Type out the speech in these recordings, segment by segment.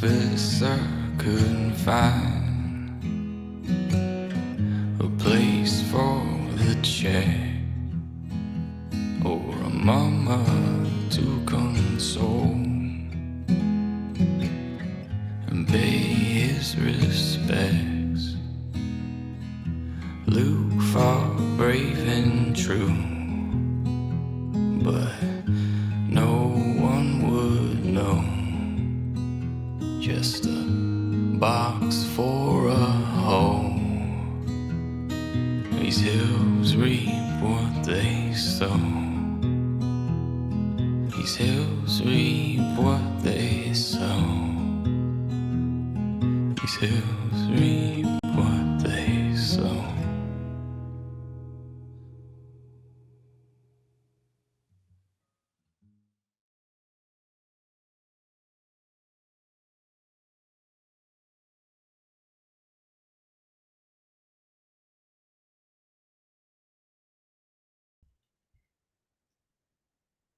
officer couldn't find a place for the check or a mama to console and pay his respects. Luke fought brave and true, but no one would know. Just a box for a hole. These hills reap what they sow. These hills reap what they sow. These hills reap what they sow.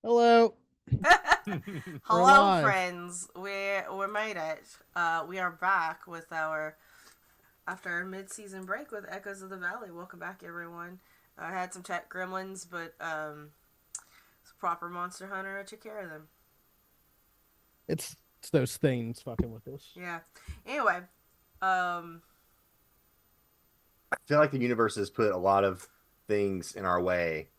Hello. Hello, live. friends. We made it. We are back with after our mid-season break with Echoes of the Valley. Welcome back, everyone. I had some tech gremlins, but proper Monster Hunter took care of them. It's those things fucking with us. Yeah. Anyway, I feel like the universe has put a lot of things in our way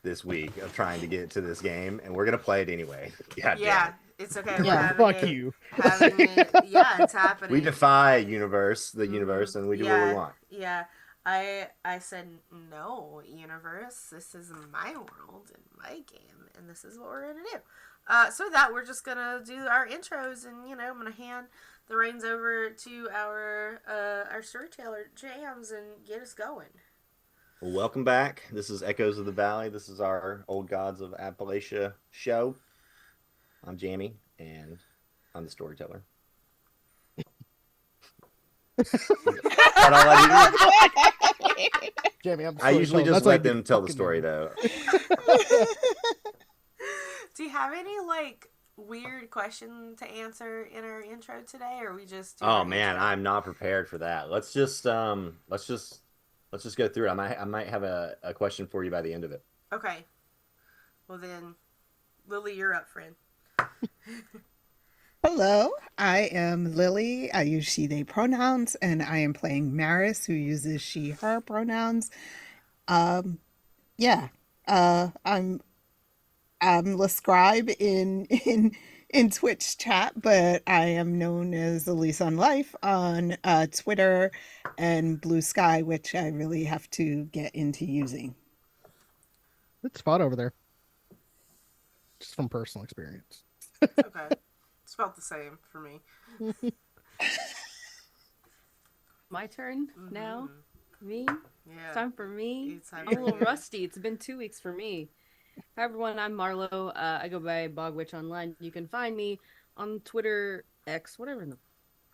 this week of trying to get to this game, and we're gonna play it anyway. Yeah, it's okay. Yeah, fuck you. Yeah, it's happening. We defy the universe, and we do what we want. Yeah. I said, no, universe, this is my world and my game, and this is what we're going to do. So that we're just going to do our intros, and, I'm going to hand the reins over to our storyteller, Jams, and get us going. Well, welcome back. This is Echoes of the Valley. This is our Old Gods of Appalachia show. I'm Jamie, and I'm the storyteller. Jamie, I usually just let them tell the story, though. Do you have any weird question to answer in our intro today, or we just? Oh man, I'm not prepared for that. Let's just go through it. I might have a question for you by the end of it. Okay. Well then, Lily, you're up, friend. Hello, I am Lily. I use she, they pronouns, and I am playing Maris, who uses she, her pronouns. I'm Lescribe in Twitch chat, but I am known as Elise on Life on Twitter and Blue Sky, which I really have to get into using. It's fun over there. Just from personal experience. Okay. It's about the same for me. My turn now? Me? Yeah. It's time for me. It's time I'm for a little you. rusty. It's been 2 weeks for me. Hi everyone, I'm Marlo. I go by Bogwitch Online. You can find me on Twitter, X, whatever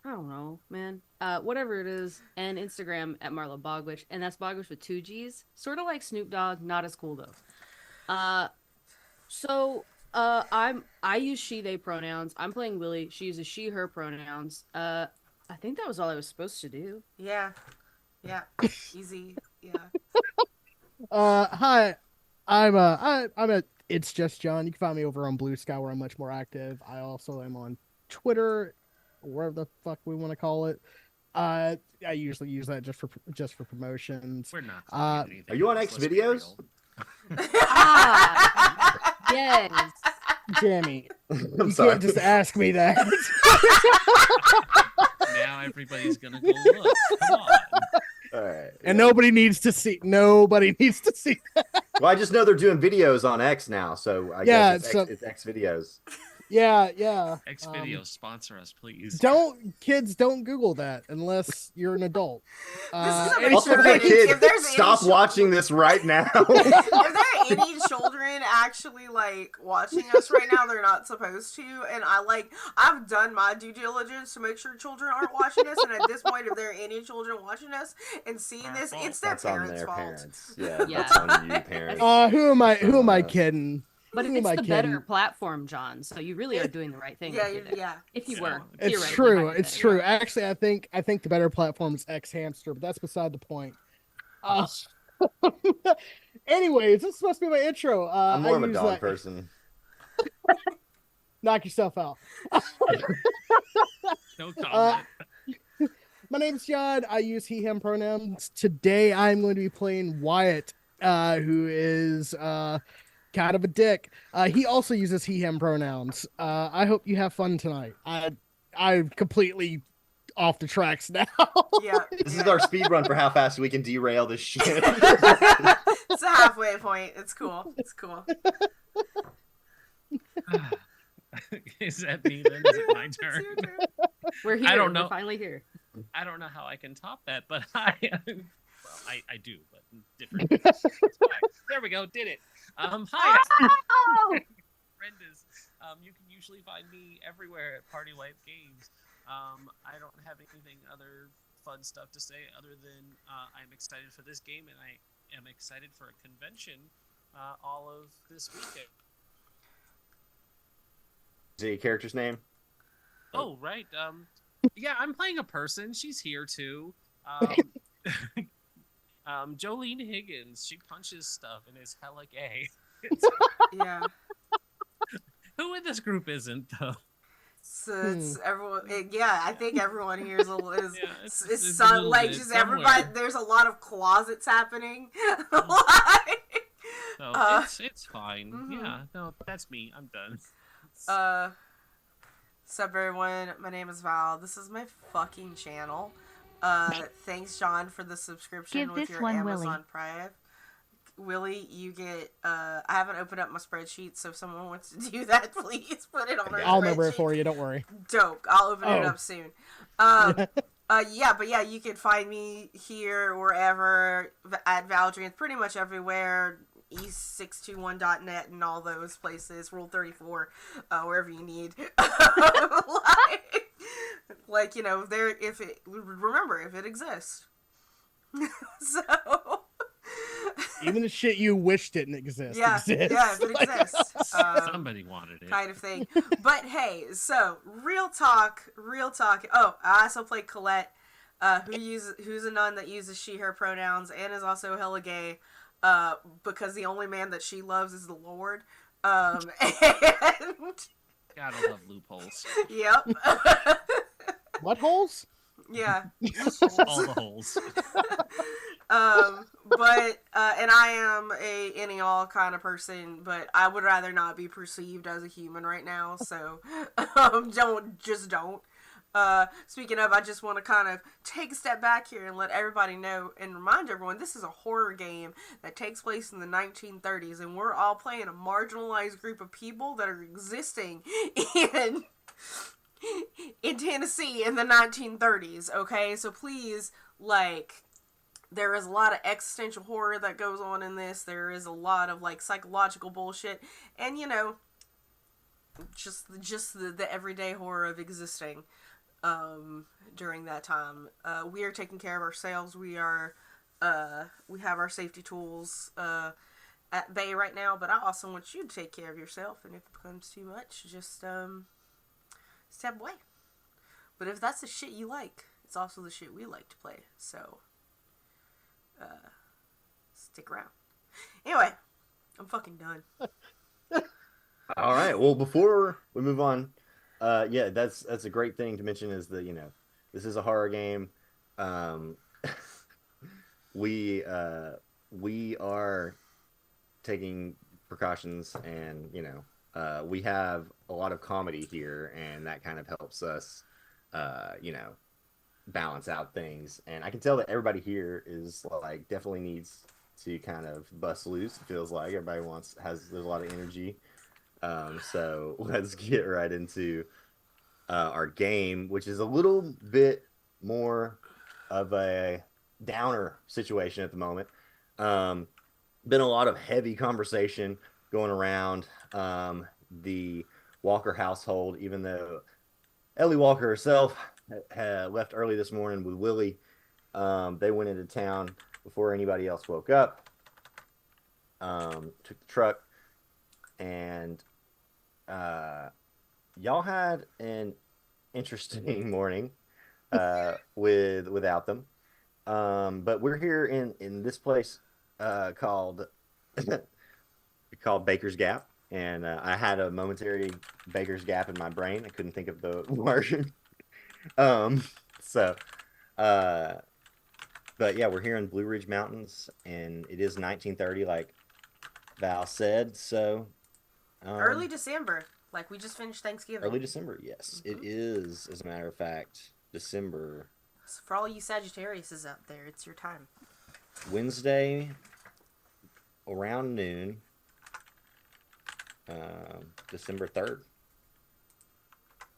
I don't know, man. Whatever it is, and Instagram at Marlo Bogwitch, and that's Bogwitch with 2 G's. Sort of like Snoop Dogg, not as cool though. I use she, they pronouns. I'm playing Lily. She uses she, her pronouns. I think that was all I was supposed to do. Yeah. Easy. Yeah. Hi. I'm at It's Just John. You can find me over on Blue Sky, where I'm much more active. I also am on Twitter, wherever the fuck we want to call it. I usually use that just for promotions. We're not. Are you on X videos? Yes. Jamie, I'm you sorry. can't just ask me that. Now everybody's gonna go look. Come on. All right. And nobody needs to see that. Well, I just know they're doing videos on X now, so I guess it's X videos. Yeah. X videos sponsor us, please. Kids don't Google that unless you're an adult. Also, kids, stop watching this right now. If there are any children actually watching us right now, they're not supposed to. And I've done my due diligence to make sure children aren't watching us. And at this point, if there are any children watching us and seeing this, it's their parents' fault. Yeah, that's on you, parents. Who am I kidding? But Who it's am I the better kidding? platform, John. So you really are doing the right thing. Yeah, if you're there. yeah. If you So- were, It's theoretically, true. It's hypothetically. true. Actually, I think the better platform is X Hamster, but that's beside the point. Uh, anyways, this is supposed to be my intro. I'm more I of a use dog that. person. Knock yourself out. No Uh, comment. my name's John. I use he/him pronouns. Today, I'm going to be playing Wyatt, who is kind of a dick. He also uses he/him pronouns. I hope you have fun tonight. I'm completely off the tracks now. Yeah. This is our speed run for how fast we can derail this shit. It's a halfway point. It's cool. It's cool. Is that me then? Is it my It's turn? your turn. We're here. I don't know. We're finally here. I don't know how I can top that, but I do, but different. There we go, did it. Hi, Brenda's. You can usually find me everywhere at Party Life Games. I don't have anything other fun stuff to say other than I'm excited for this game and I am excited for a convention all of this weekend. Is it your character's name? Oh, right. Yeah, I'm playing a person. She's here too. Jolene Higgins. She punches stuff and is hella gay. Yeah. Who in this group isn't though? So it's everyone. Yeah, I think everyone here is Yeah, is it's a some, little like bit just somewhere. everybody. There's a lot of closets happening. Like, So it's fine. Mhm. Yeah, no, that's me. I'm done. sup everyone? My name is Val. This is my fucking channel. Thanks John for the subscription Give with this your one Amazon Willie. Prime. Willie, you get. I haven't opened up my spreadsheet, so if someone wants to do that, please put it on our I'll remember it spreadsheet. for you. Don't worry. Dope. I'll open it Oh. up soon. But yeah, you can find me here, wherever, at Valdrian, pretty much everywhere, east621.net and all those places, Rule 34, wherever you need. like, you know, remember, if it exists. So... Even the shit you wish didn't exist exists. Yeah, if it exists. Somebody wanted it. Kind of thing. But hey, so real talk. Oh, I also play Colette, who's a nun that uses she/her pronouns and is also hella gay, because the only man that she loves is the Lord. And Gotta love loopholes. yep. What holes? Yeah. All the holes. But and I am a any all kind of person, but I would rather not be perceived as a human right now, so don't. Speaking of, I just want to kind of take a step back here and let everybody know and remind everyone this is a horror game that takes place in the 1930s, and we're all playing a marginalized group of people that are existing in Tennessee in the 1930s, okay? So please, like, there is a lot of existential horror that goes on in this. There is a lot of, like, psychological bullshit. And, you know, just the everyday horror of existing during that time. We are taking care of ourselves. We have our safety tools at bay right now. But I also want you to take care of yourself. And if it becomes too much, just step away. But if that's the shit you like, it's also the shit we like to play. So... stick around. Anyway, I'm fucking done. All right. Well, before we move on, yeah, that's a great thing to mention is that, you know, this is a horror game. We are taking precautions, and you know, we have a lot of comedy here, and that kind of helps us, you know, balance out things. And I can tell that everybody here is like definitely needs to kind of bust loose. It feels like everybody there's a lot of energy. So let's get right into our game, which is a little bit more of a downer situation at the moment. Been a lot of heavy conversation going around the Walker household, even though Ellie Walker herself had left early this morning with Willie. They went into town before anybody else woke up. Took the truck and y'all had an interesting morning without them. But we're here in this place called called Baker's Gap, and I had a momentary Baker's Gap in my brain. I couldn't think of the word. um, so, uh, but yeah, we're here in Blue Ridge Mountains, and it is 1930, like Val said. So, Early December. Like we just finished Thanksgiving. early December, yes, it is. As a matter of fact, December. So for all you Sagittariuses out there, it's your time. Wednesday around noon, December 3rd.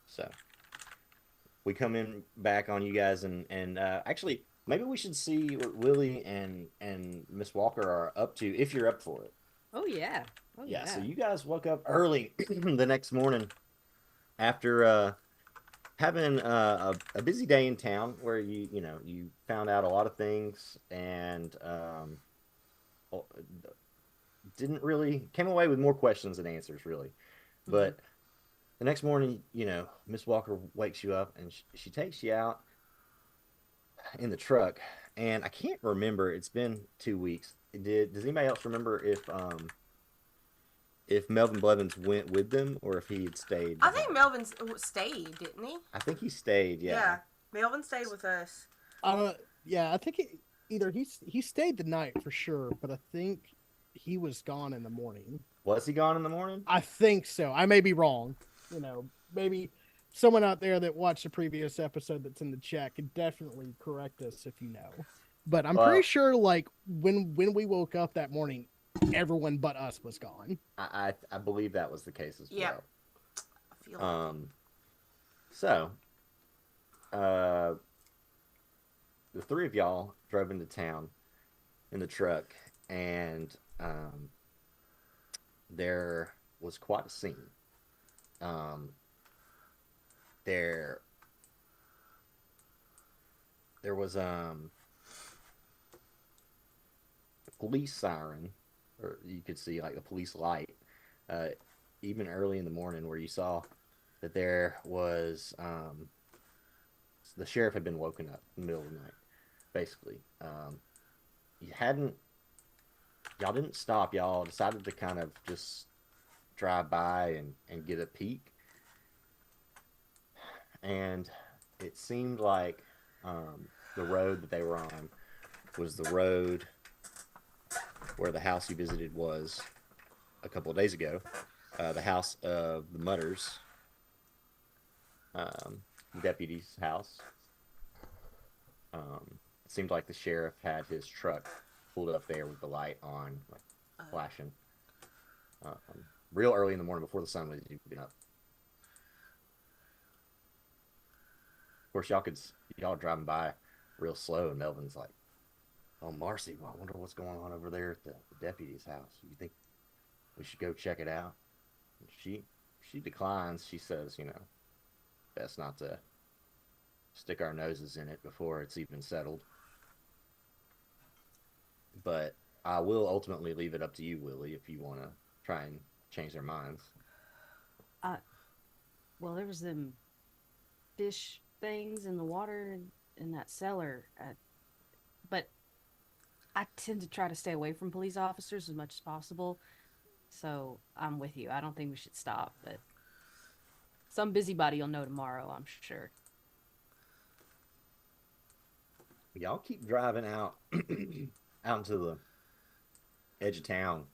So we come in back on you guys, and actually maybe we should see what Willie and Miss Walker are up to if you're up for it. Oh yeah. Oh Yeah, yeah. so you guys woke up early the next morning after having a busy day in town where you found out a lot of things and didn't really came away with more questions than answers really. But the next morning, Miss Walker wakes you up and she takes you out in the truck, and I can't remember. It's been 2 weeks. Does anybody else remember if Melvin Blevins went with them or if he had stayed? I think Melvin stayed, didn't he? I think he stayed. Yeah. Melvin stayed with us. Yeah, I think either he stayed the night for sure, but I think he was gone in the morning. Was he gone in the morning? I think so. I may be wrong. Maybe someone out there that watched the previous episode that's in the chat could definitely correct us if you know. But I'm pretty sure, like when we woke up that morning, everyone but us was gone. I believe that was the case as well. Yeah. I feel like So, the three of y'all drove into town in the truck, and there was quite a scene. There was a police siren, or you could see like the police light, even early in the morning, where you saw that there was the sheriff had been woken up in the middle of the night, basically. Y'all didn't stop. Y'all decided to kind of just drive by and get a peek. And it seemed like the road that they were on was the road where the house you visited was a couple of days ago. The house of the Mutters, deputy's house. It seemed like the sheriff had his truck pulled up there with the light on, like flashing, real early in the morning before the sun was even up. Of course, y'all driving by real slow, and Melvin's like, "Oh, Marcy, well, I wonder what's going on over there at the deputy's house. You think we should go check it out?" And she declines. She says, best not to stick our noses in it before it's even settled. But I will ultimately leave it up to you, Willie, if you want to try and change their minds. Well, there was them fish things in the water in that cellar. But I tend to try to stay away from police officers as much as possible. So I'm with you. I don't think we should stop, but some busybody will know tomorrow, I'm sure. Y'all keep driving out out into the edge of town,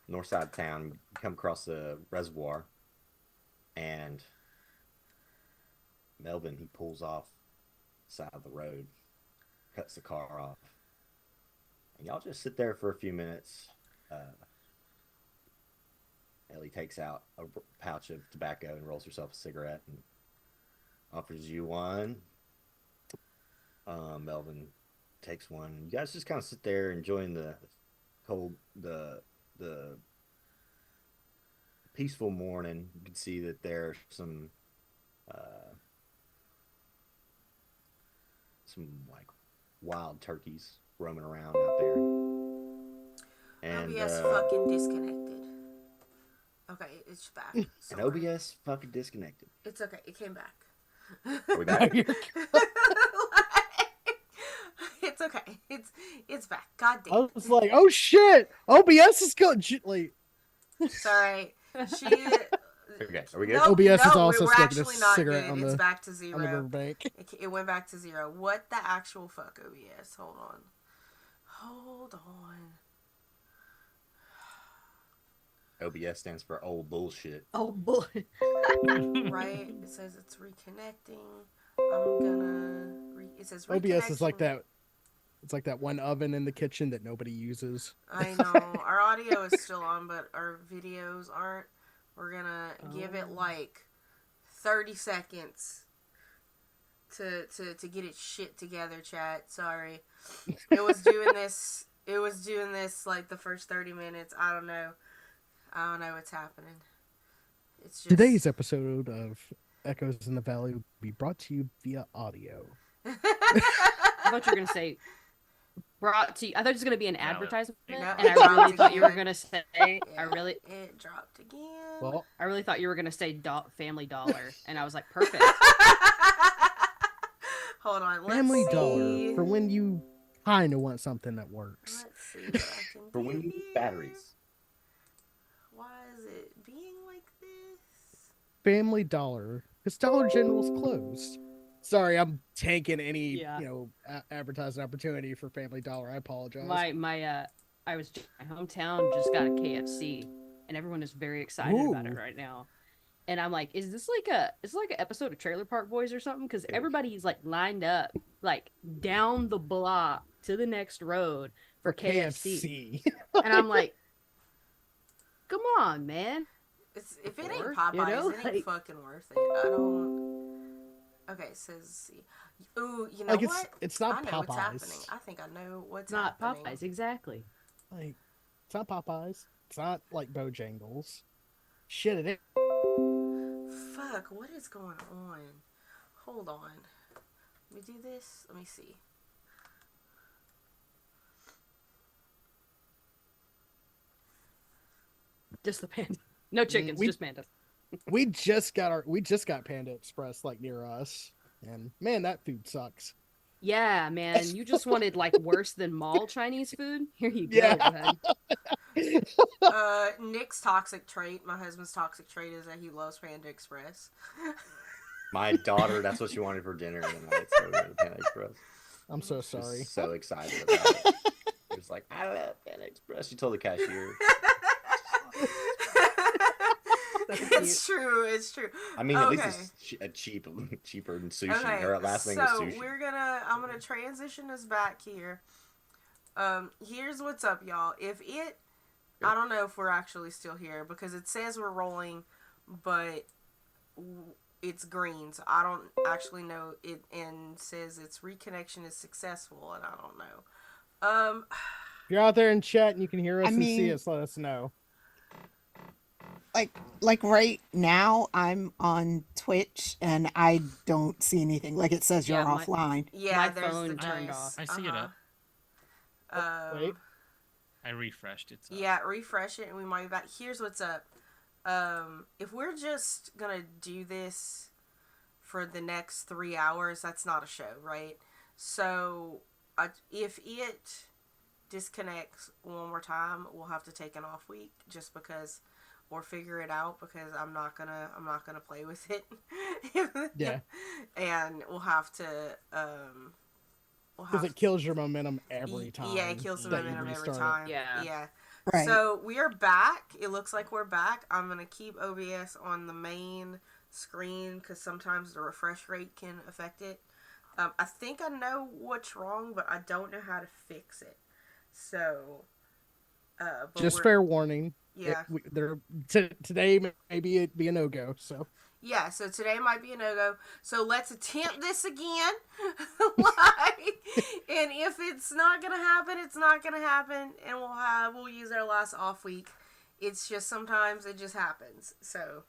north side of town. You come across the reservoir, and Melvin, he pulls off the side of the road, cuts the car off, and y'all just sit there for a few minutes. Ellie takes out a pouch of tobacco and rolls herself a cigarette and offers you one. Melvin takes one. You guys just kind of sit there enjoying the peaceful morning. You can see that there's some like wild turkeys roaming around out there. And OBS fucking disconnected. Okay, it's back. And Sorry. OBS fucking disconnected. It's okay. It came back. Are we back? It's okay. It's back. God damn. I was like, oh shit, OBS is good. Like, It's alright. She. Okay, are we good? No, OBS is no, also we're smoking a actually not cigarette good. on It's the back to on the zero. riverbank. It went back to zero. What the actual fuck, OBS? Hold on. Hold on. OBS stands for old bullshit. Oh boy. Right? It says it's reconnecting. I'm gonna. It says reconnection. OBS is like that. It's like that one oven in the kitchen that nobody uses. I know. Our audio is still on, but our videos aren't. We're gonna give it like 30 seconds to get its shit together, chat. Sorry. It was doing this like the first 30 minutes. I don't know what's happening. It's just Today's episode of Echoes in the Valley will be brought to you via audio. I thought you were gonna say brought to you. I thought it was gonna be an advertisement, No, and it I really dropped thought you were again. gonna say. Yeah, it dropped again. Well, I really thought you were gonna say Family Dollar, and I was like, perfect. Hold on. Let's Family see. Dollar for when you kind of want something that works. Let's see what I can For do when you need here. batteries. Why is it being like this? Family Dollar, because Dollar General's closed. Sorry, I'm tanking any Yeah. Advertising opportunity for Family Dollar. I apologize. My my hometown just got a KFC, and everyone is very excited about it Ooh. right now. And I'm like, is this like an episode of Trailer Park Boys or something? Because everybody's like lined up like down the block to the next road for KFC. And I'm like, come on, man. If it ain't Or, Popeyes, you know, it ain't like- fucking worth it. I don't. Okay, it says. Ooh, you know Like, what? it's not I know what's Popeyes. happening. I think I know what's It's not happening. Popeyes, exactly. Like, it's not Popeyes. It's not like Bojangles. Shit, it is. Fuck, what is going on? Hold on. Let me do this. Let me see. Just the panda. No chickens, we- just pandas. We just got Panda Express like near us, and man, that food sucks. Yeah, man. You just wanted like worse than mall Chinese food? Here you go, Yeah. bud. Nick's toxic trait, my husband's toxic trait is that he loves Panda Express. My daughter, that's what she wanted for dinner tonight, so we went to Panda Express. I'm so She was sorry. so excited about it. She was like, I love Panda Express. She told the cashier. It's true. It's true. I mean, at least Okay. it's cheaper than sushi. Okay, Our last thing so was sushi. I'm gonna transition us back here. Here's what's up, y'all. I don't know if we're actually still here because it says we're rolling, but it's green, so I don't actually know it, and says its reconnection is successful, and I don't know. If you're out there in chat and you can hear us I and see mean- us, let us know. Like right now I'm on Twitch and I don't see anything. Like it says you're Yeah, my- offline. Yeah, My there's phone the turned dice. off. I see it up. Wait. I refreshed it. Yeah, refresh it and we might be back. Here's what's up. If we're just gonna do this for the next 3 hours, that's not a show, right? So, if it disconnects one more time, we'll have to take an off week just because, or figure it out because I'm not gonna play with it. Yeah. And we'll have to, Because it kills your momentum every time. Yeah, it kills the that you momentum every restart time. it. Yeah. Right. So we are back. It looks like we're back. I'm going to keep OBS on the main screen because sometimes the refresh rate can affect it. I think I know what's wrong, but I don't know how to fix it. So, but Just fair warning. Yeah. Today maybe it'd be a no-go, so. Yeah, so today might be a no-go. So let's attempt this again. And if it's not gonna happen, it's not gonna happen, and we'll use our last off week. It's just sometimes it just happens. So,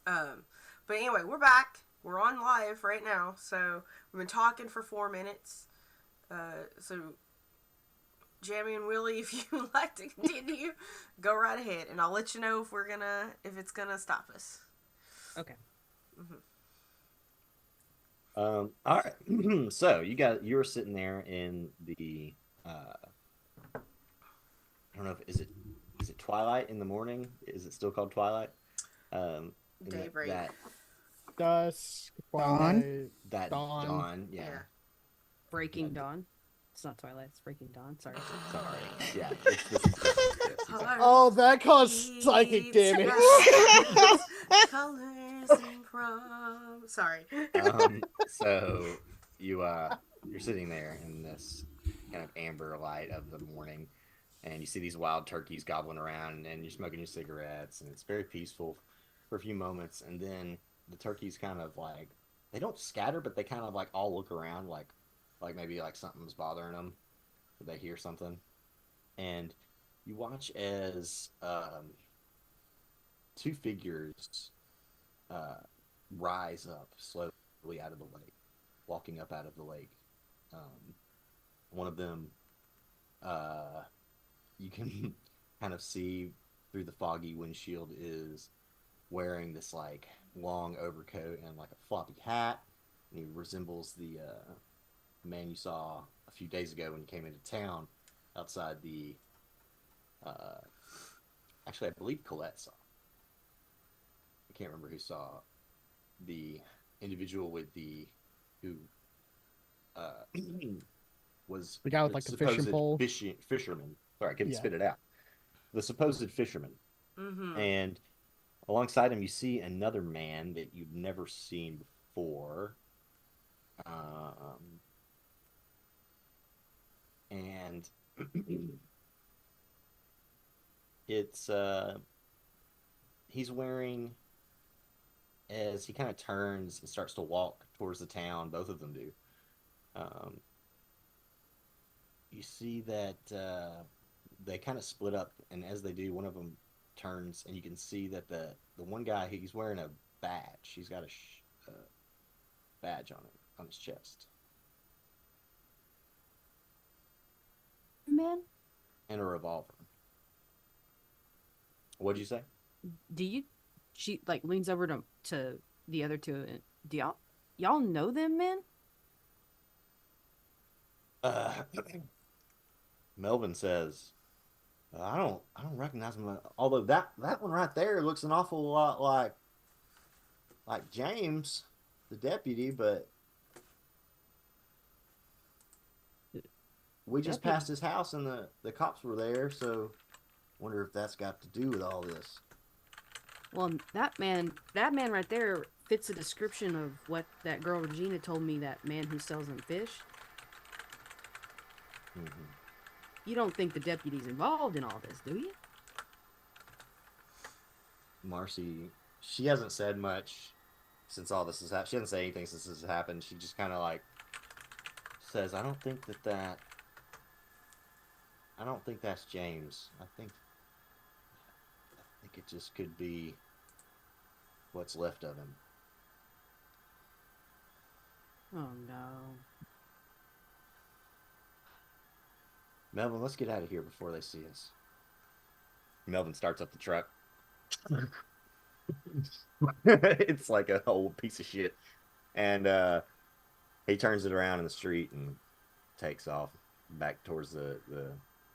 but anyway, we're back. We're on live right now. So we've been talking for 4 minutes. So Jamie and Willie, if you would like to continue, go right ahead, and I'll let you know if it's gonna stop us. Okay. All right. So you're sitting there in the I don't know if is it twilight in the morning? Is it still called twilight? In Daybreak. Dusk, Dawn? twilight, that dawn. dawn, yeah. Yeah. Breaking Dawn. It's not Twilight. It's Breaking Dawn. Sorry. Sorry. Yeah, this is yes, exactly. Oh, that caused psychic damage. Colors and prom. Sorry. So you're sitting there in this kind of amber light of the morning, and you see these wild turkeys gobbling around, and you're smoking your cigarettes, and it's very peaceful for a few moments, and then the turkeys kind of like they don't scatter, but they kind of like all look around, like maybe like something's bothering them, or they hear something, and you watch as two figures rise up slowly out of the lake, walking up out of the lake. One of them, you can kind of see through the foggy windshield, is wearing this like long overcoat and like a floppy hat. And he resembles the man you saw a few days ago when you came into town outside the. Actually, I believe Colette saw. I can't remember who saw the individual with who was The guy with like the fishing pole. Fisherman. Sorry, I couldn't Yeah. spit it out. The supposed fisherman. Mm-hmm. And alongside him, you see another man that you've never seen before. And it's he's wearing, as he kind of turns and starts to walk towards the town, both of them do. You see that they kind of split up, and as they do, one of them turns, and you can see that the one guy, he's wearing a badge. He's got a badge on his chest Man, and a revolver. What'd you say? She like leans over to the other two. And do y'all know them, man? Melvin says, I don't recognize him. Although that one right there looks an awful lot like James, the deputy, but we just Deputy? passed his house and the cops were there, so wonder if that's got to do with all this. Well, that man right there fits the description of what that girl Regina told me. That man who sells them fish. Mm-hmm. You don't think the deputy's involved in all this, do you? Marcy, she hasn't said much since all this has happened. She hasn't said anything since this has happened. She just kind of like says, I don't think that's James. I think it just could be what's left of him. Oh no. Melvin, let's get out of here before they see us. Melvin starts up the truck. It's like a whole piece of shit. And he turns it around in the street and takes off back towards the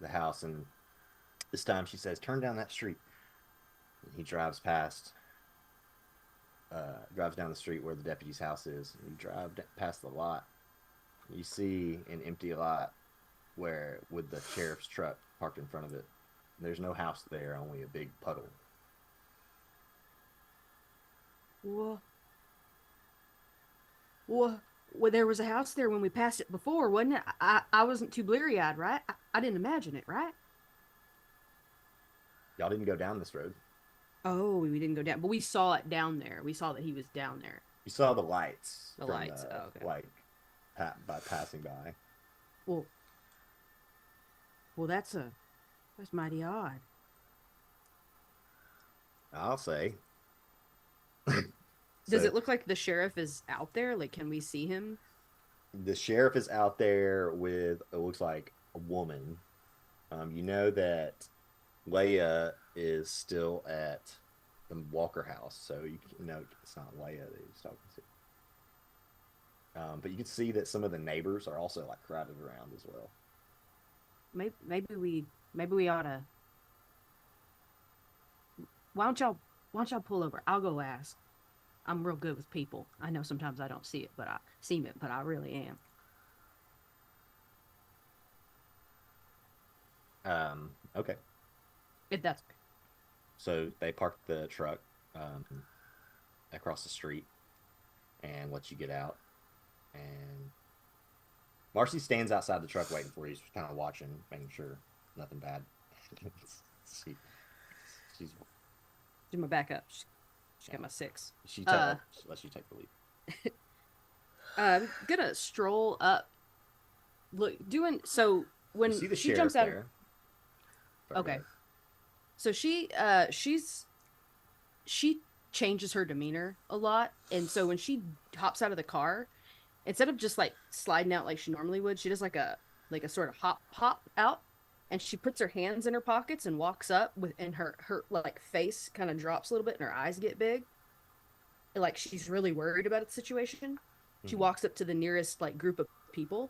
house. And this time she says, turn down that street. And he drives down the street where the deputy's house is. And you drive past the lot. You see an empty lot with the sheriff's truck parked in front of it. There's no house there, only a big puddle. Well, there was a house there when we passed it before, wasn't it? I wasn't too bleary-eyed, right? I didn't imagine it, right? Y'all didn't go down this road. Oh, we didn't go down, but we saw it down there. We saw that he was down there. You saw the lights. The lights. Oh, okay. Like by passing by. Well, that's mighty odd. I'll say. Does it look like the sheriff is out there? Like, can we see him? The sheriff is out there with, it looks like, a woman You know that Leia is still at the Walker house, so you know it's not Leia that he's talking to. But you can see that some of the neighbors are also like crowded around as well. Maybe we ought to. Why don't y'all pull over? I'll go ask. I'm real good with people. I know sometimes I don't see it, but I really am. Okay. If that's okay. So they park the truck um, across the street and let you get out. And Marcy stands outside the truck waiting for you. She's kind of watching, making sure nothing bad. she, she's Do my backup. She got my 6. she lets you take the lead. I'm gonna stroll up. Look, doing so when You see the she sheriff jumps out. there. Okay. So she changes her demeanor a lot, and so when she hops out of the car, instead of just like sliding out like she normally would, she does like a sort of hop out, and she puts her hands in her pockets and walks up with, and her like face kind of drops a little bit and her eyes get big, and, like she's really worried about the situation. She walks up to the nearest like group of people.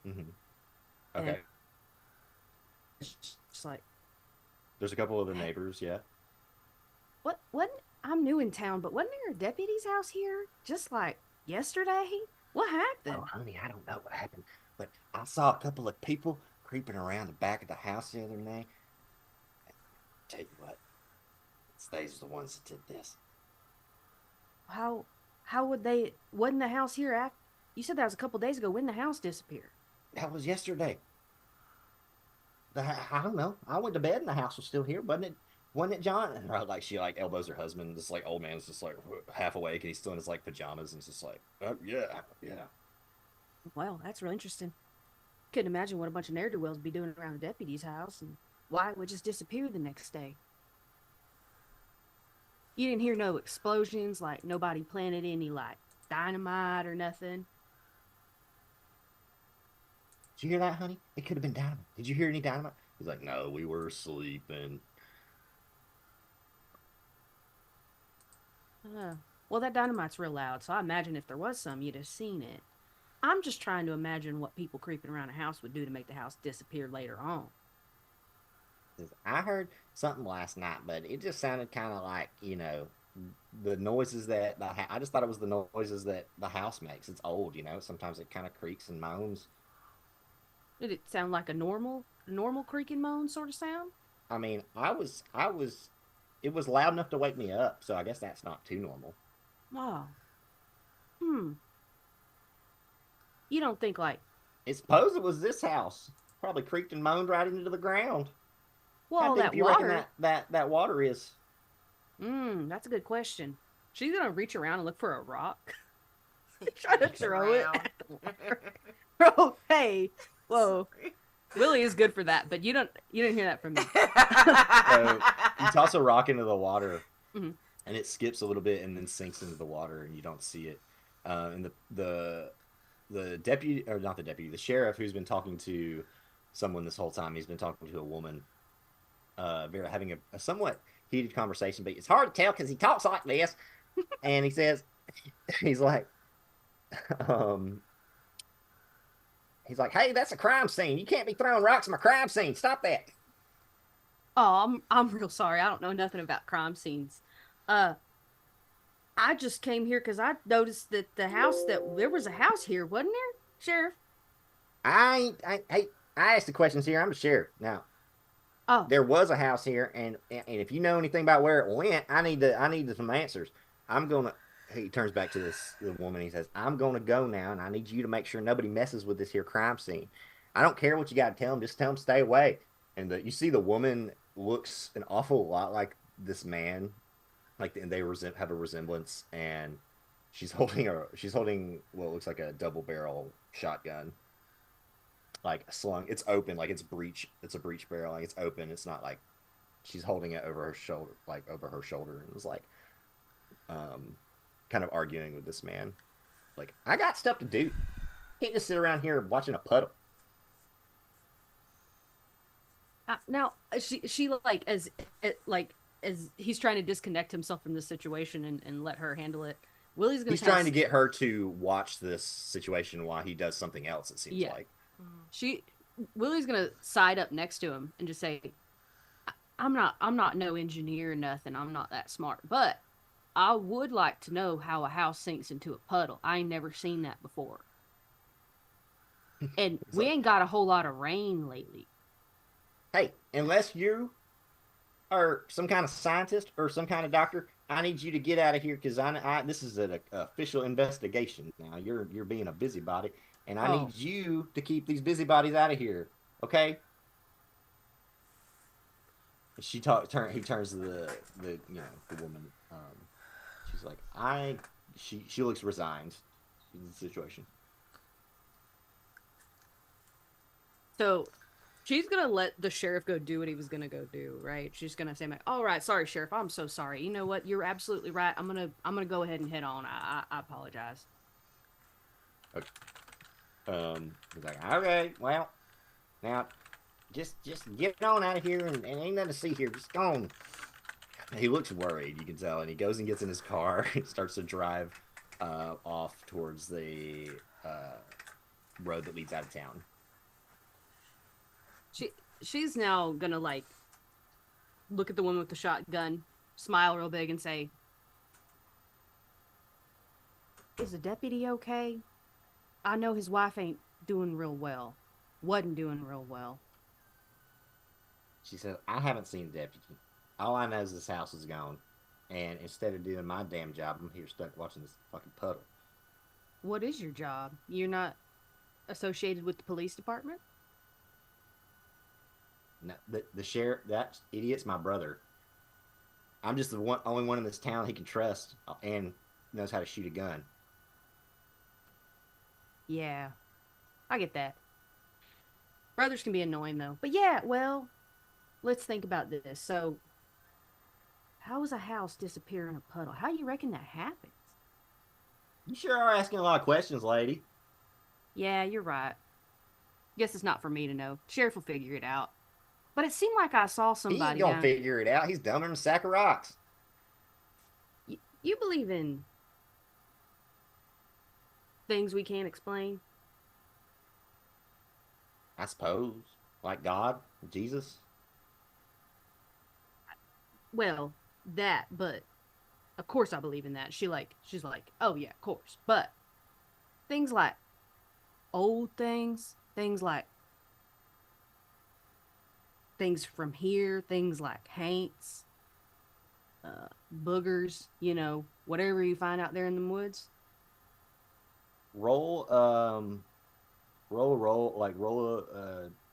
Mm-hmm. Okay. Just like, There's a couple of the neighbors, yeah. what? I'm new in town, but wasn't there a deputy's house here just like yesterday? What happened? Oh, honey, I don't know what happened, but I saw a couple of people creeping around the back of the house the other night. Tell you what, it's these are the ones that did this. How would they? Wasn't the house here after? You said that was a couple days ago. When the house disappeared? That was yesterday. I don't know. I went to bed and the house was still here, wasn't it? Wasn't it, John? And like she like elbows her husband. This like old man's just like half awake and he's still in his like pajamas and it's just like, oh yeah, yeah. Well, that's real interesting. Couldn't imagine what a bunch of ne'er do wells be doing around the deputy's house and why it would just disappear the next day. You didn't hear no explosions, like nobody planted any like dynamite or nothing. Did you hear that, honey? It could have been dynamite. Did you hear any dynamite? He's like, no, we were sleeping. Well, that dynamite's real loud, so I imagine if there was some, you'd have seen it. I'm just trying to imagine what people creeping around a house would do to make the house disappear later on. I heard something last night, but it just sounded kind of like, the noises that I just thought it was the noises that the house makes. It's old, Sometimes it kind of creaks and moans. Did it sound like a normal creak and moan sort of sound? I mean, it was loud enough to wake me up, so I guess that's not too normal. Wow. You don't think like... I suppose it was this house. Probably creaked and moaned right into the ground. Well, How deep that do you water... reckon that water is? That's a good question. She's gonna reach around and look for a rock. Try to throw it at the water. Bro, hey, whoa. Willie is good for that, but you didn't hear that from me. So you toss a rock into the water, mm-hmm. and it skips a little bit and then sinks into the water, and you don't see it. And the deputy, or not the deputy, the sheriff who's been talking to someone this whole time, he's been talking to a woman, having a somewhat heated conversation, but it's hard to tell because he talks like this. And he says, he's like, hey, that's a crime scene. You can't be throwing rocks in my crime scene. Stop that. Oh, I'm real sorry. I don't know nothing about crime scenes. I just came here because I noticed that there was a house here, wasn't there, Sheriff? I asked the questions here. I'm the sheriff now. Oh, there was a house here, and if you know anything about where it went, I need some answers. He turns back to the woman. He says, I'm gonna go now, and I need you to make sure nobody messes with this here crime scene. I don't care what you got to tell them. Just tell them stay away. And you see the woman looks an awful lot like this man, and they have a resemblance. And she's holding what looks like a double barrel shotgun, like slung. It's open, like it's a breech barrel, like it's open. It's not like she's holding it over her shoulder, and it was like, kind of arguing with this man. Like, I got stuff to do. Can't just sit around here watching a puddle. Now she like like as he's trying to disconnect himself from this situation and let her handle it. Willie's gonna He's kind trying of to get her to watch this situation while he does something else. It seems yeah. like. She Willie's gonna side up next to him and just say, I'm not no engineer or nothing. I'm not that smart, but I would like to know how a house sinks into a puddle. I ain't never seen that before. And He's we like, ain't got a whole lot of rain lately. hey, unless you are some kind of scientist or some kind of doctor, I need you to get out of here because this is an official investigation. Now you're being a busybody, and I Oh, need you to keep these busybodies out of here. Okay? He turns to the the woman. She's like, she looks resigned to the situation. so she's gonna let the sheriff go do what he was gonna go do, right? She's gonna say, like, "All right, sorry, sheriff. I'm so sorry. You know what? You're absolutely right. I'm gonna go ahead and head on. I apologize." Okay. He's like, okay, well, now just get on out of here and ain't nothing to see here. Just go on. He looks worried, you can tell, and he goes and gets in his car and starts to drive off towards the uh, road that leads out of town. She she's now gonna like look at the woman with the shotgun, smile real big, and say, "Is the deputy okay? I know his wife ain't doing real well. Wasn't doing real well." She said, I haven't seen the deputy. All I know is this house is gone. And instead of doing my damn job, I'm here stuck watching this fucking puddle. What is your job? You're not associated with the police department? No, the sheriff, that idiot's my brother. I'm just the only one in this town he can trust and knows how to shoot a gun. Yeah, I get that. Brothers can be annoying though. But yeah, well, let's think about this. So, how does a house disappear in a puddle? How do you reckon that happens? You sure are asking a lot of questions, lady. Yeah, you're right. Guess it's not for me to know. Sheriff will figure it out. But it seemed like I saw He ain't somebody gonna down. figure it out. He's dumber than a sack of rocks. You believe in things we can't explain? I suppose. Like God, Jesus. Well, that, but of course I believe in that. She's like, "Oh yeah, of course." But things like old things like things from here, things like haints, boogers, whatever you find out there in the woods. Roll roll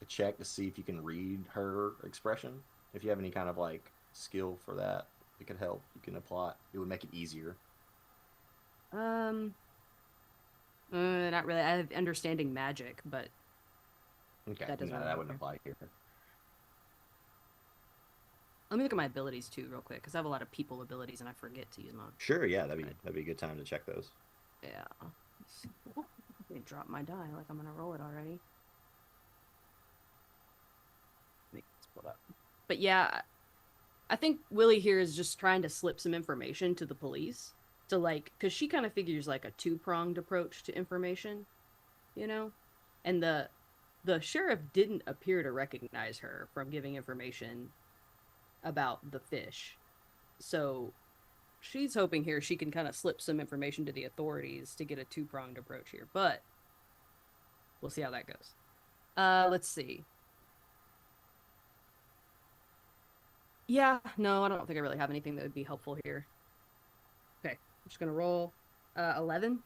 a check to see if you can read her expression. If you have any kind of like skill for that, it could help. You can apply. It would make it easier. Um, Not really. I have understanding magic, but Okay, that doesn't no, really that help wouldn't here. apply here. Let me look at my abilities too, real quick, because I have a lot of people abilities and I forget to use mine. Sure, yeah, that'd be a good time to check those. Yeah. Let me drop my die like I'm gonna roll it already. Let me split up. But yeah, I think Willie here is just trying to slip some information to the police to like, because she kind of figures like a two-pronged approach to information, you know, and the sheriff didn't appear to recognize her from giving information about the fish, so she's hoping here she can kind of slip some information to the authorities to get a two-pronged approach here, but we'll see how that goes. Let's see. Yeah, no, I don't think I really have anything that would be helpful here. Okay, I'm just gonna roll 11.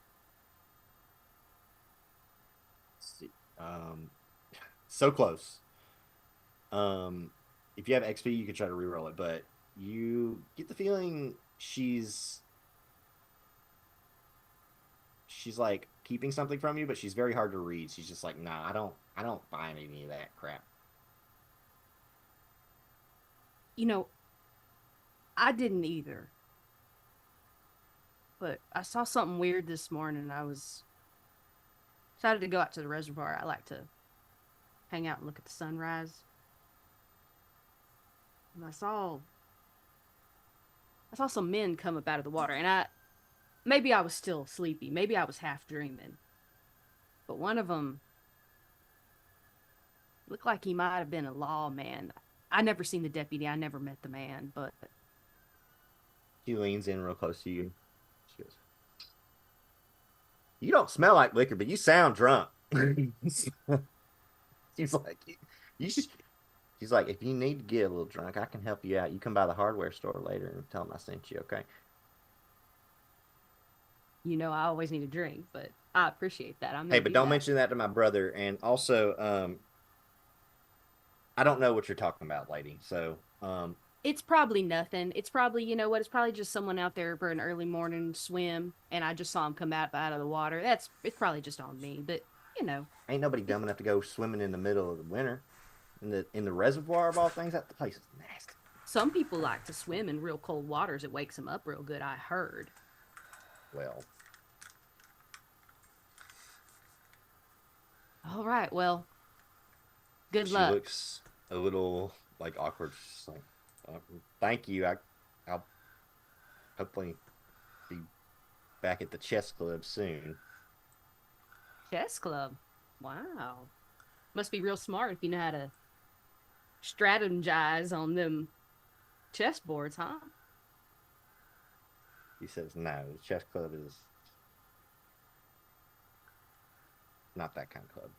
Let's see. So close. Um, if you have XP, you could try to reroll it, but you get the feeling she's like keeping something from you, but she's very hard to read. She's just like, nah, I don't find any of that crap. You know, I didn't either, but I saw something weird this morning and I was decided to go out to the reservoir. I like to hang out and look at the sunrise. and I saw some men come up out of the water, and maybe I was still sleepy, maybe I was half dreaming, but one of them looked like he might have been a lawman. I never seen the deputy. I never met the man, but She leans in real close to you. She goes, "You don't smell like liquor, but you sound drunk." She's like, "You." She's like, "If you need to get a little drunk, I can help you out. You come by the hardware store later and tell them I sent you, okay?" I always need a drink, but I appreciate that. I'm Hey, gonna but do don't that. mention that to my brother. And also, I don't know what you're talking about, lady. So, It's probably nothing. It's probably, it's probably just someone out there for an early morning swim, and I just saw him come out of the water. It's probably just on me, but ain't nobody dumb enough to go swimming in the middle of the winter in the reservoir of all things. That the place is nasty. some people like to swim in real cold waters. It wakes them up real good, I heard. Well, All right, well, good she luck. looks a little like awkward. She's like, "Thank you. I'll hopefully be back at the chess club soon." Chess club. Wow. Must be real smart if you know how to strategize on them chessboards, huh? He says, "No, the chess club is not that kind of club.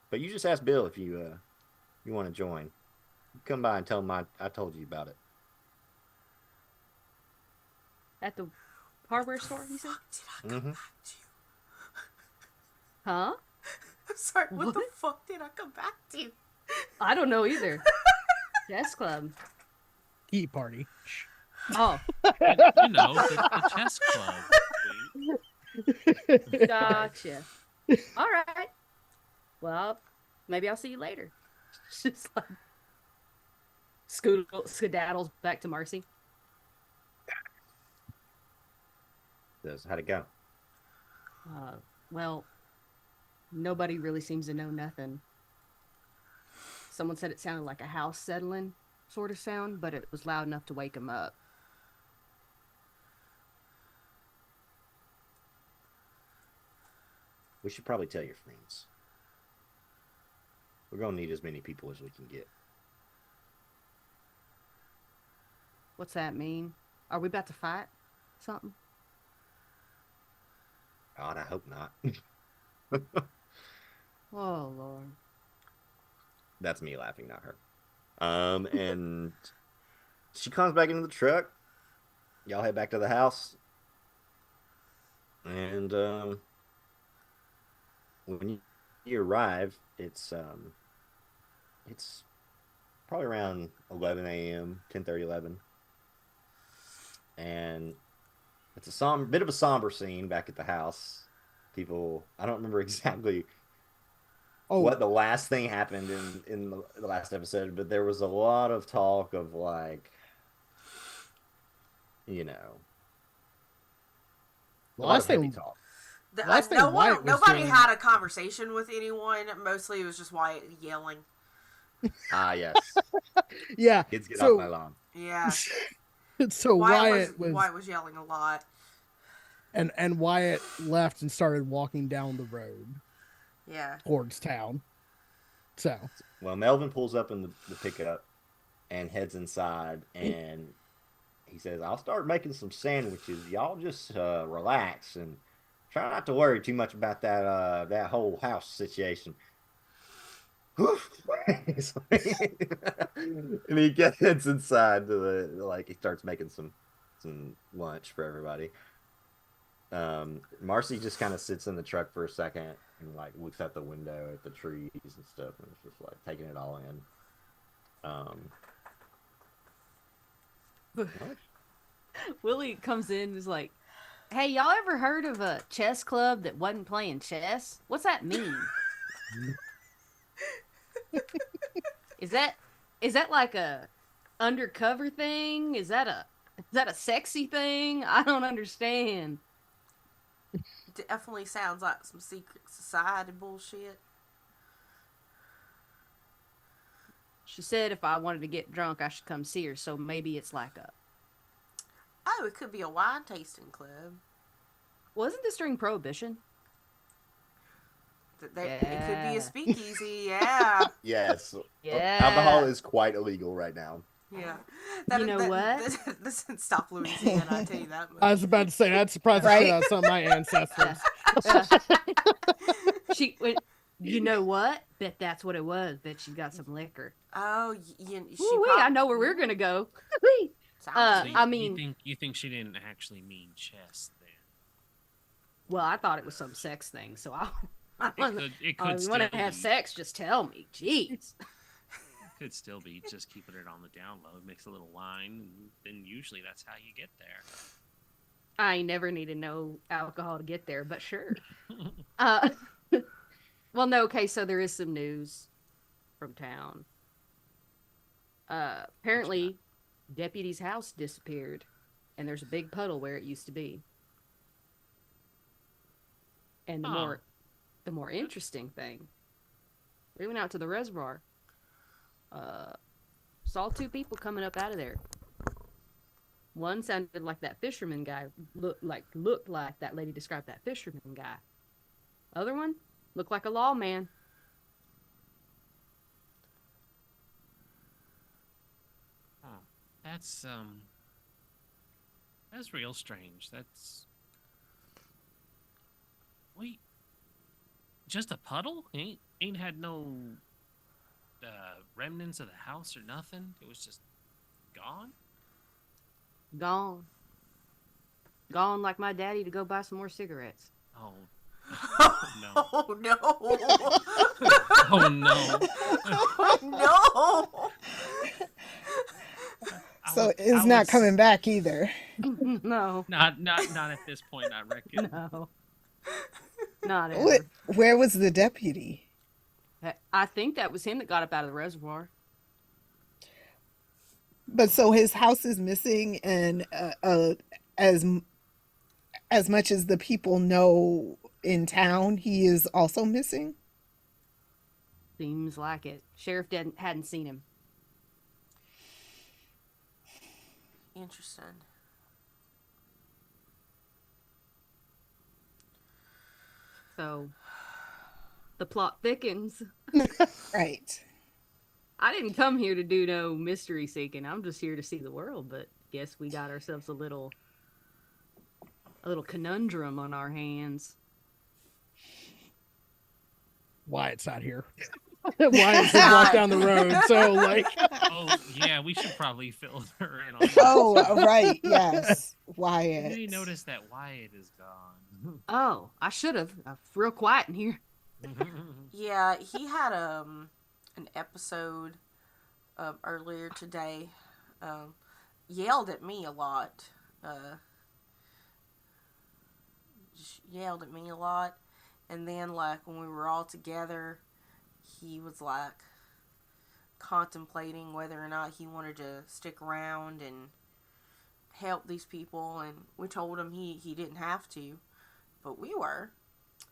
But you just ask Bill if you want to join. Come by and tell him I told you about it." At the hardware store, you said? Did I come Mm-hmm. back to you? Huh? I'm sorry, what the What? fuck did I come back to? I don't know either. Chess club. Tea party. Oh, The chess club. Wait. gotcha. All right. Well, maybe I'll see you later. Just like skedaddles back to Marcy. Says, "How'd it go?" Well, nobody really seems to know nothing. Someone said it sounded like a house settling sort of sound, but it was loud enough to wake him up. We should probably tell your friends. We're gonna need as many people as we can get. What's that mean? Are we about to fight something? God, I hope not. Oh, Lord. That's me laughing, not her. And she comes back into the truck. Y'all head back to the house. And when you arrive, it's probably around 11 a.m., 10:30, 11. And it's a bit of a somber scene back at the house. People, I don't remember exactly Oh, what the last thing happened in the last episode, but there was a lot of talk of like, you know, the a lot last of heavy thing, talk. last thing Wyatt was Nobody doing- had a conversation with anyone. Mostly it was just Wyatt yelling. Ah, yes. yeah. Kids get So- off my lawn. Yeah. So Wyatt was yelling a lot. and Wyatt left and started walking down the road Yeah. towards town. So Well, Melvin pulls up in the pickup and heads inside, and he says, "I'll start making some sandwiches. Y'all just relax and try not to worry too much about that whole house situation." And he gets inside to he starts making some lunch for everybody. Marcy just kind of sits in the truck for a second and like looks out the window at the trees and stuff, and it's just like taking it all in. What? Willie comes in and is like, "Hey, y'all ever heard of a chess club that wasn't playing chess? What's that mean?" Is that like a undercover thing? Is that a sexy thing? I don't understand. Definitely sounds like some secret society bullshit. She said if I wanted to get drunk, I should come see her. So maybe it's like a. Oh, it could be a wine tasting club. Wasn't this during Prohibition? It could be Yeah. a speakeasy. Yeah. Yes. Yeah. Alcohol is quite illegal right now. Yeah. You know what? Doesn't stop Louisiana, I tell you that much. I was about to say that surprised the Right? shit out of some of my ancestors. She went. You know what? Bet that's what it was. Bet she got some liquor. Oh, I know where we're gonna go. Sounds I mean, you think she didn't actually mean chest then? well, I thought it was some sex thing. So I It could you still want to have be. sex? Just tell me. Jeez. Could still be just keeping it on the down low. Mix a little wine, and then usually that's how you get there. I never needed no alcohol to get there, but sure. Well, no. Okay, so there is some news from town. Apparently, deputy's house disappeared, and there's a big puddle where it used to be. And the more interesting thing, we went out to the reservoir. Saw two people coming up out of there. One sounded like that fisherman guy, looked like that lady described that fisherman guy. Other one looked like a lawman. That's real strange. That's wait, just a puddle? Ain't had no remnants of the house or nothing. It was just gone. Gone like my daddy to go buy some more cigarettes. Oh no! Oh no! Oh no! Oh no! So it's not coming back either. No, Not at this point. I reckon. no, not ever. Where was the deputy? I think that was him that got up out of the reservoir. But so his house is missing, and as much as the people know in town, he is also missing. Seems like it. Sheriff hadn't seen him. Interesting. So the plot thickens. Right. I didn't come here to do no mystery seeking. I'm just here to see the world, but guess we got ourselves a little conundrum on our hands. Wyatt's out here. Wyatt's just walked down the road, so like. Oh yeah, we should probably fill her in on that. Oh, right. Yes. Wyatt. Did you notice that Wyatt is gone? Oh, I should have. Real quiet in here. Yeah, he had an episode earlier today. Yelled at me a lot. Just yelled at me a lot. And then, like, when we were all together, he was, like, contemplating whether or not he wanted to stick around and help these people. And we told him he didn't have to, but we were.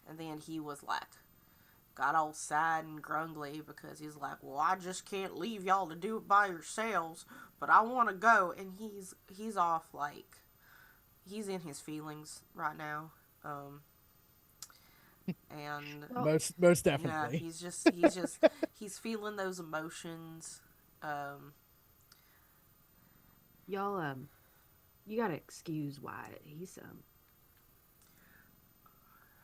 And then he was, like, got all sad and grumbly because he's like, well, I just can't leave y'all to do it by yourselves, but I want to go. And he's off, like, he's in his feelings right now. And most definitely. Yeah, he's feeling those emotions. Y'all, you gotta excuse Wyatt.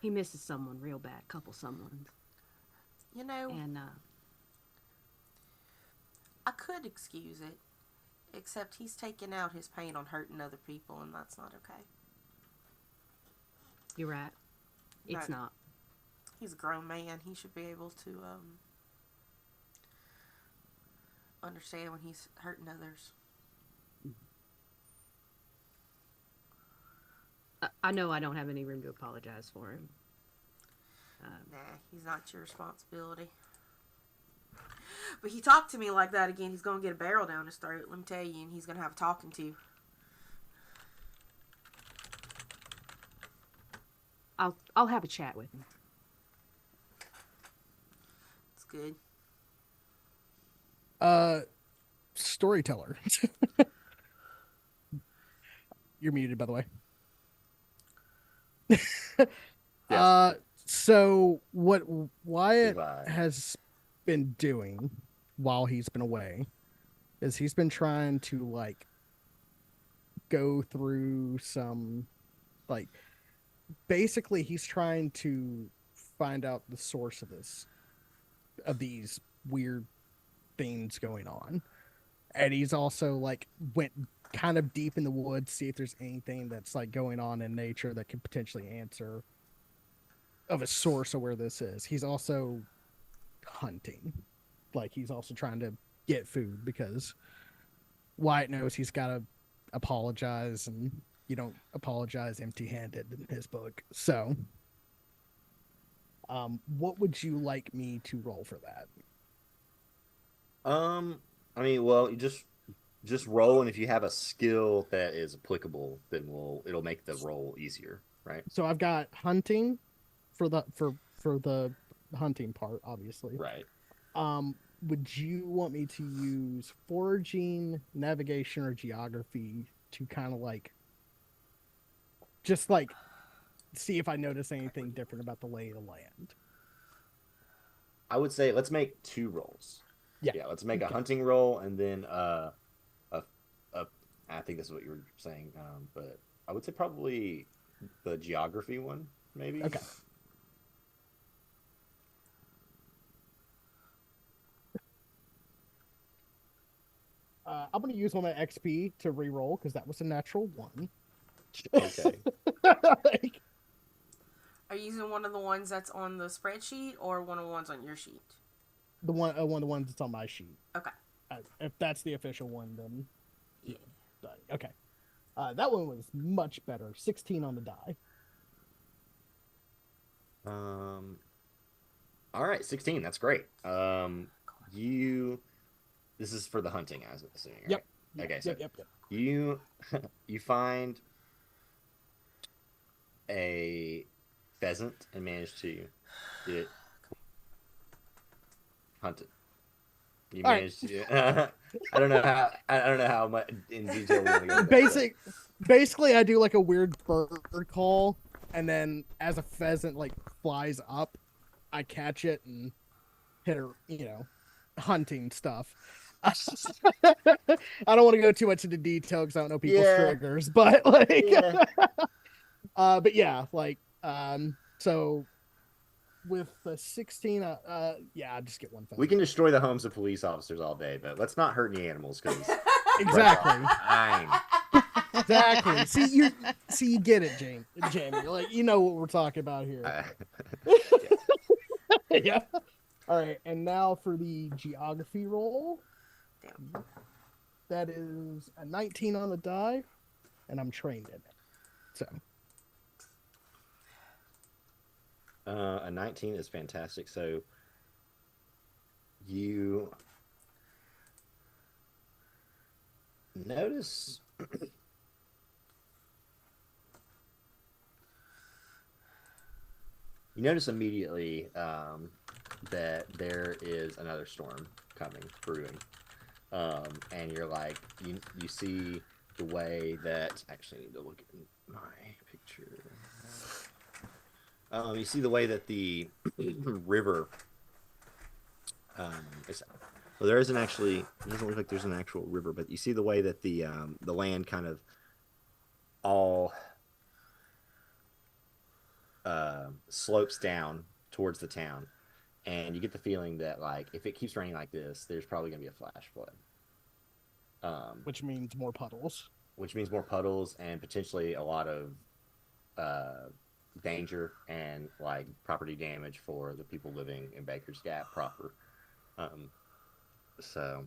He misses someone real bad, couple someones. You know, And I could excuse it, except he's taking out his pain on hurting other people, and that's not okay. you're right. It's No. not. He's a grown man. He should be able to understand when he's hurting others. I know I don't have any room to apologize for him. Nah, he's not your responsibility. But he talked to me like that again. He's going to get a barrel down his throat, let me tell you, and he's going to have a talking to. I'll have a chat with him. It's good. Uh, storyteller. You're muted, by the way. Yes. Uh, so what Wyatt Goodbye. has been doing while he's been away is he's been trying to like go through some like basically he's trying to find out the source of these weird things going on. And he's also like went kind of deep in the woods, see if there's anything that's like going on in nature that could potentially answer of a source of where this is. He's also hunting. Like he's also trying to get food because Wyatt knows he's got to apologize, and you don't apologize empty-handed in his book. So, what would you like me to roll for that? I mean, well, you just roll, and if you have a skill that is applicable, then it'll make the roll easier, right? So I've got hunting for the hunting part, obviously. Right. Would you want me to use foraging, navigation, or geography to kind of like just like see if I notice anything different about the lay of the land? I would say let's make 2 rolls. Yeah. Yeah, let's make a Okay. hunting roll and then a I think this is what you were saying, but I would say probably the geography one, maybe. Okay. I'm going to use one of my XP to re-roll because that was a natural one. Okay. Like, Are you using one of the ones that's on the spreadsheet or one of the ones on your sheet? one of the ones that's on my sheet. Okay. If that's the official one, then yeah. Okay. That one was much better. 16 on the die. All right, 16. That's great. You. This is for the hunting, I was assuming. Right? Yep. Okay. So Yep. you you find a pheasant and manage to get it hunted. You All right. managed to. I don't know how. I don't know how much in detail we want to go. With that, Basically, I do like a weird bird call, and then as a pheasant like flies up, I catch it and hit her, hunting stuff. I don't want to go too much into detail because I don't know people's triggers, but like, yeah. but yeah, like, so with the 16, yeah, I just get one pheasant. We can destroy the homes of police officers all day, but let's not hurt any animals because Exactly. fine. Exactly. See, you get it, Jamie. Like, you know what we're talking about here. Yeah. All right, and now for the geography roll. Damn. That is a 19 on the die, and I'm trained in it. So. A 19 is fantastic. So you notice immediately that there is another storm coming, brewing, and you're like, you see the way that actually I need to look at my picture. You see the way that the river. Well, there isn't actually. It doesn't look like there's an actual river, but you see the way that the land kind of all slopes down towards the town, and you get the feeling that like if it keeps raining like this, there's probably gonna be a flash flood. Which means more puddles. Which means more puddles and potentially a lot of danger and like property damage for the people living in Baker's Gap proper. So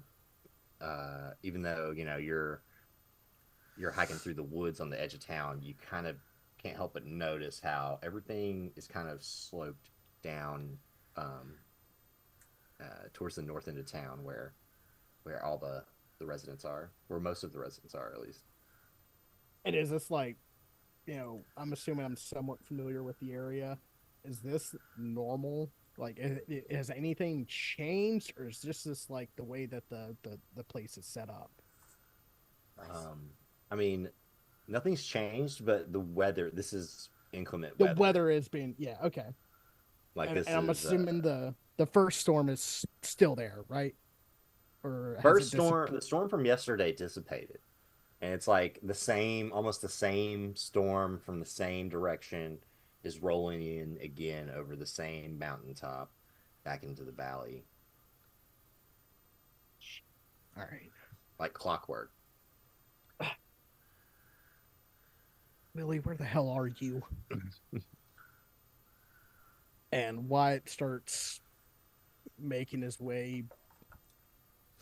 even though you're hiking through the woods on the edge of town, you kind of can't help but notice how everything is kind of sloped down towards the north end of town, where all the residents are, where most of the residents are at least. And is this like, I'm assuming I'm somewhat familiar with the area. Is this normal Like, has anything changed, or is this like the way that the place is set up? I mean, nothing's changed, but the weather. This is inclement The weather. weather has been, yeah, okay. Like And this I'm is assuming the first storm is still there, right? Or has first it storm. The dissipated? storm from yesterday dissipated, and it's like the same, almost the same storm from the same direction is rolling in again over the same mountaintop back into the valley, All right. like clockwork. Billy, where the hell are you? And Wyatt starts making his way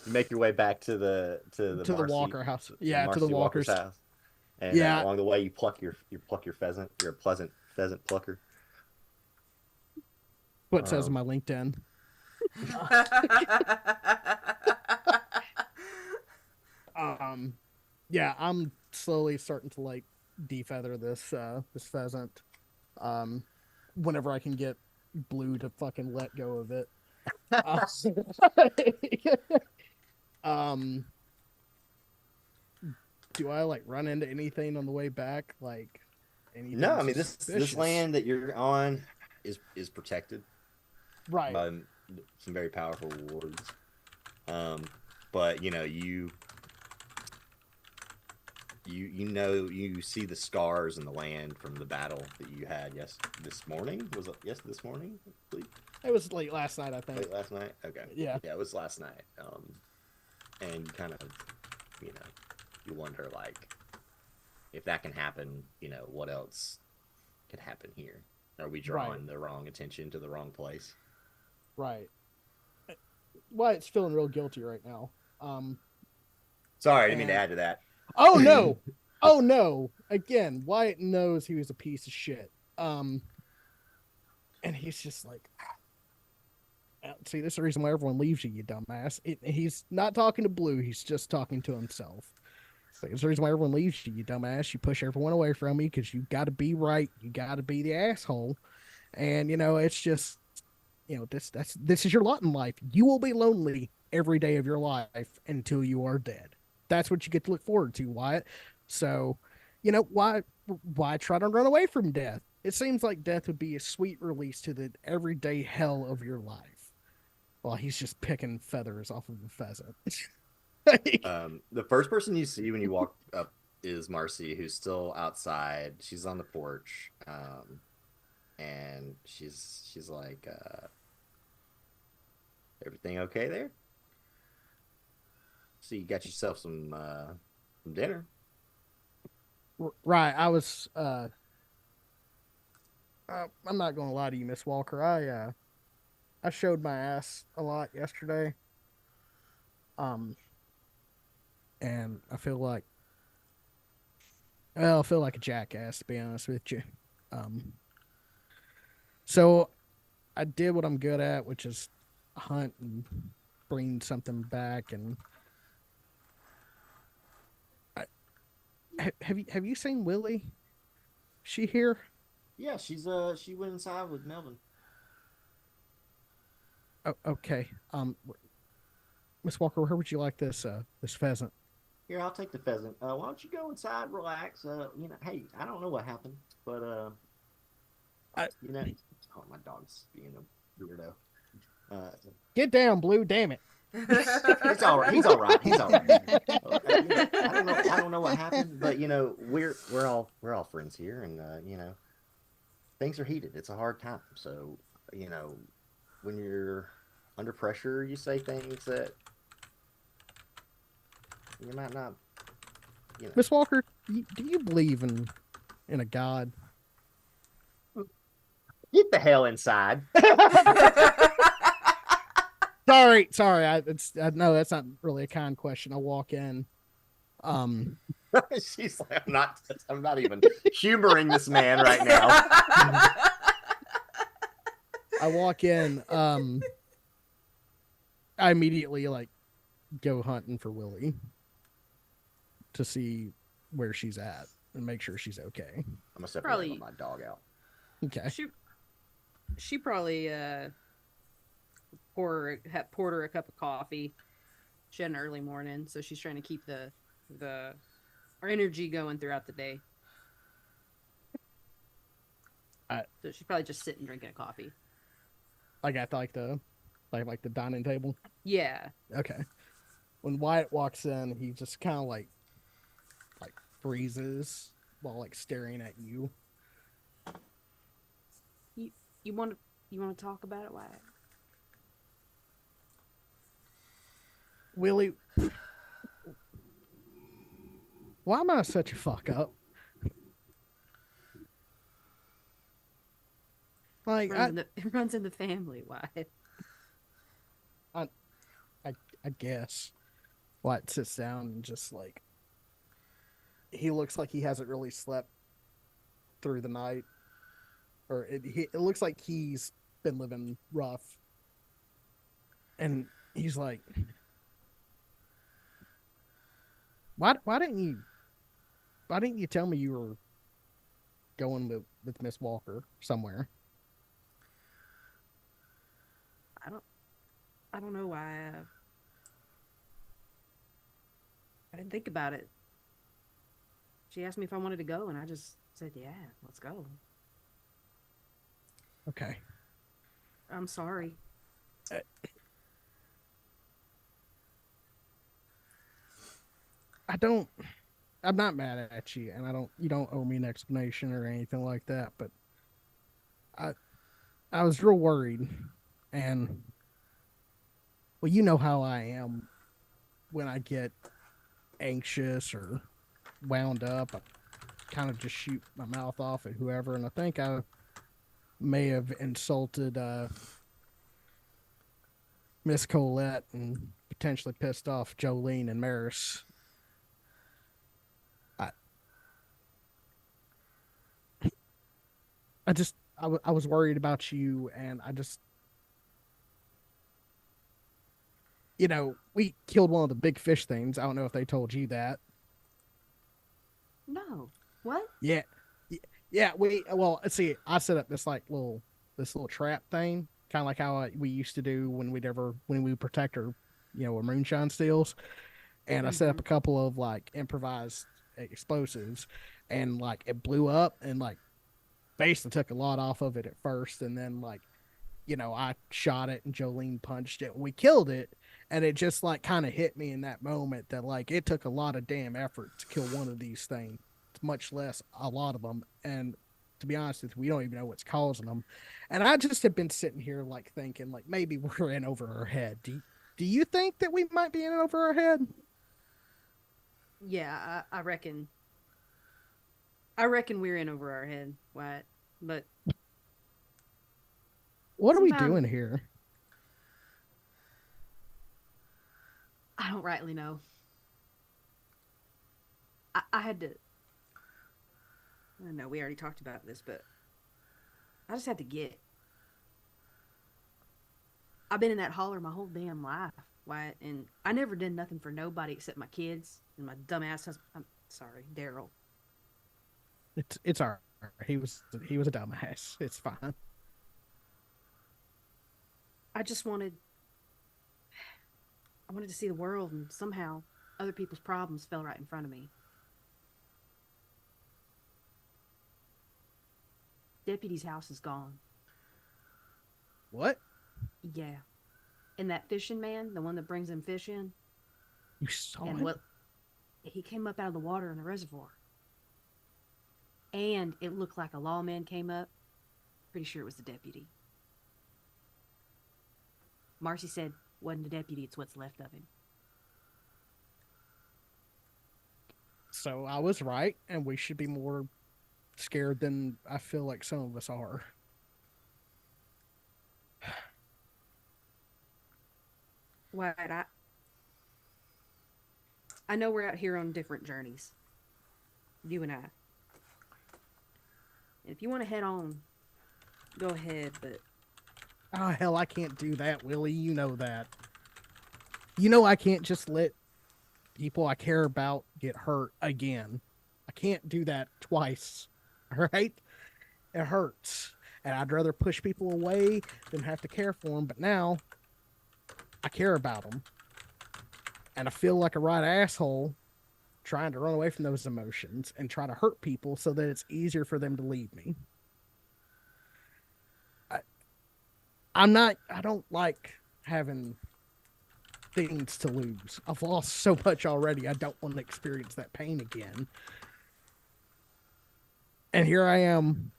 You make your way back to the to the Marcy Walker house. to Yeah, to the Marcy Walker's Walkers. house, and Yeah. along the way you pluck your pheasant. You're a pleasant pheasant plucker. What it says in Um, my LinkedIn. Um, yeah, I'm slowly starting to like defeather this pheasant. Um, whenever I can get Blue to fucking let go of it. Uh, um, do I like run into anything on the way back? Like no, anything I mean this suspicious? land that you're on is protected Right. by some very powerful wards. Um, but you know you see the scars in the land from the battle that you had this morning. Was it this morning? I believe? It was late last night, I think. Late last night. Okay. Yeah. Yeah, it was last night. And kind of you know you wonder like if that can happen, what else could happen here? Are we drawing the wrong attention to the wrong place? Right. Wyatt's feeling real guilty right now. Sorry, I didn't mean to add to that. Oh no. Oh no. Again, Wyatt knows he was a piece of shit. And he's just like, see, this is the reason why everyone leaves you, you dumbass. He's not talking to Blue, he's just talking to himself. It's the reason why everyone leaves you, you dumbass. You push everyone away from me because you got to be right. You got to be the asshole. And it's just, this is your lot in life. You will be lonely every day of your life until you are dead. That's what you get to look forward to, Wyatt. So, why try to run away from death? It seems like death would be a sweet release to the everyday hell of your life. Well, he's just picking feathers off of a pheasant. The first person you see when you walk up is Marcy, who's still outside. She's on the porch, and she's like, "Everything okay there? So you got yourself some dinner." Right. I was. I'm not gonna lie to you, Miss Walker. I showed my ass a lot yesterday. And I feel like a jackass, to be honest with you. So I did what I'm good at, which is hunt and bring something back. And have you seen Willie? She here? Yeah, she went inside with Melvin. Oh, okay. Miss Walker, where would you like this pheasant? Here, I'll take the pheasant. Why don't you go inside, relax? Hey, I don't know what happened, but oh, my dog's being a weirdo. Get down, Blue. Damn it. It's all right. He's all right. He's all right. I don't know what happened, but we're all friends here, and things are heated. It's a hard time, so when you're under pressure, you say things that you might not. Miss Walker, do you believe in a god? Get the hell inside. Sorry. I know that's not really a kind question. I walk in. She's like, I'm not even humoring this man right now. I walk in. I immediately go hunting for Willie to see where she's at and make sure she's okay. I'm gonna separate my dog out. Okay. She probably poured her a cup of coffee. She had an early morning, so she's trying to keep the her energy going throughout the day. I So she's probably just sitting drinking a coffee. like at like the dining table. Yeah. Okay. When Wyatt walks in, he just kind of like freezes while like staring at you. You you want to talk about it? Why? Willie, why am I such a fuck up? Like It runs in the family. Why? I, I guess Wyatt sits down and just like he looks like he hasn't really slept through the night, or it looks like he's been living rough, and he's like, why didn't you tell me you were going with Miss Walker somewhere? I don't know why. I didn't think about it. She asked me if I wanted to go, and I just said, "Yeah, let's go." Okay. I'm sorry. I'm not mad at you, and you don't owe me an explanation or anything like that, but I I was real worried, and well, you know how I am when I get anxious or wound up. I kind of just shoot my mouth off at whoever, and I think I may have insulted Miss Colette and potentially pissed off Jolene and Maris. I I was worried about you, and we killed one of the big fish things. I don't know if they told you that. No. What? Yeah, yeah. Well, let's see. I set up this little trap thing, kind of like how we used to do when we protect our moonshine steels. And I set up Mm-hmm. a couple of like improvised explosives, and like it blew up, and like basically took a lot off of it at first, and then like I shot it and Jolene punched it. We killed it, and it just like kind of hit me in that moment that like it took a lot of damn effort to kill one of these things, much less a lot of them. And to be honest with you, we don't even know what's causing them. And I just have been sitting here like thinking like maybe we're in over our head. Do you think that we might be in over our head? Yeah, I reckon. I reckon we're in over our head. What? But What are we sometimes doing here? I don't rightly know. I had to. I don't know. We already talked about this, but I just had to get. I've been in that holler my whole damn life. Why? And I never did nothing for nobody except my kids and my dumbass husband. I'm sorry, Daryl. It's all right. He was a dumbass. It's fine. I just wanted. I wanted to see the world, and somehow other people's problems fell right in front of me. Deputy's house is gone. What? Yeah. And that fishing man, the one that brings them fish in, You saw and it? what he came up out of the water in the reservoir. And it looked like a lawman came up. Pretty sure it was the deputy. Marcy said, wasn't the deputy, it's what's left of him. So I was right, and we should be more scared than I feel like some of us are. What? I know we're out here on different journeys. You and I. If you want to head on, go ahead, but Oh, hell, I can't do that, Willie. You know that. You know I can't just let people I care about get hurt again. I can't do that twice. All right? It hurts. And I'd rather push people away than have to care for them. But now, I care about them, and I feel like a right asshole trying to run away from those emotions and try to hurt people so that it's easier for them to leave me. I, I'm not. I don't like having things to lose. I've lost so much already. I don't want to experience that pain again. And here I am,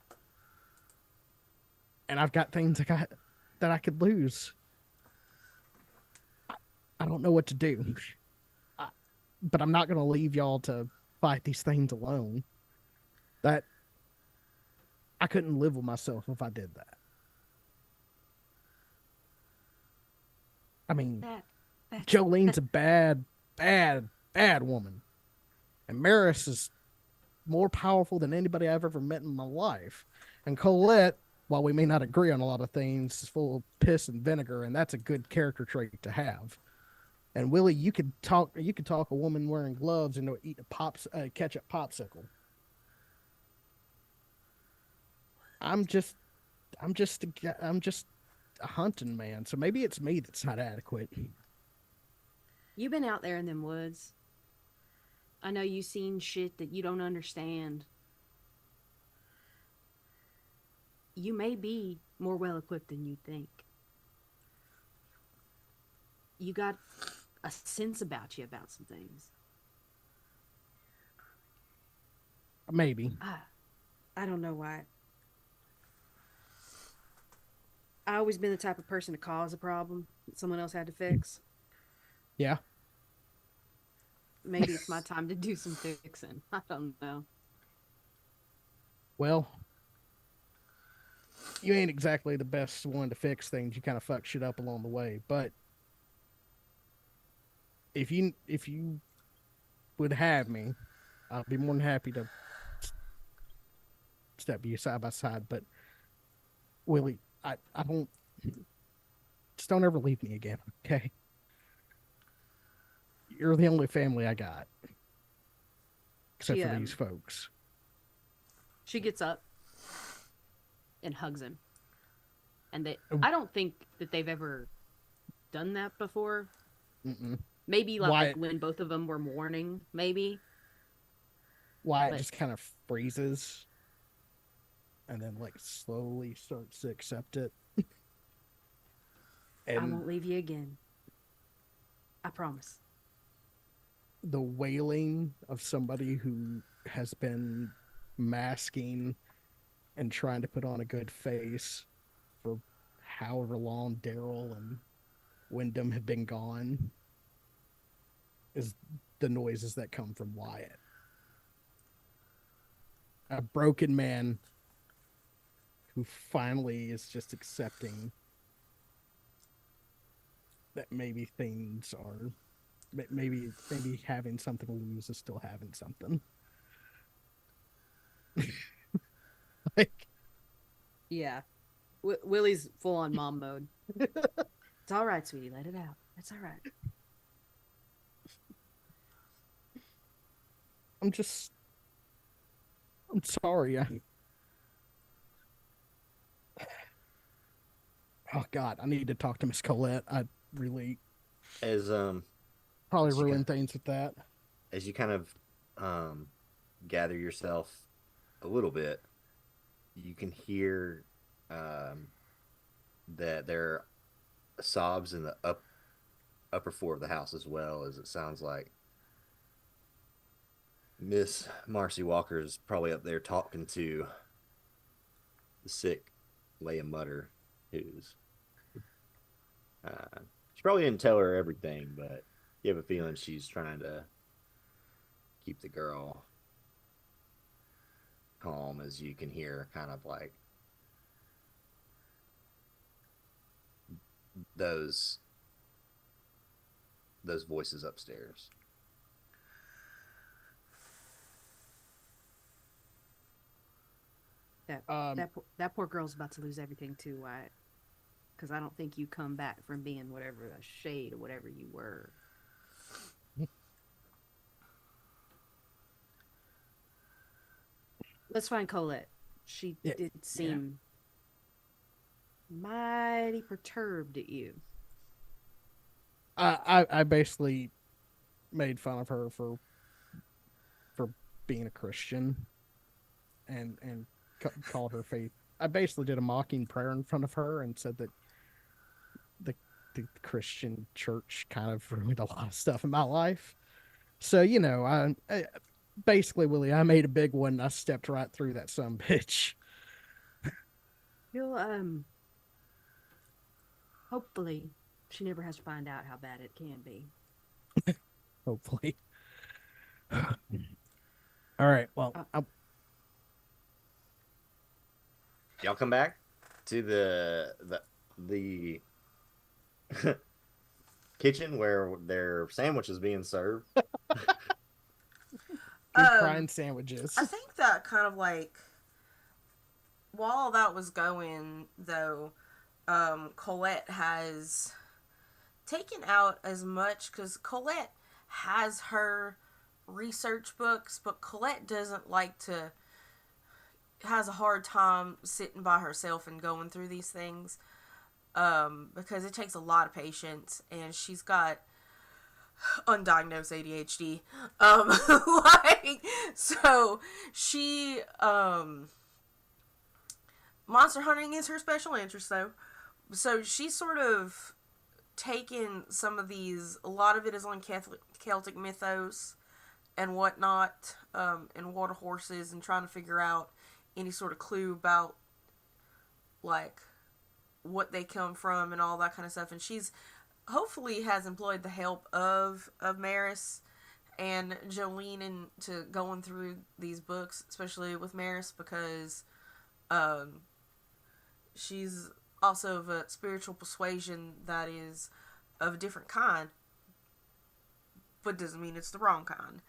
and I've got things that I could lose. I don't know what to do. I, but I'm not going to leave y'all to fight these things alone. That I couldn't live with myself if I did that. I mean, Jolene's a bad, bad, bad woman. And Maris is more powerful than anybody I've ever met in my life. And Colette, while we may not agree on a lot of things, is full of piss and vinegar, and that's a good character trait to have. And Willie, you could talk a woman wearing gloves into eating a ketchup popsicle. I'm just a hunting man, so maybe it's me that's not adequate. You've been out there in them woods. I know you've seen shit that you don't understand. You may be more well equipped than you think. You got a sense about you about some things. Maybe. I don't know why. I always been the type of person to cause a problem that someone else had to fix. Yeah. Maybe it's my time to do some fixing. I don't know. Well, you ain't exactly the best one to fix things. You kind of fuck shit up along the way. But if you would have me, I'd be more than happy to step you side by side. But Willie, I don't just don't ever leave me again, okay? You're the only family I got, except for these folks. She gets up and hugs him, and I don't think that they've ever done that before. Mm-mm. Maybe like when both of them were mourning, maybe. Wyatt just kind of freezes and then like slowly starts to accept it. I won't leave you again. I promise. The wailing of somebody who has been masking and trying to put on a good face for however long Daryl and Wyndham have been gone is the noises that come from Wyatt. A broken man who finally is just accepting that maybe things are maybe having something to lose is still having something. Like, yeah, Willie's full on mom mode. It's all right, sweetie. Let it out. It's all right. I'm sorry. Oh God, I need to talk to Miss Colette. I really As probably as you ruin things with that. as you kind of gather yourself a little bit, you can hear that there are sobs in the upper floor of the house, as well as it sounds like Miss Marcy Walker is probably up there talking to the sick Leia Mutter, who's she probably didn't tell her everything, but you have a feeling she's trying to keep the girl calm, as you can hear kind of like those voices upstairs. That poor girl's about to lose everything too, Wyatt. Because I don't think you come back from being whatever a shade or whatever you were. Let's find Colette. She did seem mighty perturbed at you. I basically made fun of her for being a Christian and called her faith. I basically did a mocking prayer in front of her and said that the the Christian church kind of ruined a lot of stuff in my life. So I basically, Willie, I made a big one. I stepped right through that some bitch. You'll hopefully she never has to find out how bad it can be. Hopefully. All right. Well, Y'all come back to the kitchen where their sandwich is being served. good crying sandwiches. I think that kind of like while all that was going though, Colette has taken out as much because Colette has her research books, but Colette doesn't like to has a hard time sitting by herself and going through these things because it takes a lot of patience, and she's got undiagnosed ADHD. Like, so she monster hunting is her special interest though. So she's sort of taken some of these. A lot of it is on Celtic mythos and whatnot, and water horses, and trying to figure out any sort of clue about like what they come from and all that kind of stuff. And she's hopefully has employed the help of Maris and Jolene into going through these books, especially with Maris, because she's also of a spiritual persuasion that is of a different kind, but doesn't mean it's the wrong kind.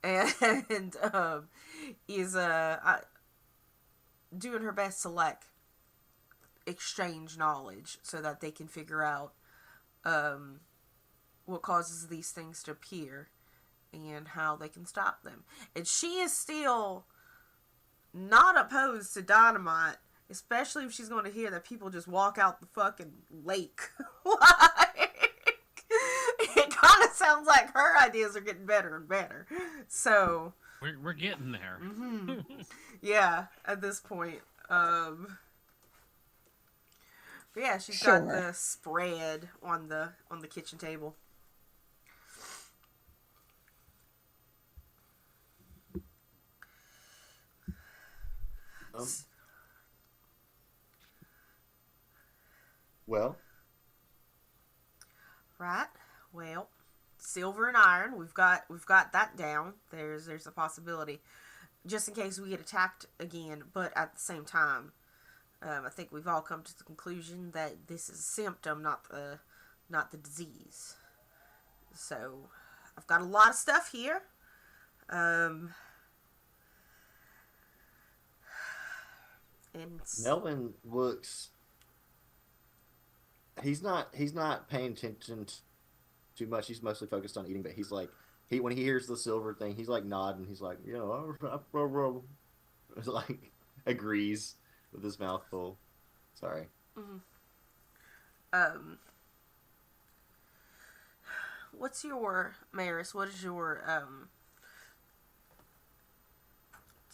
And is doing her best to like exchange knowledge so that they can figure out what causes these things to appear and how they can stop them. And she is still not opposed to dynamite, especially if she's going to hear that people just walk out the fucking lake. Like, it kind of sounds like her ideas are getting better and better. So we're getting there. Mm-hmm. Yeah, at this point. But yeah, she's got the spread on the kitchen table. Well, Right. Well, silver and iron. We've got that down. There's a possibility, just in case we get attacked again. But at the same time, I think we've all come to the conclusion that this is a symptom, not the disease. So, I've got a lot of stuff here. And Melvin looks. He's not paying attention too much. He's mostly focused on eating. But he's like, when he hears the silver thing, he's like nodding. He's like, it's like agrees with his mouth full. Sorry. Mm-hmm. What's your Maris? What is your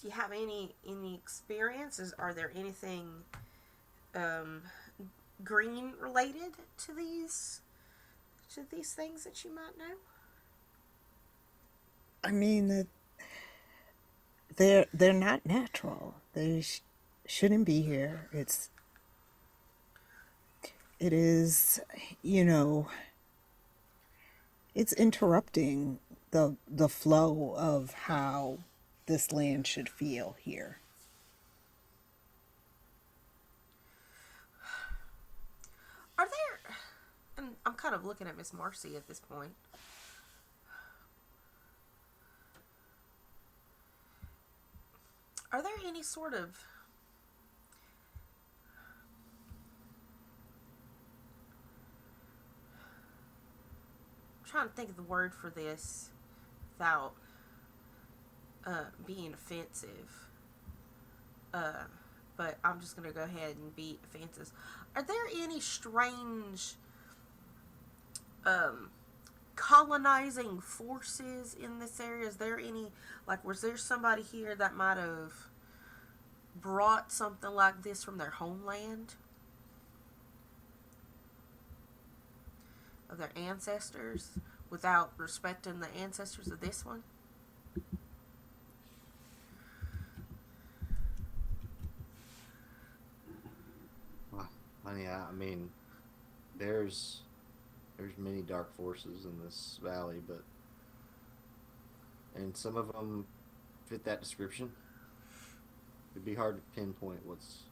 Do you have any experiences? Are there anything green related to these things that you might know? I mean, they're not natural. They shouldn't be here. It is, it's interrupting the flow of how this land should feel here. Are there, and I'm kind of looking at Miss Marcy at this point. Are there any sort of I'm trying to think of the word for this without being offensive. But I'm just going to go ahead and be offensive. Are there any strange colonizing forces in this area? Is there any, like, was there somebody here that might have brought something like this from their homeland? Of their ancestors, without respecting the ancestors of this one? I mean, there's many dark forces in this valley, and some of them fit that description. It'd be hard to pinpoint what's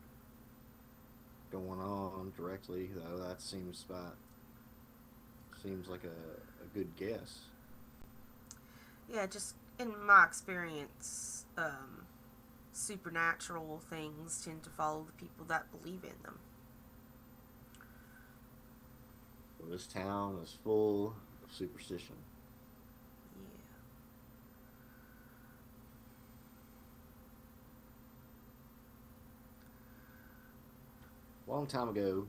going on directly, though. That seems like a good guess. Yeah, just in my experience, supernatural things tend to follow the people that believe in them. Well, this town is full of superstition. Yeah. A long time ago,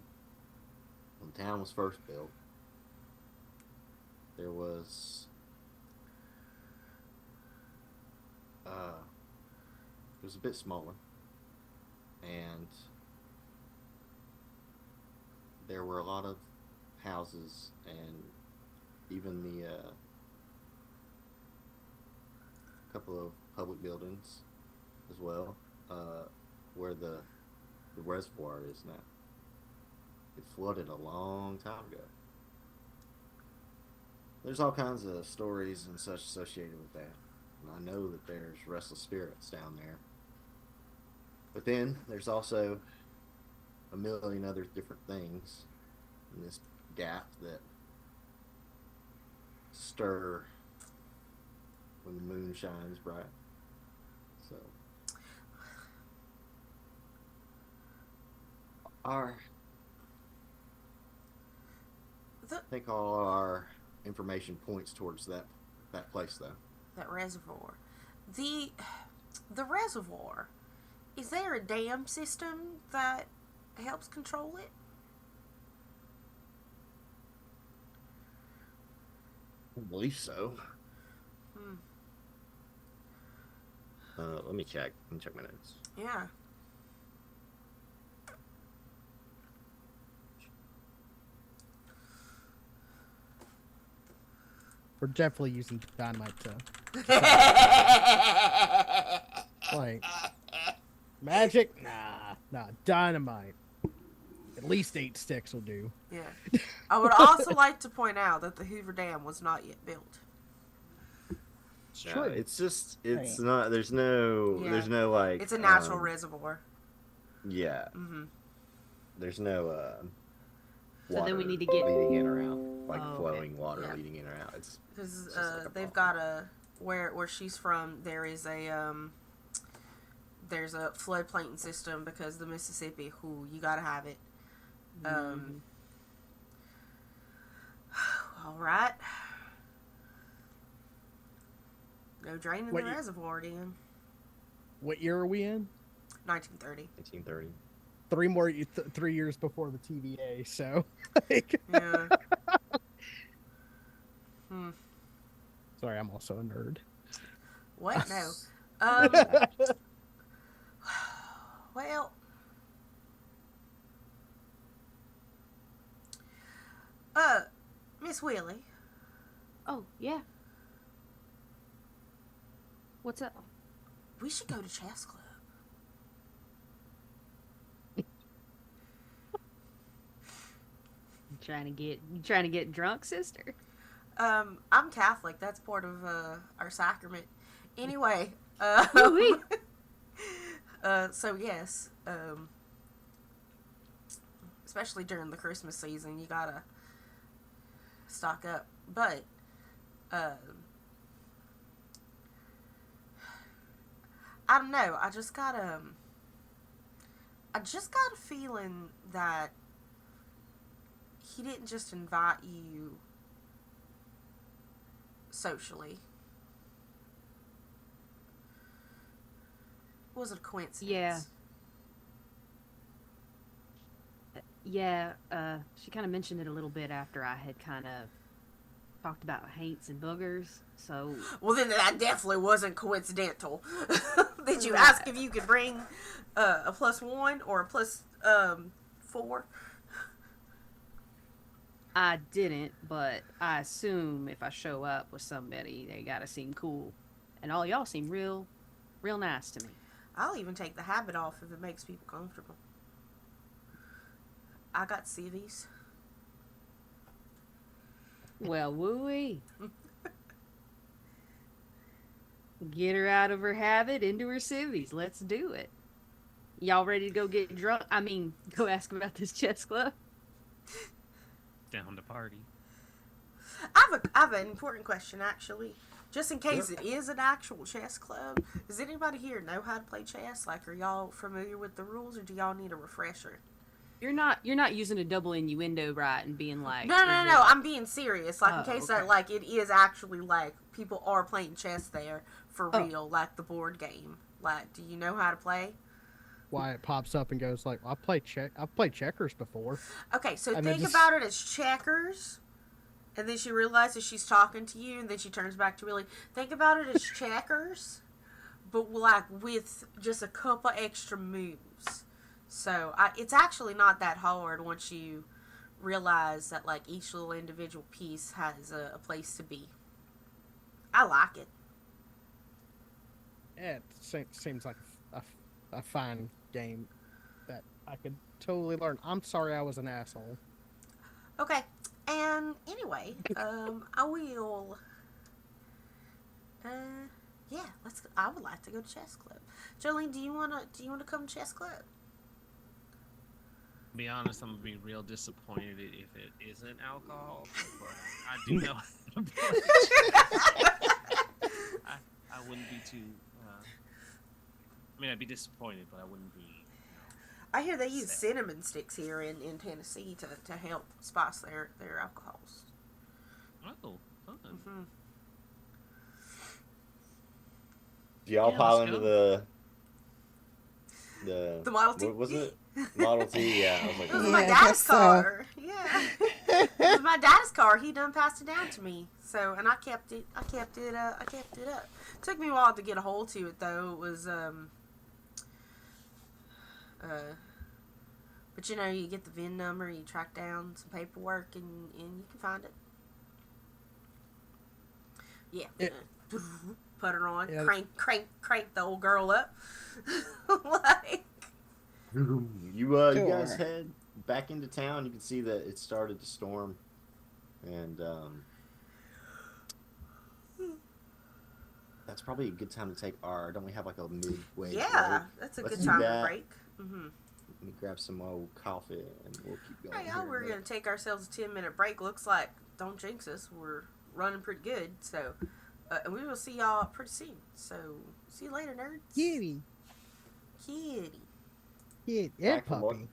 when the town was first built, there was it was a bit smaller, and there were a lot of houses and even the couple of public buildings as well, where the reservoir is now. It flooded a long time ago. There's all kinds of stories and such associated with that. And I know that there's restless spirits down there. But then there's also a million other different things in this gap that stir when the moon shines bright. So I think all our information points towards that place, though. That reservoir. The reservoir. Is there a dam system that helps control it? I believe so. Let me check. Let me check my notes. Yeah. We're definitely using dynamite to like magic. Nah, dynamite. At least 8 sticks will do. Yeah. I would also like to point out that the Hoover Dam was not yet built. It's No, true. it's Right. not. There's no like. It's a natural reservoir. Yeah. Mm-hmm. There's no. So then we water need to get- leading in or out, like Oh, okay. flowing water Yeah. leading in or out. It's Because just like a they've pond. got a where she's from. There is a there's a floodplain system because the Mississippi. You gotta have it. All right. No draining What the you- reservoir, then. What year are we in? 1930. 1830. 3 years before the TVA. So, like, Yeah. sorry, I'm also a nerd. What? No. Well. Miss Willie. Oh, yeah. What's up? We should go to chess club. You trying to get drunk, sister? I'm Catholic. That's part of our sacrament. Anyway, Woo-wee. so yes, especially during the Christmas season, you gotta stock up. But I don't know. I just got a feeling that he didn't just invite you socially. Was it a coincidence? Yeah. Yeah, she kind of mentioned it a little bit after I had kind of talked about haints and boogers. So Well, then that definitely wasn't coincidental. Did you ask if you could bring a +1 or a +4? I didn't, but I assume if I show up with somebody, they gotta seem cool. And all y'all seem real nice to me. I'll even take the habit off if it makes people comfortable. I got civvies. Well, wooey. Get her out of her habit, into her civvies. Let's do it. Y'all ready to go get drunk? I mean, go ask about this chess club. Down to party. I have an important question, actually. Just in case it is an actual chess club, does anybody here know how to play chess? Like, are y'all familiar with the rules, or do y'all need a refresher? You're not using a double innuendo, right? And being like, No. I'm being serious. Like, in case okay. that, like, it is actually, like, people are playing chess there for real, like the board game. Like, do you know how to play? Why it pops up and goes like, I've played checkers before. Okay, so And think just- about it as checkers, and then she realizes she's talking to you, and then she turns back to really think about it as checkers, but like with just a couple extra moves. So it's actually not that hard once you realize that like each little individual piece has a place to be. I like it. Yeah, it seems like a fine game that I could totally learn. I'm sorry I was an asshole. Okay, and anyway, I will. Yeah, let's. I would like to go to chess club. Jolene, do you wanna come to chess club? To be honest, I'm gonna be real disappointed if it isn't alcohol, but I do know how to play. I wouldn't be too. I mean, I'd be disappointed, but I wouldn't be. I hear they use Sad. cinnamon sticks here in Tennessee to help spice their alcohols. Oh, fun. Mm-hmm. Do y'all Yeah, pile let's into go. The Model T. What was it? Model T. Yeah, I was like, It was Yeah, my I dad's guess so. car. Yeah, it was my dad's car. He done passed it down to me. So, and I kept it. I kept it up. Took me a while to get a hold to it, though. It was but you know, you get the VIN number, you track down some paperwork, and you can find it. Yeah. Put her on. Yeah. Crank the old girl up. Like. you guys Sure. head back into town. You can see that it started to storm, and that's probably a good time to take our. Don't we have like a midway Yeah, break? that's a Let's good do time that. to break. Mm-hmm. Let me grab some old coffee, and we'll keep going. Right, here yeah, in a we're minute. gonna take ourselves a 10-minute break. Looks like, don't jinx us, we're running pretty good. So, and we will see y'all pretty soon. So, see you later, nerds. Kitty. Kitty. Yeah, Back from what? puppy.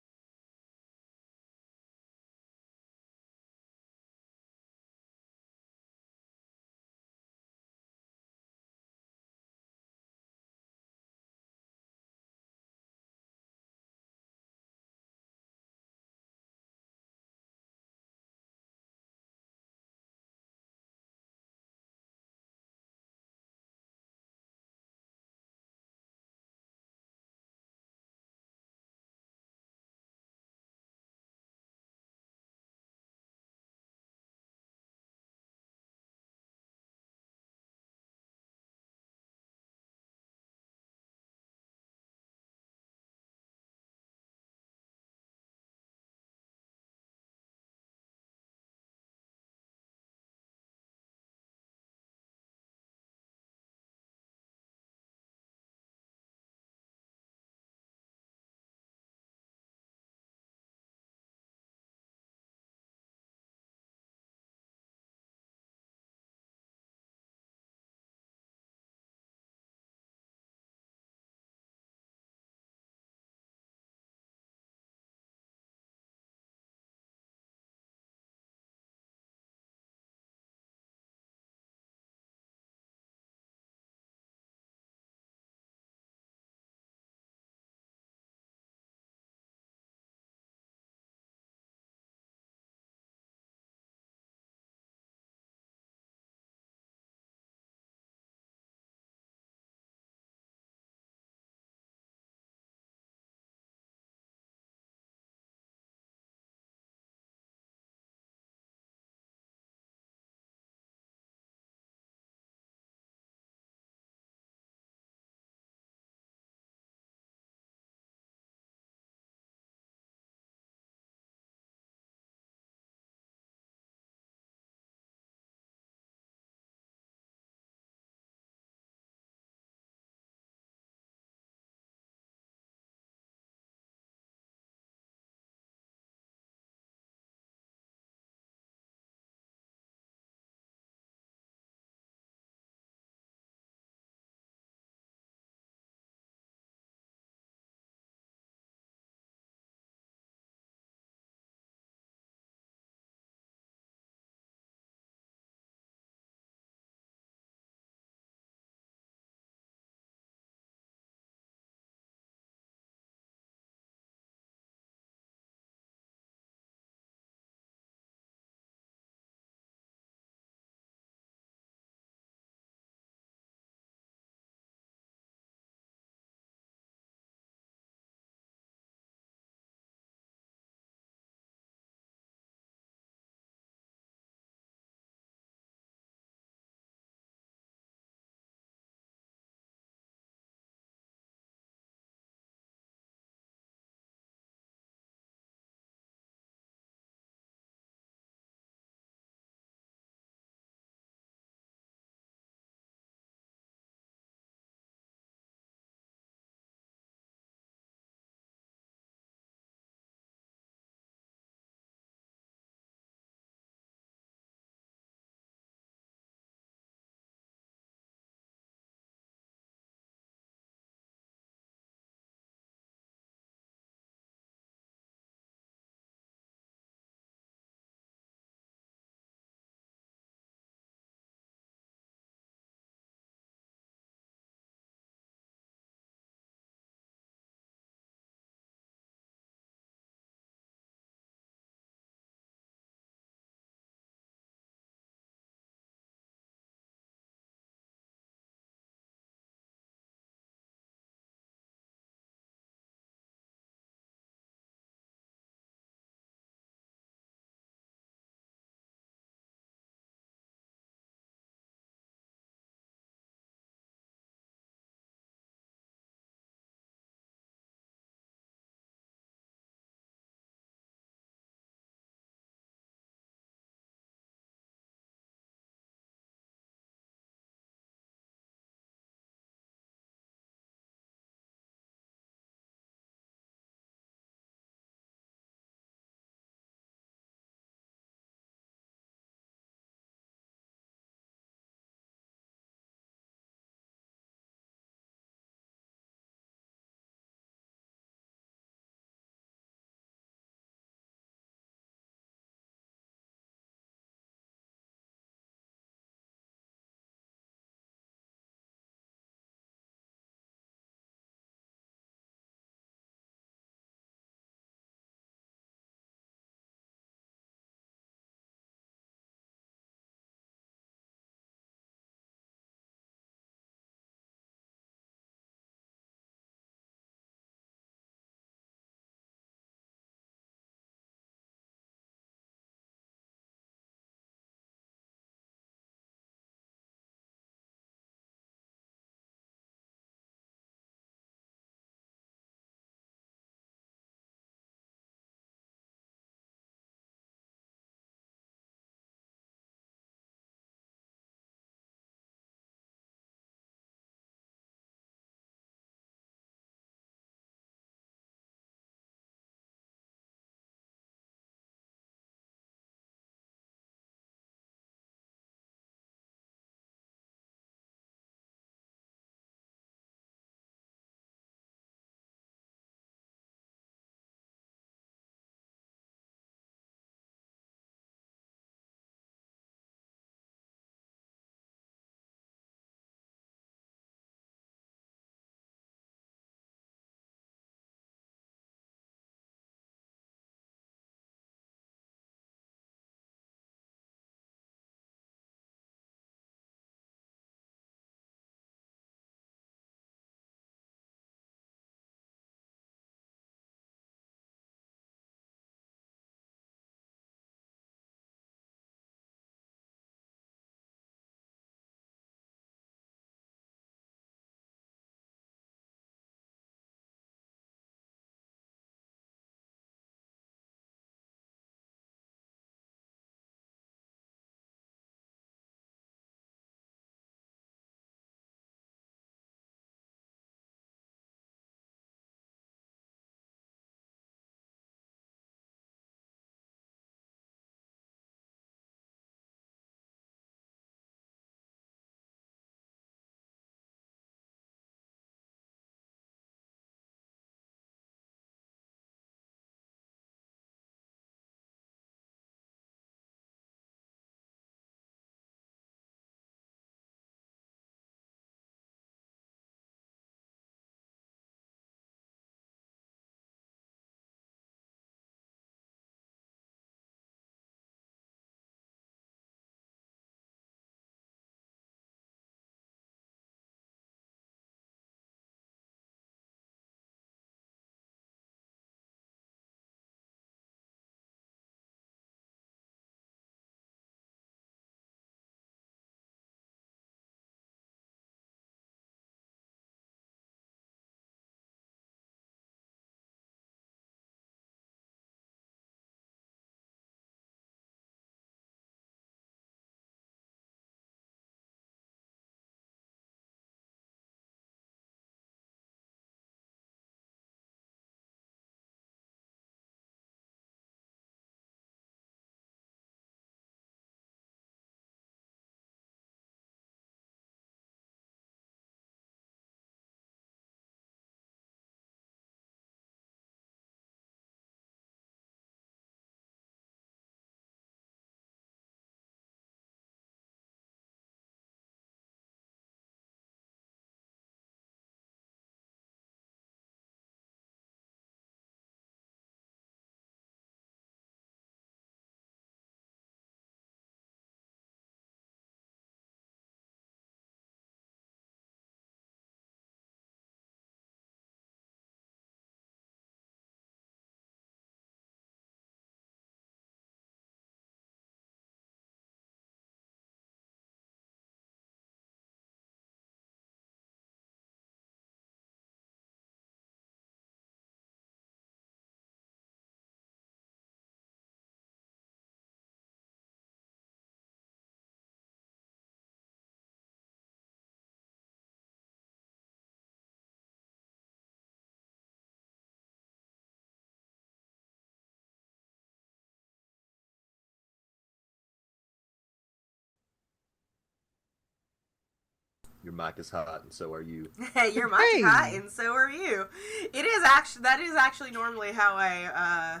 Your mic is hot, and so are you. You're my hot, and so are you. That is actually normally how I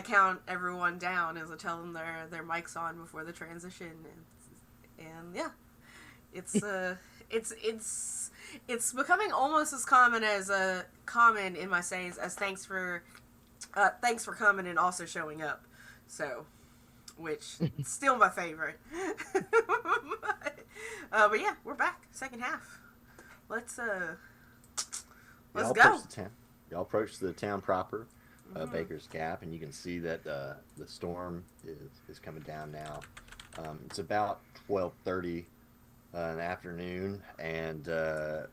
count everyone down, is I tell them their mic's on before the transition, and yeah, it's it's becoming almost as common in my sayings as thanks for coming and also showing up. So, which still my favorite. But yeah, we're back. Second half. Let's go. Y'all approach the town proper, Baker's Gap, and you can see that the storm is coming down now. It's about 12:30 in the afternoon, and the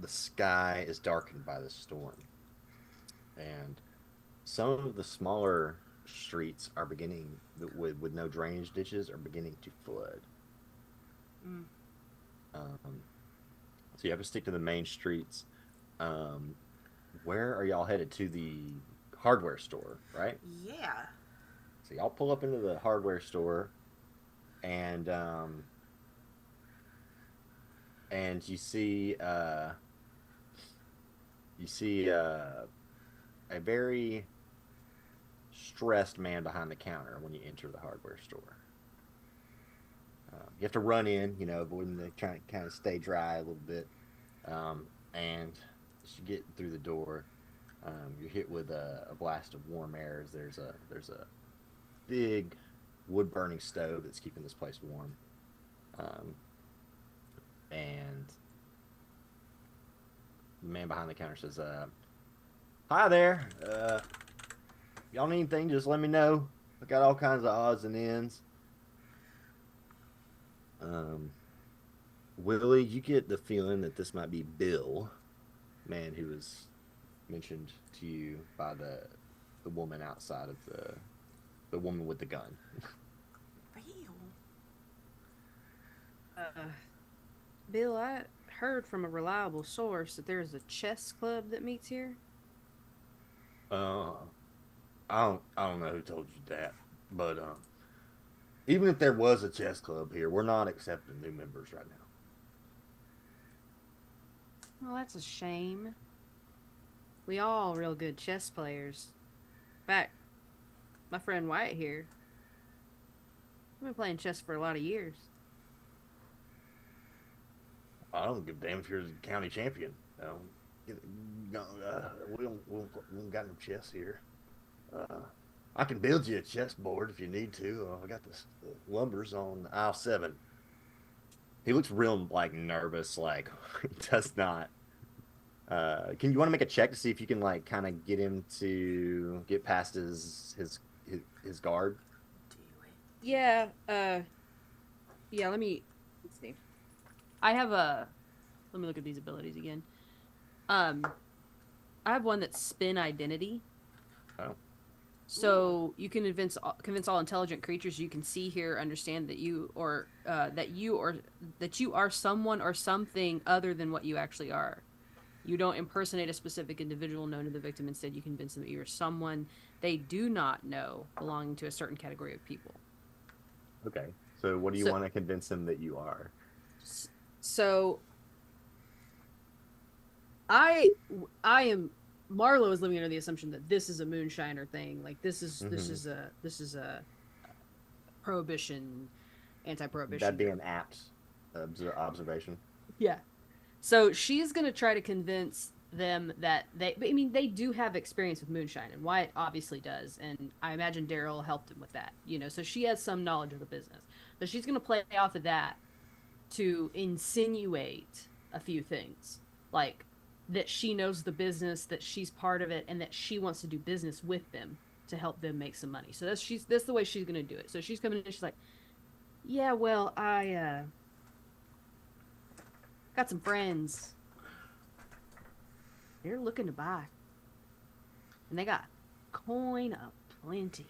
sky is darkened by the storm. And some of the smaller streets are beginning, with no drainage ditches, are beginning to flood. So you have to stick to the main streets. Where are y'all headed? To the hardware store, right? Yeah. So y'all pull up into the hardware store, and you see a very stressed man behind the counter when you enter the hardware store. You have to run in, avoiding the kind of stay dry a little bit, and as you get through the door, you're hit with a blast of warm air. There's a big wood burning stove that's keeping this place warm, and the man behind the counter says, "Hi there. Y'all need anything? Just let me know. I got all kinds of odds and ends." Willie, you get the feeling that this might be Bill, man who was mentioned to you by the woman outside of the woman with the gun. Bill, I heard from a reliable source that there's a chess club that meets here. I don't know who told you that, but even if there was a chess club here, we're not accepting new members right now. Well, that's a shame. We all real good chess players. In fact, my friend Wyatt here, we've been playing chess for a lot of years. I don't give a damn if you're the county champion. We don't got no chess here. I can build you a chessboard if you need to. I got the lumbers on aisle 7. He looks real nervous, he does not. Can you want to make a check to see if you can kind of get him to get past his guard? Yeah. Yeah. Let's see. I have let me look at these abilities again. I have one that's spin identity. Oh. So you can convince all intelligent creatures you can see, hear, understand that you are someone or something other than what you actually are. You don't impersonate a specific individual known to the victim. Instead, you convince them that you are someone they do not know, belonging to a certain category of people. Okay. So what do you want to convince them that you are? So I am. Marlo is living under the assumption that this is a moonshiner thing. This is a prohibition, anti-prohibition. That'd be an apt observation. Yeah. So she's gonna try to convince them that they do have experience with moonshine, and Wyatt obviously does, and I imagine Daryl helped him with that. So she has some knowledge of the business. So she's gonna play off of that to insinuate a few things, like that she knows the business, that she's part of it, and that she wants to do business with them to help them make some money. So that's the way she's gonna do it. So she's coming in and she's like, "Yeah, well, I got some friends. They're looking to buy, and they got coin aplenty.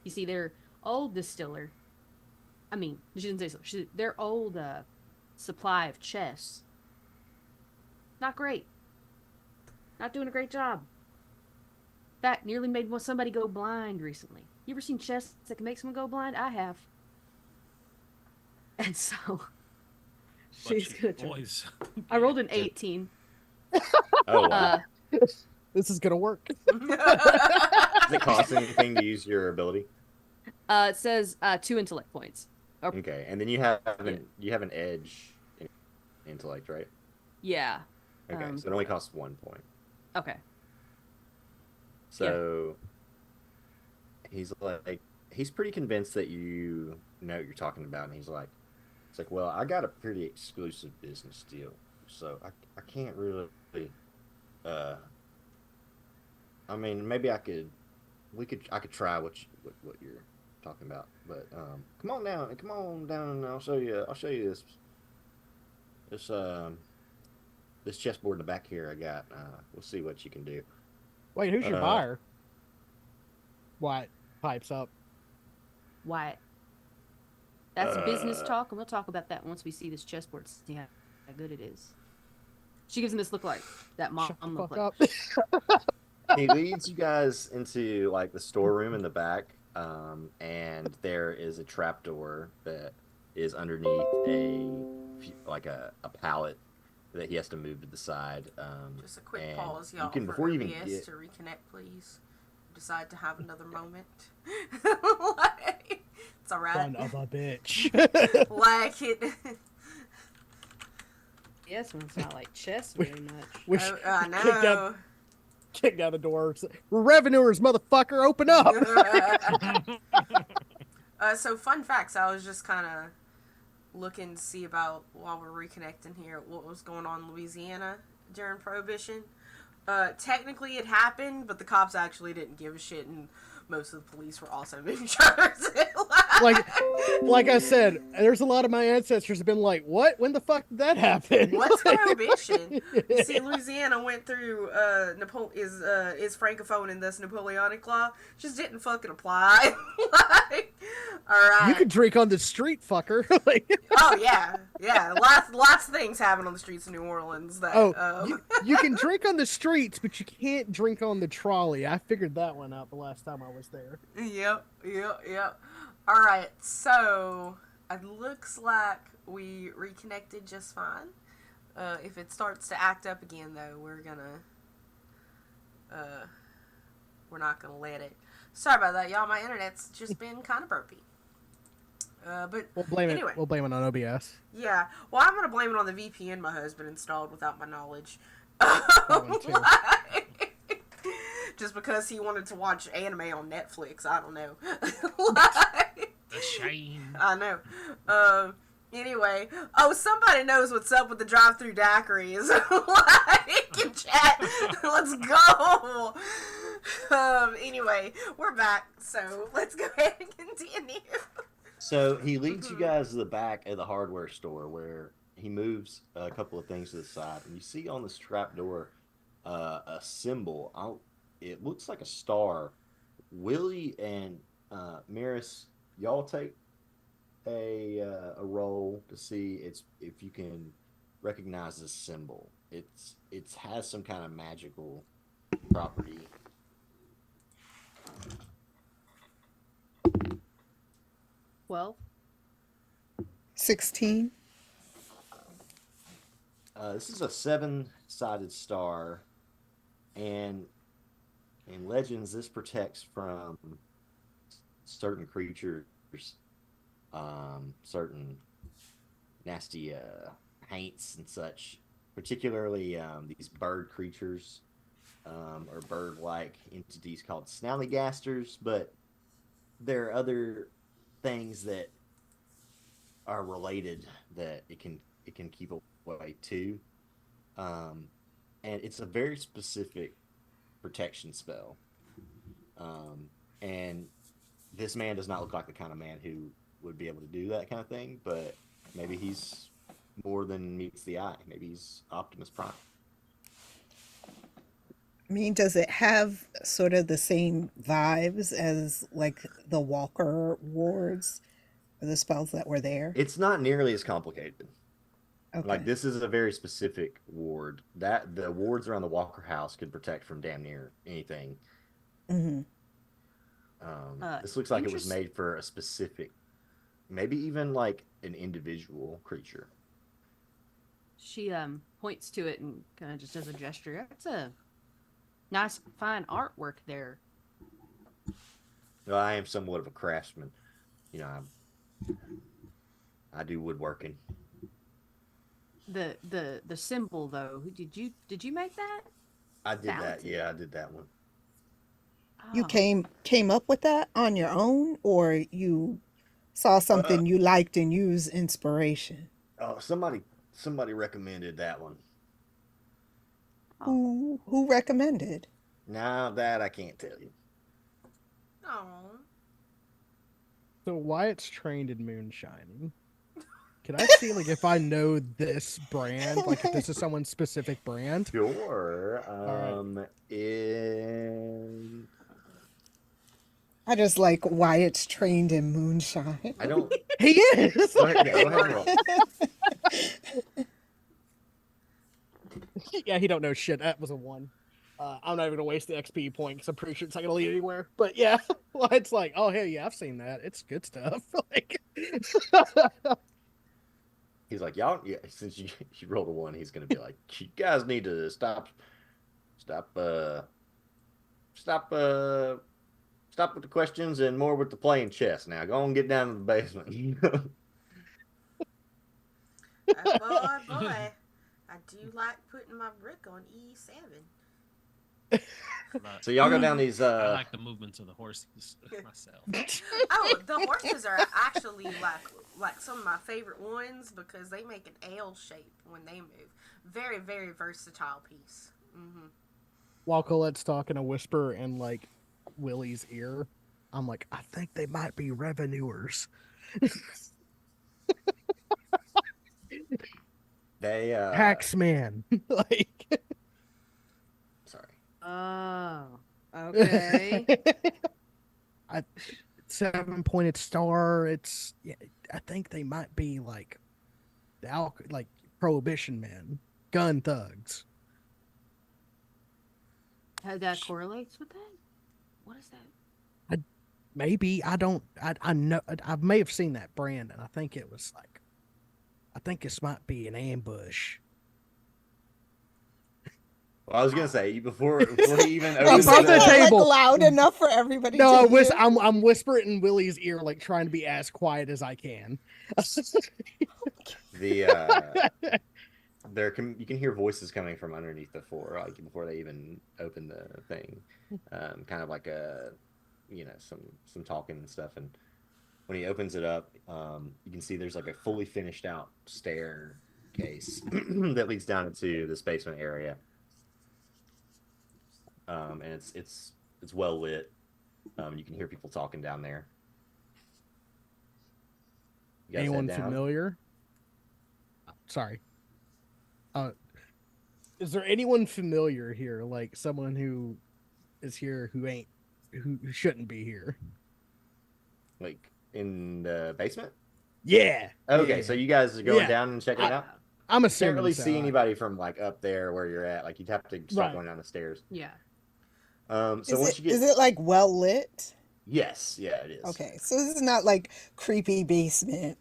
You see, their old distiller. I mean, she didn't say so. Their old supply of chess. Not great. Not doing a great job. In fact, nearly made somebody go blind recently. You ever seen chess that can make someone go blind? I have. And so She's cheap gonna try. boys. I rolled an 18. Oh wow. This is gonna work. Does it cost anything to use your ability? It says 2 intellect points. Or, Okay, and then you have an edge in intellect, right? yeah. Okay, so it only costs 1 point. Okay. So he's pretty convinced that you know what you're talking about, and it's like, well, I got a pretty exclusive business deal, so I can't really. I mean, maybe I could try what you're talking about, but come on down, and I'll show you this this chessboard in the back here I got. We'll see what you can do. Wait, who's your buyer? Wyatt pipes up. Wyatt. That's business talk, and we'll talk about that once we see this chessboard, see how good it is. She gives him this look like that mom Shut the look fuck like. up. He leads you guys into like the storeroom in the back, and there is a trapdoor that is underneath a pallet that he has to move to the side. Just a quick and pause, y'all. you can, for before you OBS even get to reconnect, please. Decide to have another moment. It's alright. Son of a bitch. Like it. Yes, when it's not like chess very much. Wish I know. kick down the door. We're revenuers, motherfucker. Open up. So fun facts. I was just kind of looking to see about, while we're reconnecting here, what was going on in Louisiana during Prohibition. Technically it happened, but the cops actually didn't give a shit, and most of the police were also moonshiners. like I said, there's a lot of my ancestors have been like, what? When the fuck did that happen? What's Prohibition? You see, Louisiana went through is francophone and thus Napoleonic law. Just didn't fucking apply. Alright. You could drink on the street, fucker. Oh yeah. Lots of things happen on the streets of New Orleans. That you can drink on the streets, but you can't drink on the trolley. I figured that one out the last time I was there. Yep. Alright, so it looks like we reconnected just fine. If it starts to act up again, though, we're not gonna let it. Sorry about that, y'all. My internet's just been kind of burpy. But We'll blame anyway. it. We'll blame it on OBS. Yeah. Well, I'm gonna blame it on the VPN my husband installed without my knowledge. one too. Just because he wanted to watch anime on Netflix. I don't know. The shame. I know. Anyway. Oh, somebody knows what's up with the drive-through daiquiris. Like, in chat. Let's go. Anyway, we're back. So, let's go ahead and continue. So he leads you guys to the back of the hardware store where he moves a couple of things to the side, and you see on this trap door a symbol. It looks like a star. Willie and Maris, y'all take a roll to see if you can recognize this symbol. It has some kind of magical property. 12. 16. This is a 7-sided star, and in legends, this protects from certain creatures, certain nasty haints and such, particularly these bird creatures or bird-like entities called snallygasters, but there are other things that are related that it can keep away too, and it's a very specific protection spell, and this man does not look like the kind of man who would be able to do that kind of thing, but maybe he's more than meets the eye. Maybe he's Optimus Prime. I mean, does it have sort of the same vibes as like the Walker wards or the spells that were there? It's not nearly as complicated. Okay. Like, this is a very specific ward. That the wards around the Walker house could protect from damn near anything. Mm-hmm. This looks like it was made for a specific, maybe even like an individual creature. She points to it and kind of just does a gesture. That's a nice, fine artwork there. Well, I am somewhat of a craftsman. You know, I do woodworking. The symbol though, did you make that? I did that. Talented. Yeah, I did that one. You Oh, came up with that on your own, or you saw Uh, something you liked and used inspiration? oh, somebody recommended that one. oh. Who recommended? Now that I can't tell you. Oh. So Wyatt's trained in moonshining. Can I see like if I know this brand, like if this is someone's specific brand? Sure. right. In I just like why it's trained in moonshine. I don't. He is. Go ahead. Yeah, go ahead and roll. Yeah, he don't know shit. That was a 1. I'm not even gonna waste the XP point because I'm pretty sure it's not gonna lead anywhere. But yeah, well, it's like, oh hey, yeah, I've seen that. It's good stuff. Like, He's like, y'all. Yeah, since you rolled a 1, he's gonna be like, you guys need to stop, stop, stop with the questions and more with the playing chess. Now, go and get down to the basement. Boy. I do like putting my brick on E7. But So y'all go down these. I like the movements of the horses myself. Oh, the horses are actually like some of my favorite ones because they make an L shape when they move. Very, very versatile piece. while Colette's talking a whisper in like Willie's ear, I'm like, I think they might be revenuers. They Taxman. Like, sorry. Oh, okay. I 7-pointed star. It's yeah, I think they might be like like prohibition men, gun thugs. How that correlates with that? What is that? Maybe I don't. I know I may have seen that brand, and I think it was like I think this might be an ambush. Well, I was gonna say before he even You opens Above said the that, like table. loud enough for everybody No, to hear. I'm whispering in Willie's ear, like trying to be as quiet as I can. the you can hear voices coming from underneath the floor, like before they even open the thing, kind of like some talking and stuff. And when he opens it up, you can see there's like a fully finished out staircase that leads down into this basement area, and it's well lit. You can hear people talking down there. You guys Anyone head down. familiar? Sorry. Is there anyone familiar here? Like someone who is here who shouldn't be here? Like in the basement. Yeah. Okay, Yeah. so you guys are going Yeah. down and checking it out. I'm You can't assuming really so. see anybody from like up there where you're at. Like you'd have to start Right. going down the stairs. Yeah. So Is once it you get, is it like well lit? yes, yeah, it is. Okay, so this is not like creepy basement.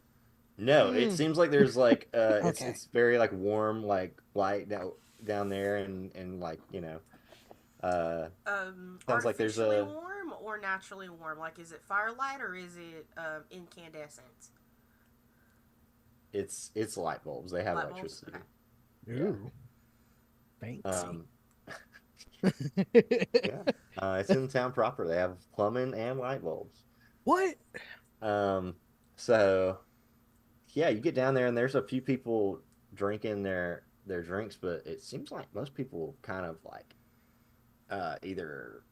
No, it seems like there's like Okay. it's very like warm like light down there and like sounds like there's Artificially a warm or naturally warm? Like, is it firelight or is it incandescent? it's light bulbs. They have Light bulbs? electricity. Okay. Ooh. Fancy. Yeah. It's in town proper. They have plumbing and light bulbs. What? So yeah, you get down there and there's a few people drinking their drinks, but it seems like most people kind of like either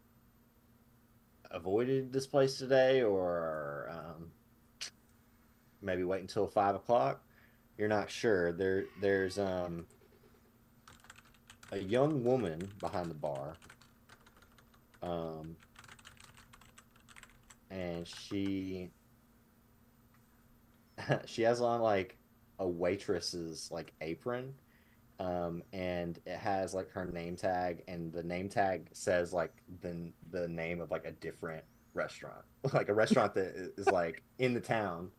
avoided this place today or maybe wait until 5 o'clock. You're not sure. There's a young woman behind the bar, and she has on like a waitress's like apron, and it has like her name tag, and the name tag says like the name of like a different restaurant, like a restaurant that is like in the town.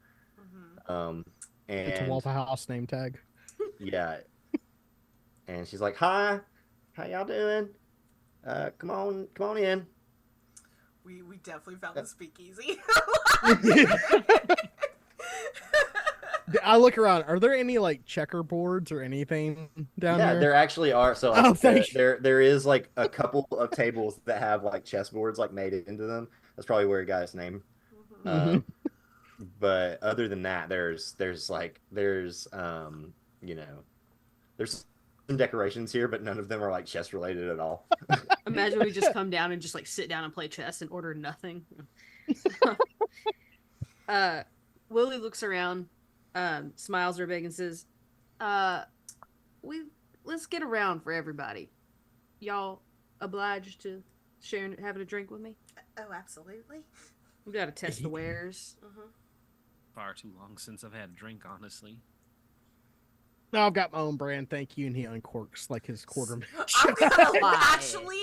Mm-hmm. It's a And Waffle House name tag. yeah, and she's like, "Hi, how y'all doing? Come on in." We definitely found the speakeasy. I look around. Are there any like checkerboards or anything down Yeah, there? there actually are. So Oh, like thank you. there is like a couple of tables that have like chessboards like made into them. That's probably where he got his name. Hmm. Um, but other than that, there's you know there's some decorations here, but none of them are like chess related at all. Imagine we just come down and just like sit down and play chess and order nothing. uh, Willie looks around, smiles her big and says, "Uh, we let's get around for everybody. Y'all obliged to sharing having a drink with me? Oh, absolutely. We gotta test the wares." Mm-hmm. Far too long since I've had a drink, honestly. No, I've got my own brand. Thank you. And he uncorks like his quarter I'm gonna Why? actually.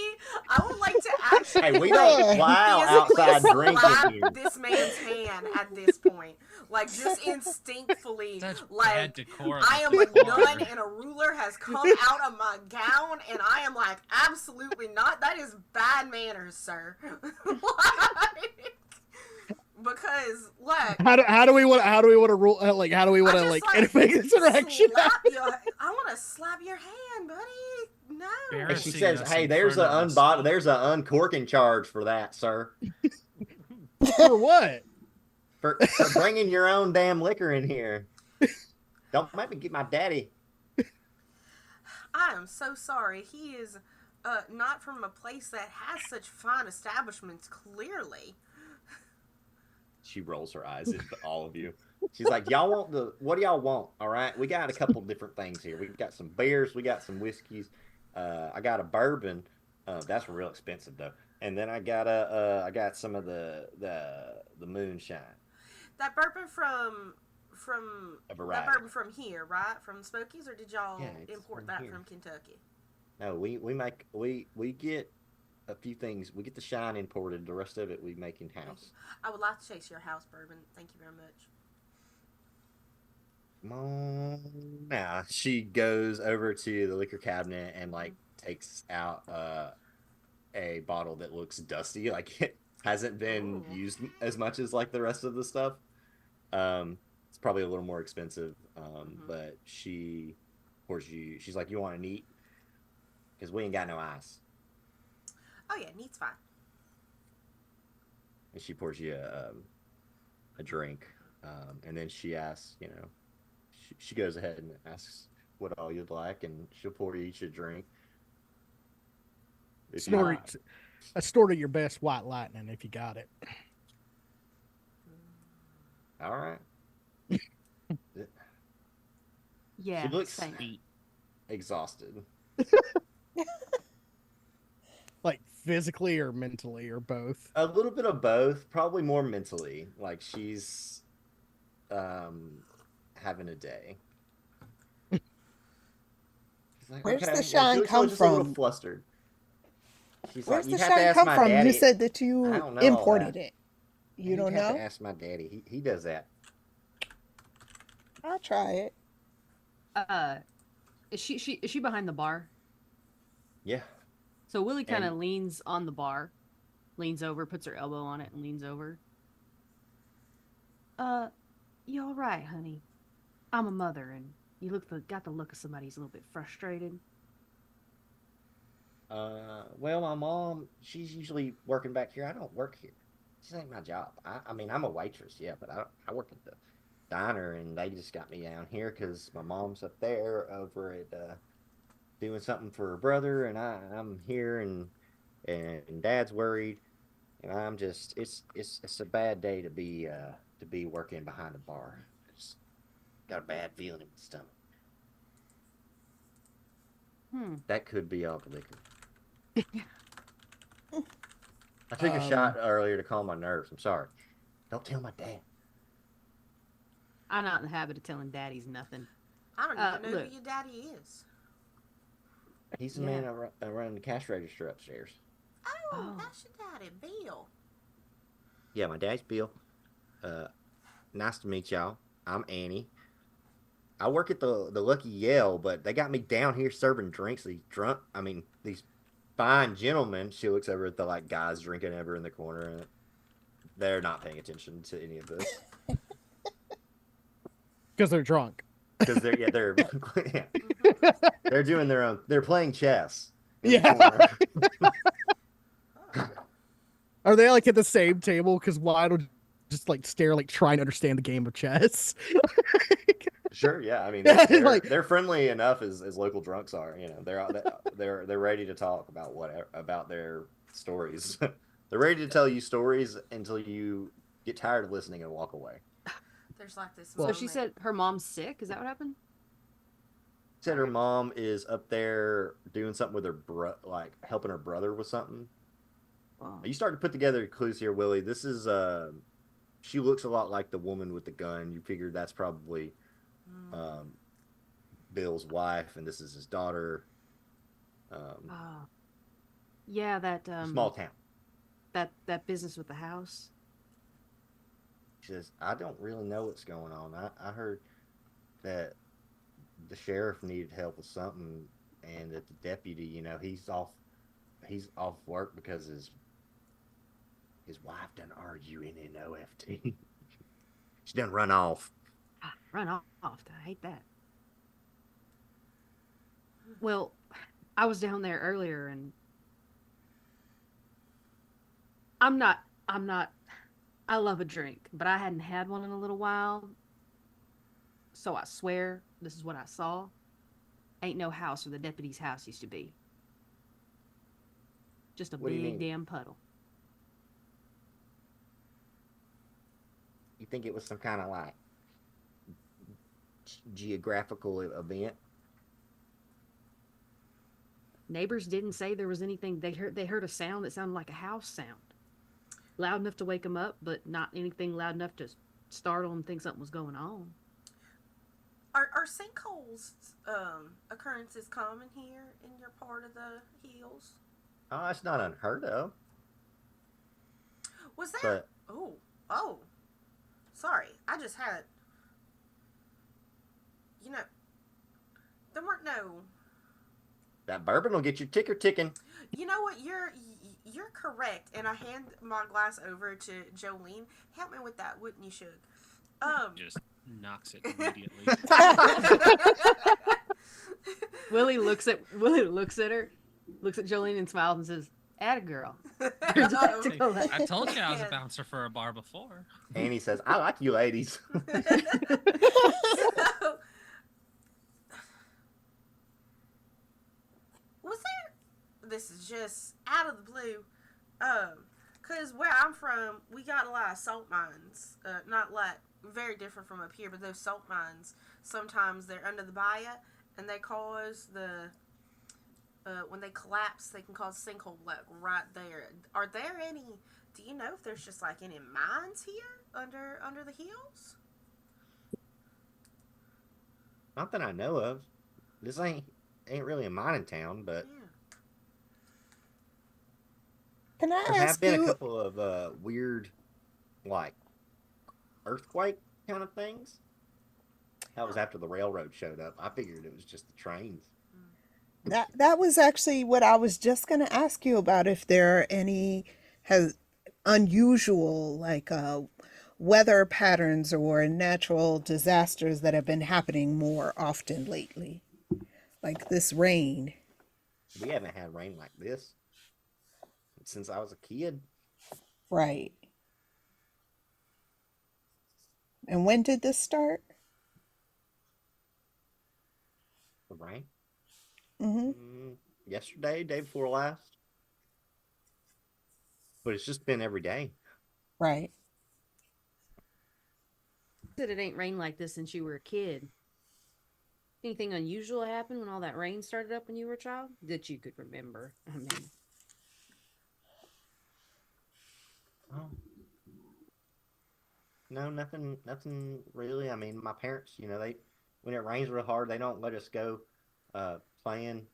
I would like to actually. Hey, we don't plow outside physically drinking slap here. this man's hand at this point, like just instinctively, Such like bad decorum. I am a nun and a ruler has come out of my gown, and I am like, absolutely not. That is bad manners, sir. Like, because look. How do we want to rule like how do we want to like make this interaction? I want to slap your hand, buddy. No. And she Embarrassing says, us "Hey, in there's front a of us. there's an uncorking charge for that, sir. For what? For bringing your own damn liquor in here. Don't make me get my daddy." I am so sorry. He is not from a place that has such fine establishments, clearly. She rolls her eyes at all of you. She's like, "Y'all want what do y'all want? All right, we got a couple different things here. We got some beers, we got some whiskeys. I got a bourbon. That's real expensive though. And then I got some of the moonshine. That bourbon A that variety. bourbon from here, right? From Smokies, or did y'all Yeah, it's import from that here. from Kentucky? No, we get a few things. We get the shine imported. The rest of it we make in house. I would like to chase your house bourbon. Thank you very much. Come on now. She goes over to the liquor cabinet and like takes out a bottle that looks dusty, like it hasn't been Ooh. used as much as like the rest of the stuff. It's probably a little more expensive, but she pours you. She's like, "You want to neat? Because we ain't got no ice." Oh yeah, neat's fine. And she pours you a drink, and then she asks, she goes ahead and asks what all you'd like, and she'll pour you each a drink. If you Snort, a snort of your best white lightning if you got it. all right. Yeah, She looks thanks. exhausted. Like physically or mentally or both. A little bit of both, probably more mentally. Like she's having a day. She's like, Where's okay. the She shine looks come just a little from? flustered. She's Where's like, the you'd have to shine ask come my from? daddy. You said that I you don't know all imported that. it. You You'd don't have know? to ask my daddy. He does that. I'll try it. Is she behind the bar? Yeah. So Willie kind of And- leans on the bar, leans over, puts her elbow on it, and leans over. You all right, honey? I'm a mother, and you got the look of somebody who's a little bit frustrated. Well, my mom, she's usually working back here. I don't work here. This ain't my job. I mean, I'm a waitress, yeah, but I work at the diner, and they just got me down here because my mom's up there over at doing something for her brother, and I'm here, and Dad's worried, and I'm just it's a bad day to be working behind a bar. Just got a bad feeling in my stomach. That could be all the liquor. I took a shot earlier to calm my nerves. I'm sorry. Don't tell my dad. I'm not in the habit of telling daddies nothing. I don't even know Look. who your daddy is. He's the man running the cash register upstairs. Oh, that's your daddy, Bill. Yeah, my dad's Bill. Nice to meet y'all. I'm Annie. I work at the Lucky Yale, but they got me down here serving drinks. These fine gentlemen. She looks over at the like guys drinking ever in the corner, and they're not paying attention to any of this Because they're drunk. because they're yeah, they're doing their own. They're playing chess in the Yeah. corner. Are they like at the same table? Because Wyatt will just like stare, like trying to understand the game of chess. Sure, yeah. I mean, Yeah, they're like- they're friendly enough as local drunks are. You know, they're ready to talk about whatever about their stories. They're ready to tell you stories until you get tired of listening and walk away. There's like this. Well- So she said her mom's sick. Is that what happened? Said her mom is up there doing something with her like helping her brother with something. Wow. You start to put together clues here, Willie. This is she looks a lot like the woman with the gun. You figured that's probably Bill's wife, and this is his daughter. Oh. Yeah, that Small town. that business with the house. She says, I don't really know what's going on. I heard that the sheriff needed help with something, and that the deputy, he's off work because his wife done arguing in OFT. She done run off. Run off. I hate that. Well, I was down there earlier and I'm not I love a drink, but I hadn't had one in a little while. So I swear this is what I saw. Ain't no house where the deputy's house used to be. Just a What do you big mean? damn puddle. You think it was some kind of like geographical event? Neighbors didn't say there was anything. They heard a sound that sounded like a house sound. Loud enough to wake them up, but not anything loud enough to startle them and think something was going on. Are sinkholes occurrences common here in your part of the hills? Oh, it's not unheard of. Was there? But Oh, sorry. I just had. There weren't no. that bourbon will get your ticker ticking. You know what? You're correct. And I hand my glass over to Jolene. Help me with that, wouldn't you, Shug? Just knocks it immediately. Willie looks at her, looks at Jolene and smiles and says, "Atta girl." Turns back to Colette. I told you I was a bouncer for a bar before. Annie says, I like you ladies. So, was there? This is just out of the blue. Cause where I'm from, we got a lot of salt mines. Not like very different from up here, but those salt mines sometimes they're under the bayou, and they cause the when they collapse, they can cause sinkhole like right there. Are there any? Do you know if there's just like any mines here under the hills? Not that I know of. This ain't really a mining town, but Yeah. Can I there have ask been a you? couple of weird, like, earthquake kind of things. That was after the railroad showed up. I figured it was just the trains. That was actually what I was just going to ask you about. If there are any has unusual weather patterns or natural disasters that have been happening more often lately, like this rain. We haven't had rain like this since I was a kid. Right. And when did this start? The rain. Mm-hmm. Yesterday, day before last. But it's just been every day. Right. Said it ain't rained like this since you were a kid. Anything unusual happened when all that rain started up when you were a child that you could remember? I mean, Oh. No, nothing really. I mean, my parents, they when it rains real hard, they don't let us go playing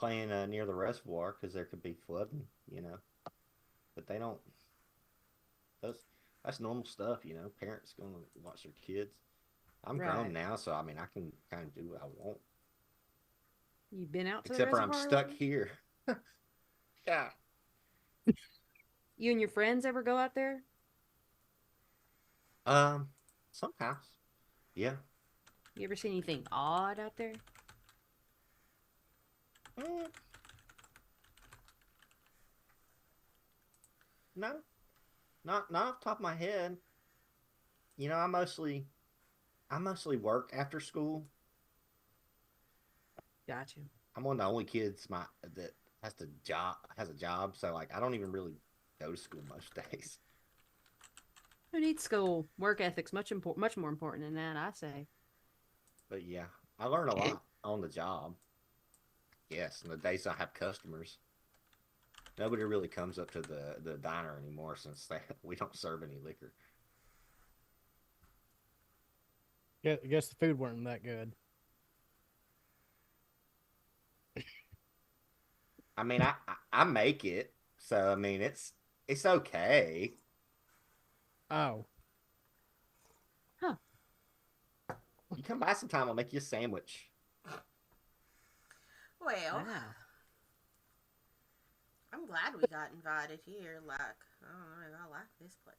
near the reservoir because there could be flooding, But they don't. That's normal stuff, Parents going to watch their kids. I'm Right. grown now, so I mean, I can kind of do what I want. You've been out to the Except for I'm reservoir stuck lately? here. Yeah. You and your friends ever go out there? Um, sometimes. Yeah. You ever see anything odd out there? Mm, no, not off the top of my head. You know, I mostly work after school. Got you. I'm one of the only kids that has a job, so like I don't even really go to school most days. Who needs school? Work ethic's much more important than that, I say. But yeah, I learn a lot on the job. Yes, and the days I have customers, nobody really comes up to the diner anymore since we don't serve any liquor. Yeah, I guess the food weren't that good. I mean, I make it, so I mean it's okay. Oh, Huh. You come by sometime, I'll make you a sandwich. Well, Wow. I'm glad we got invited here. Like, I don't know, I like this place.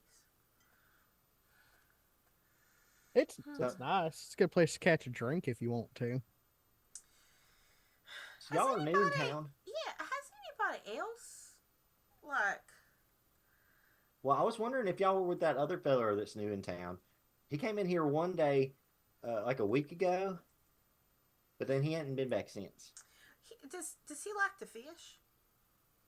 it's So, it's nice. It's a good place to catch a drink if you want to. so Has y'all are new in anybody, town. yeah, has anybody else, like, Well, I was wondering if y'all were with that other feller that's new in town. He came in here one day, like a week ago, but then he hadn't been back since. does he like to fish?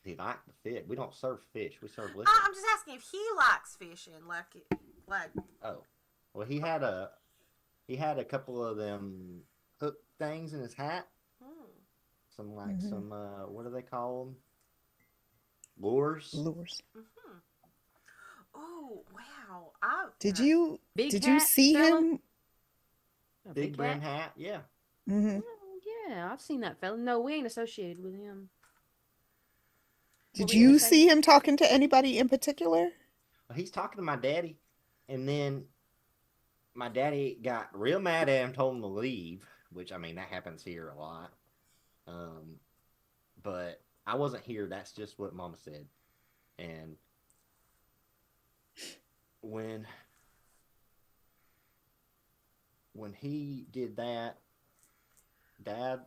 He liked the fish. We don't serve fish. We serve liquor. I'm just asking if he likes fishing, like, Oh, well, he had a couple of them hook things in his hat. hmm. Some what do they call them? Lures. Lures. Mm-hmm. Oh, wow. I Did now, you Big did you hat, see fella? him? A Big big brim hat? hat. Yeah. Hmm. Oh, yeah, I've seen that fella. No, we ain't associated with him. What Did were you gonna you say? see him talking to anybody in particular? Well, he's talking to my daddy, and then my daddy got real mad at him, told him to leave, which I mean that happens here a lot. Um, but I wasn't here. That's just what Mama said. And when when he did that, Dad,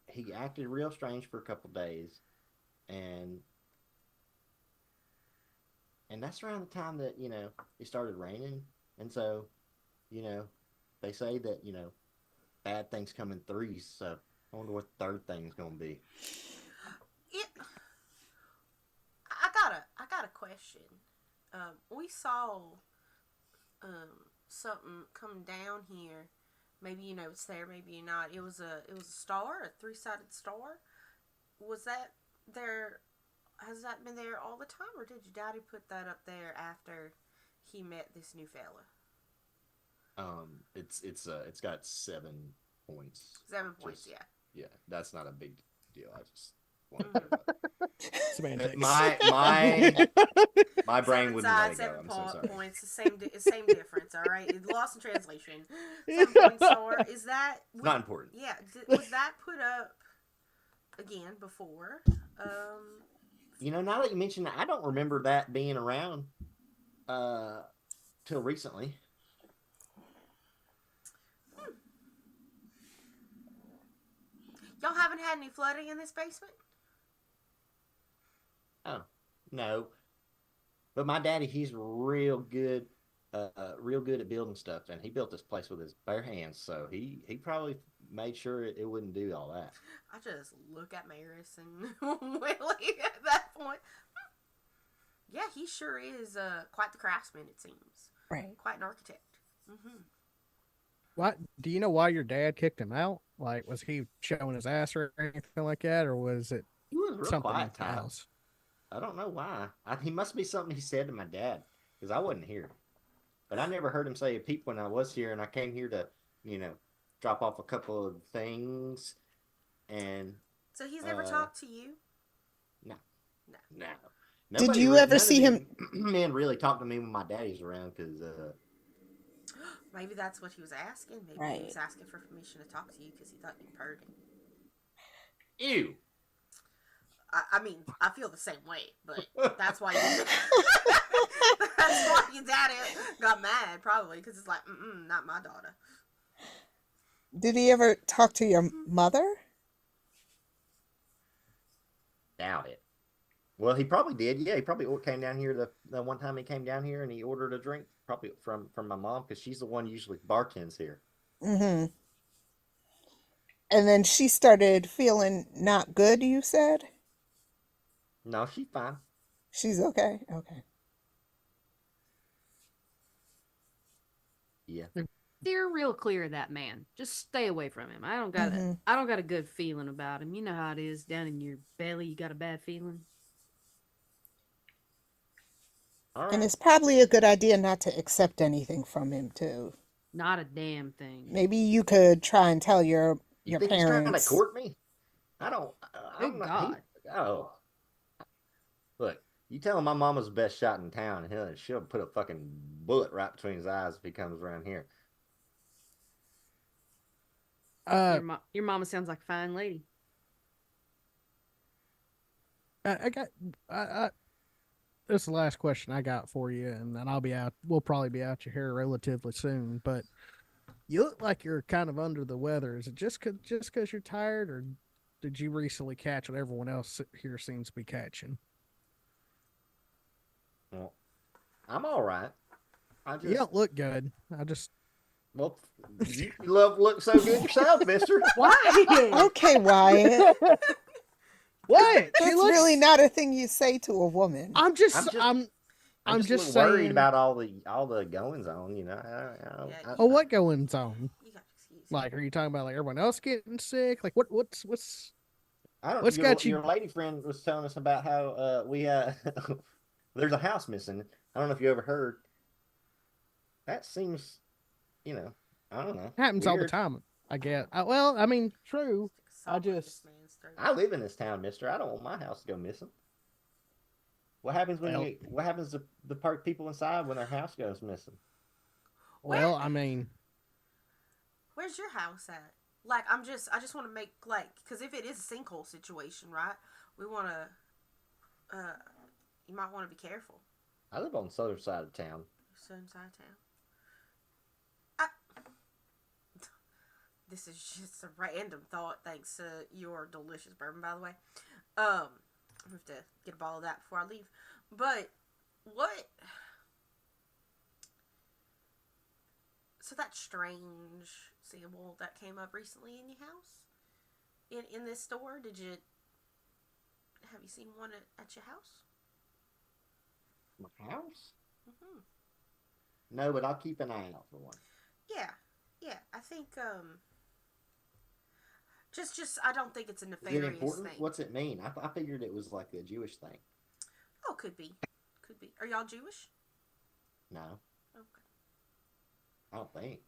he acted real strange for a couple days, and that's around the time that it started raining, and so you know they say that bad things come in threes. So I wonder what the third thing's gonna be. it, I got a question. We saw something come down here. Maybe you know it's there, maybe not. It was a star, a three-sided star. Was that there? Has that been there all the time, or did your daddy put that up there after he met this new fella? It's got 7 points. 7 points, Just yeah. yeah, that's not a big deal. I just wanted Mhm. to. Semantics. My brain Seven wouldn't let sides, it go. seven I'm so sorry. points. The same difference. All right, it lost in translation. 7 point star. Is that? It's not important. Yeah. Was that put up again before? Now that you mention that, I don't remember that being around uh till recently. Hmm. Y'all haven't had any flooding in this basement? Oh, no. But my daddy, he's real good at building stuff, and he built this place with his bare hands. So he probably made sure it wouldn't do all that. I just look at Maris and Willie at that point. Yeah, he sure is quite the craftsman, it seems. Right. Quite an architect. Mm-hmm. What do you know why your dad kicked him out? Like, was he showing his ass or anything like that, or was it He was real something quiet, Todd. else? I don't know why. He must be something he said to my dad because I wasn't here. But I never heard him say a peep when I was here, and I came here to, you know, drop off a couple of things. And So he's never uh, talked to you? no, No. no, Did nobody. you ever None of see the him? men really talk to me when my daddy's around because Maybe that's what he was asking. Maybe he was Right. asking for permission to talk to you because he thought you purred him. Ew. I mean, I feel the same way, but that's why you. That's why your daddy got mad, probably, because it's like, not my daughter. Did he ever talk to your mother? Doubt it. Well, he probably did. Yeah, he probably came down here the one time he came down here and he ordered a drink, probably from my mom, because she's the one usually bartends here. Mm-hmm. And then she started feeling not good, you said? No, she's fine. She's okay. Okay. Yeah. Steer real clear of that man. Just stay away from him. I don't got Mm-hmm. a good feeling about him. You know how it is down in your belly. You got a bad feeling. All And right. it's probably a good idea not to accept anything from him, too. Not a damn thing. Maybe you could try and tell your You think he's trying to parents. court me? I don't. I'm Good not. God. Oh, look. You tell him my mama's the best shot in town, and she'll put a fucking bullet right between his eyes if he comes around here. Your mama sounds like a fine lady. I got this is the last question I got for you, and then I'll be out. We'll probably be out your hair relatively soon. But you look like you're kind of under the weather. Is it just cause you're tired, or did you recently catch what everyone else here seems to be catching? Well, I'm all right. I You just don't look good. I just well, you look so good yourself, Mister. Why? Okay, Wyatt. what? She That's looks. really not a thing you say to a woman. I'm just. I'm I'm just a just little worried saying. about all the goings on. You know. Yeah, Oh, what goings on? You got to excuse me. Like, are you talking about like everyone else getting sick? Like, what's I don't. what's got Your you? lady friend was telling us about how we there's a house missing. I don't know if you ever heard. That seems, I don't know, Happens all the weird. time. I guess. Well, I mean, true. Stick a I saw through just. this man's throat. I live in this town, Mister. I don't want my house to go missing. What happens Well, what happens to the people inside when their house goes missing? well, I mean, Where's your house at? Like, I just want to make, like, because if it is a sinkhole situation, right? We want to, you might want to be careful. I live on the southern side of town. Southern side of town. This is just a random thought, thanks to your delicious bourbon, by the way. I have to get a bottle of that before I leave. But, what? So that strange sample that came up recently in your house? In this store? Have you seen one at your house? My house? Mm-hmm. No, but I'll keep an eye out for one. Yeah, I think, Just, I don't think it's a Is nefarious it important? thing. What's it mean? I figured it was like a Jewish thing. Oh, could be. Are y'all Jewish? No, Okay. I don't think.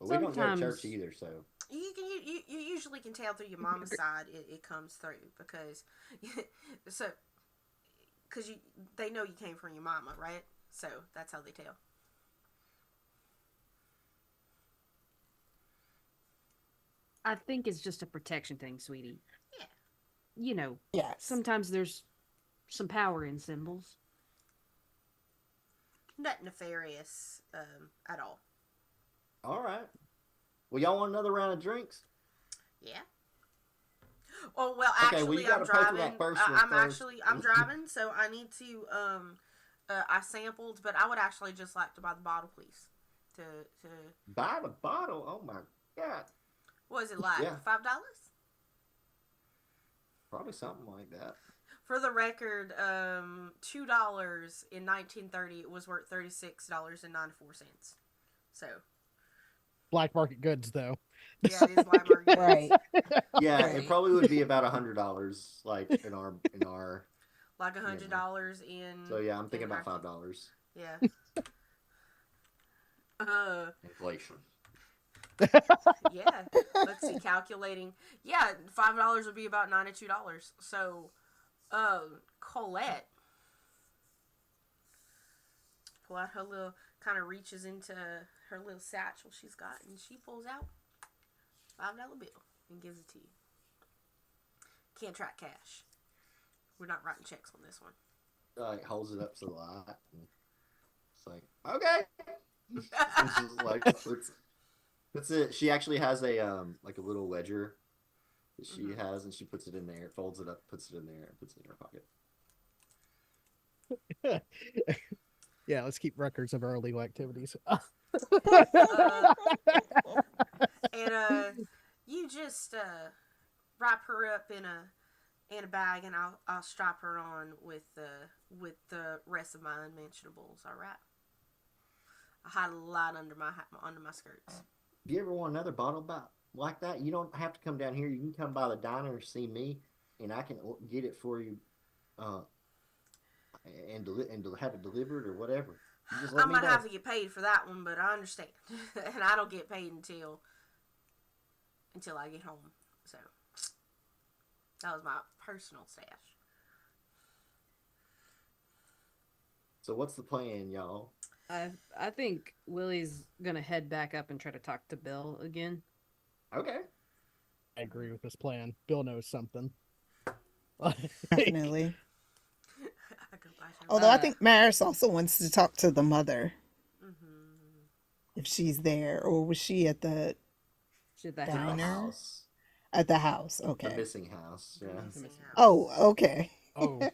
But we don't go to Sometimes- church either, so. You usually can tell through your mama's side it comes through because they know you came from your mama, right? So that's how they tell. I think it's just a protection thing, sweetie. Yeah. You know, Yes. sometimes there's some power in symbols. Not nefarious at all. All right. Well, y'all want another round of drinks? Yeah. Oh well, Okay, well, actually, you gotta I'm pay for driving. that first I'm one first. I'm driving, so I need to. I sampled, but I would actually just like to buy the bottle, please. To Buy the bottle? Oh my God. what is it like? Yeah. $5? Probably something like that. For the record, $2 in 1930 it was worth $36.94. So black market goods, though. yeah, it is black market. Right. Yeah, Right. it probably would be about $100, like in our. Like $100 in. So yeah, I'm thinking in about our- $5. Yeah. Inflation. Yeah. Let's see, calculating. Yeah, $5 would be about $92. So, Colette pull out her little kind of reaches into her little satchel she's got, and she pulls out $5 bill and gives it to you. Can't track cash. We're not writing checks on this one. Like holds it up to the light. And it's like, okay. It's just like it's it. She actually has a like a little ledger that she has, and she puts it in there, folds it up, puts it in there, and puts it in her pocket. Yeah, let's keep records of our illegal activities. And you just wrap her up in a bag, and I'll strap her on with the rest of my unmentionables. All right. I hide a lot under my skirts. If you ever want another bottle like that, you don't have to come down here. You can come by the diner and see me, and I can get it for you, and have it delivered or whatever. You just let I me might know. have to get paid for that one, but I understand. And I don't get paid until I get home. So that was my personal stash. So what's the plan, y'all? I think Willie's gonna head back up and try to talk to Bill again. Okay. I agree with this plan. Bill knows something. Definitely. I could buy some. Although I think Maris also wants to talk to the mother if she's there, or was she at the Should that At the Diner? house. at the house? The Okay. missing house. Yeah. Missing house. Oh, okay. Oh,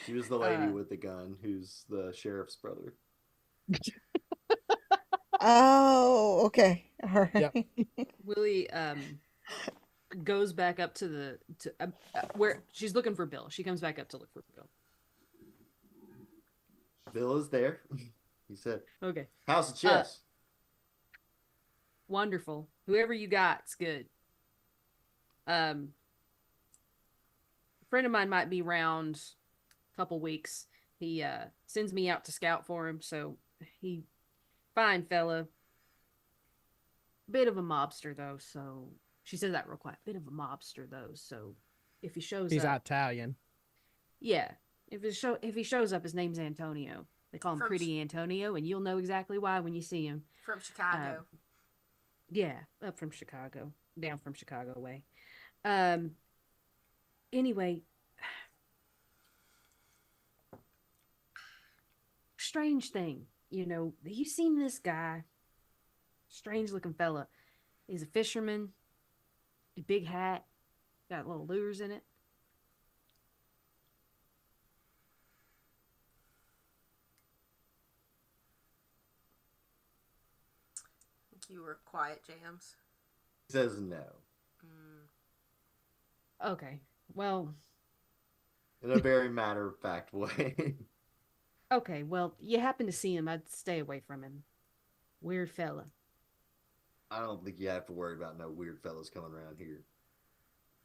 She was the lady with the gun who's the sheriff's brother. Oh, okay. All right. Yep. Willie goes back up to where she's looking for Bill. She comes back up to look for Bill. Bill is there. He said, Okay. "How's the chest?" Wonderful. Whoever you got's good. A friend of mine might be around a couple weeks. He sends me out to scout for him, so he fine fella. Bit of a mobster though, so she says that real quiet. Bit of a mobster though, so if he shows he's up, Italian. yeah. If he shows up, his name's Antonio. They call him From Pretty Antonio, and you'll know exactly why when you see him. From Chicago. Yeah, up from Chicago, down from Chicago way. Anyway, strange thing, you seen this guy, strange looking fella. He's a fisherman, a big hat, got little lures in it. You were quiet, Jams. He says no. Okay, well, In a very matter-of-fact way. okay, well, you happen to see him, I'd stay away from him. Weird fella. I don't think you have to worry about no weird fellas coming around here.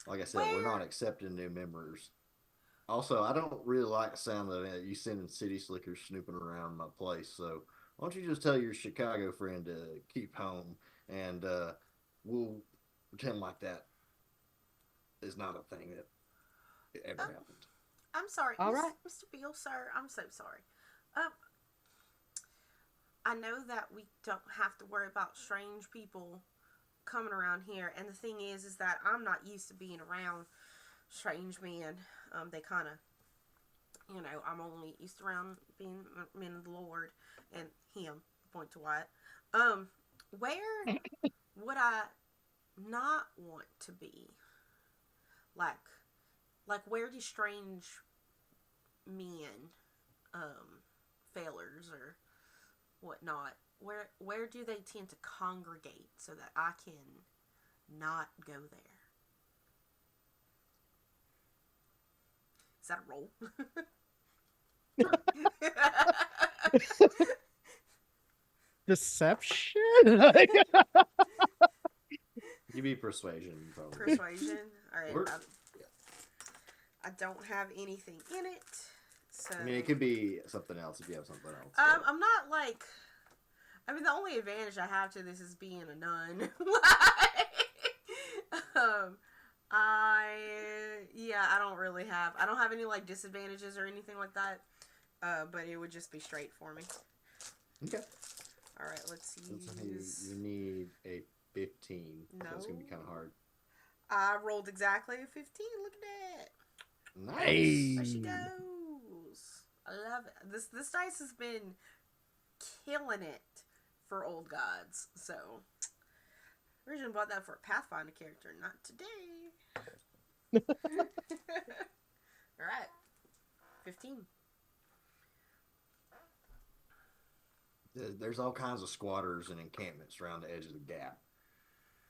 Like I said, we're not accepting new members. Also, I don't really like the sound of you sending city slickers snooping around my place, so why don't you just tell your Chicago friend to keep home, and we'll pretend like that is not a thing that ever happened. I'm sorry. All right. Mr. Beal, sir. I'm so sorry. I know that we don't have to worry about strange people coming around here, and the thing is that I'm not used to being around strange men. They kind of, I'm only used to around being men of the Lord, and him, point to Wyatt. Where would I not want to be? Like where do strange men, fellers or whatnot, where do they tend to congregate so that I can not go there? Is that a roll? Deception? You be persuasion, probably. Persuasion. All right. Or- I don't have anything in it. So I mean, it could be something else if you have something else. I'm not like. I mean, the only advantage I have to this is being a nun. I don't really have. I don't have any like disadvantages or anything like that. But it would just be straight for me. Okay. All right, let's use. You need a 15. No. So it's going to be kind of hard. I rolled exactly a 15. Look at that. Nice. There she goes. I love it. This dice has been killing it for Old Gods. So, originally bought that for a Pathfinder character, not today. All right, 15. There's all kinds of squatters and encampments around the edge of the gap.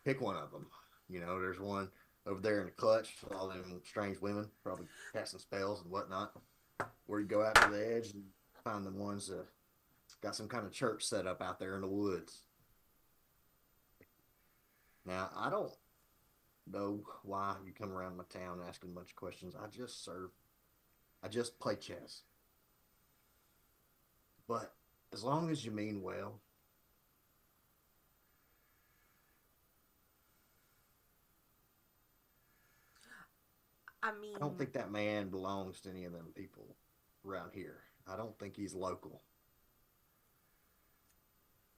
Pick one of them. You know, there's one over there in the clutch with all them strange women, probably casting spells and whatnot. Or you go out to the edge and find the ones that got some kind of church set up out there in the woods. Now, I don't know why you come around my town asking a bunch of questions. I just play chess. But as long as you mean well, I mean, I don't think that man belongs to any of them people around here. I don't think he's local.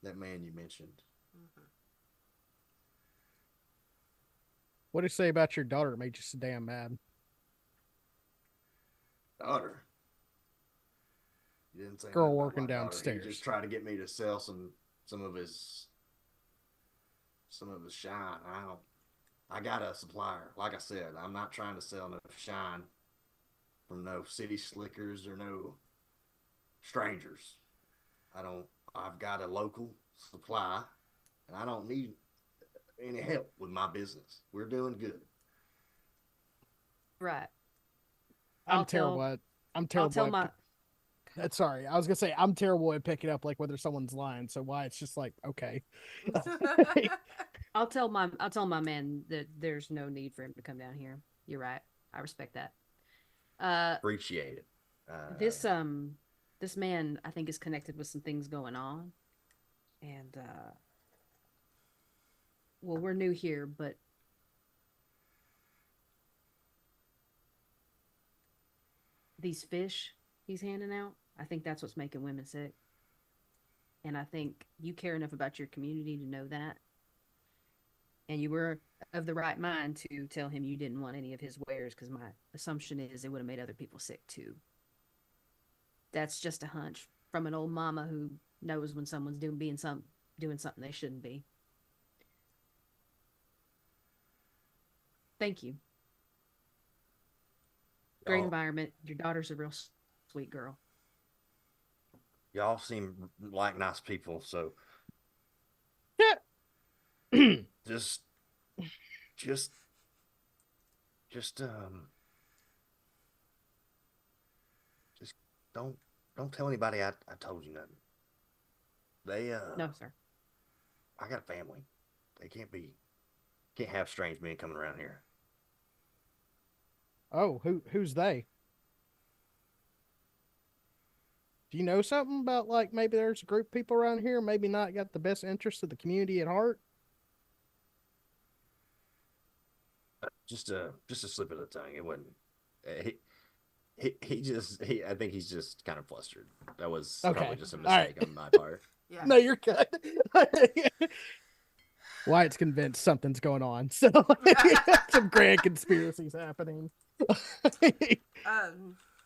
That man you mentioned. What do you say about your daughter? It made you so damn mad. Daughter. You didn't say Girl nothing about working my daughter. downstairs. He just tried to get me to sell some of his shine. I got a supplier. Like I said, I'm not trying to sell no shine from no city slickers or no strangers. I've got a local supply and I don't need any help with my business. We're doing good. Right. I'm I'll terrible tell- at. I'm I'll terrible. tell at my. Sorry, I was gonna say I'm terrible at picking up like whether someone's lying. So why it's just like okay. I'll tell my man that there's no need for him to come down here. You're right. I respect that. Appreciate it. This this man I think is connected with some things going on, and well, we're new here, but these fish he's handing out, I think that's what's making women sick. And I think you care enough about your community to know that. And you were of the right mind to tell him you didn't want any of his wares because my assumption is it would have made other people sick too. That's just a hunch from an old mama who knows when someone's doing something they shouldn't be. Thank you. Great environment. Your daughter's a real sweet girl. Y'all seem like nice people, so just just just don't tell anybody I told you nothing. They No, sir. I got a family. They can't have strange men coming around here. Oh, who's they? Do you know something about like maybe there's a group of people around here maybe not got the best interest of the community at heart? Just a slip of the tongue. It wasn't. He I think he's just kind of flustered. That was Okay. probably just a All mistake right. on my part. Yeah. No, you're good. Wyatt's convinced something's going on. So some grand conspiracies happening. I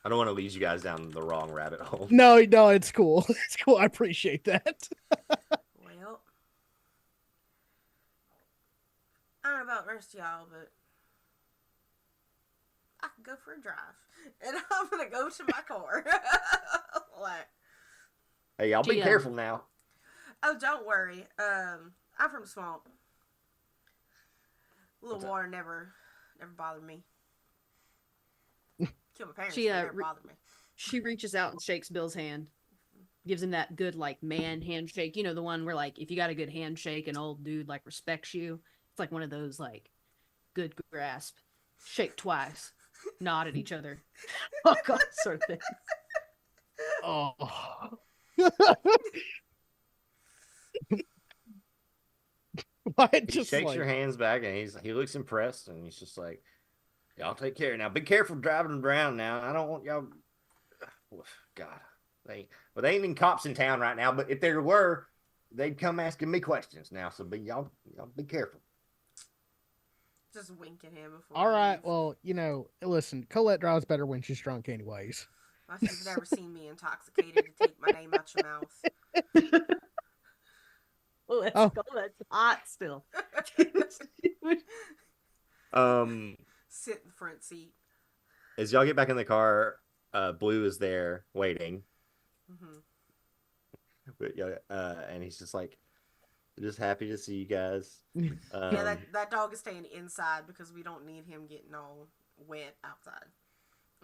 don't want to lead you guys down the wrong rabbit hole. No, it's cool. It's cool. I appreciate that. Well, I don't know about the rest of y'all, but I could go for a drive, and I'm gonna go to my car. Like, Hey, y'all be GM. careful now. oh, don't worry. I'm from the swamp. A little What's that? water never bothered me. Kill my parents, She, but it never bothered me. She reaches out and shakes Bill's hand, gives him that good like man handshake. You know, the one where like if you got a good handshake, an old dude like respects you. It's like one of those like good grasp, shake twice, nod at each other, fuck off sort of thing. Oh. Wyatt He just shakes like, your hands back and he looks impressed and he's just like, y'all take care. Now be careful driving around now. I don't want y'all God. Well, they ain't any cops in town right now, but if there were, they'd come asking me questions now. So y'all be careful. Just wink at him before. All he right. leaves. Well, listen, Colette drives better when she's drunk, anyways. You've never seen me intoxicated to take my name out your mouth. Let's Oh. go. That's hot still. Sit in the front seat. As y'all get back in the car, Blue is there waiting. Mm-hmm. But, and he's just like, just happy to see you guys. Yeah, that dog is staying inside because we don't need him getting all wet outside.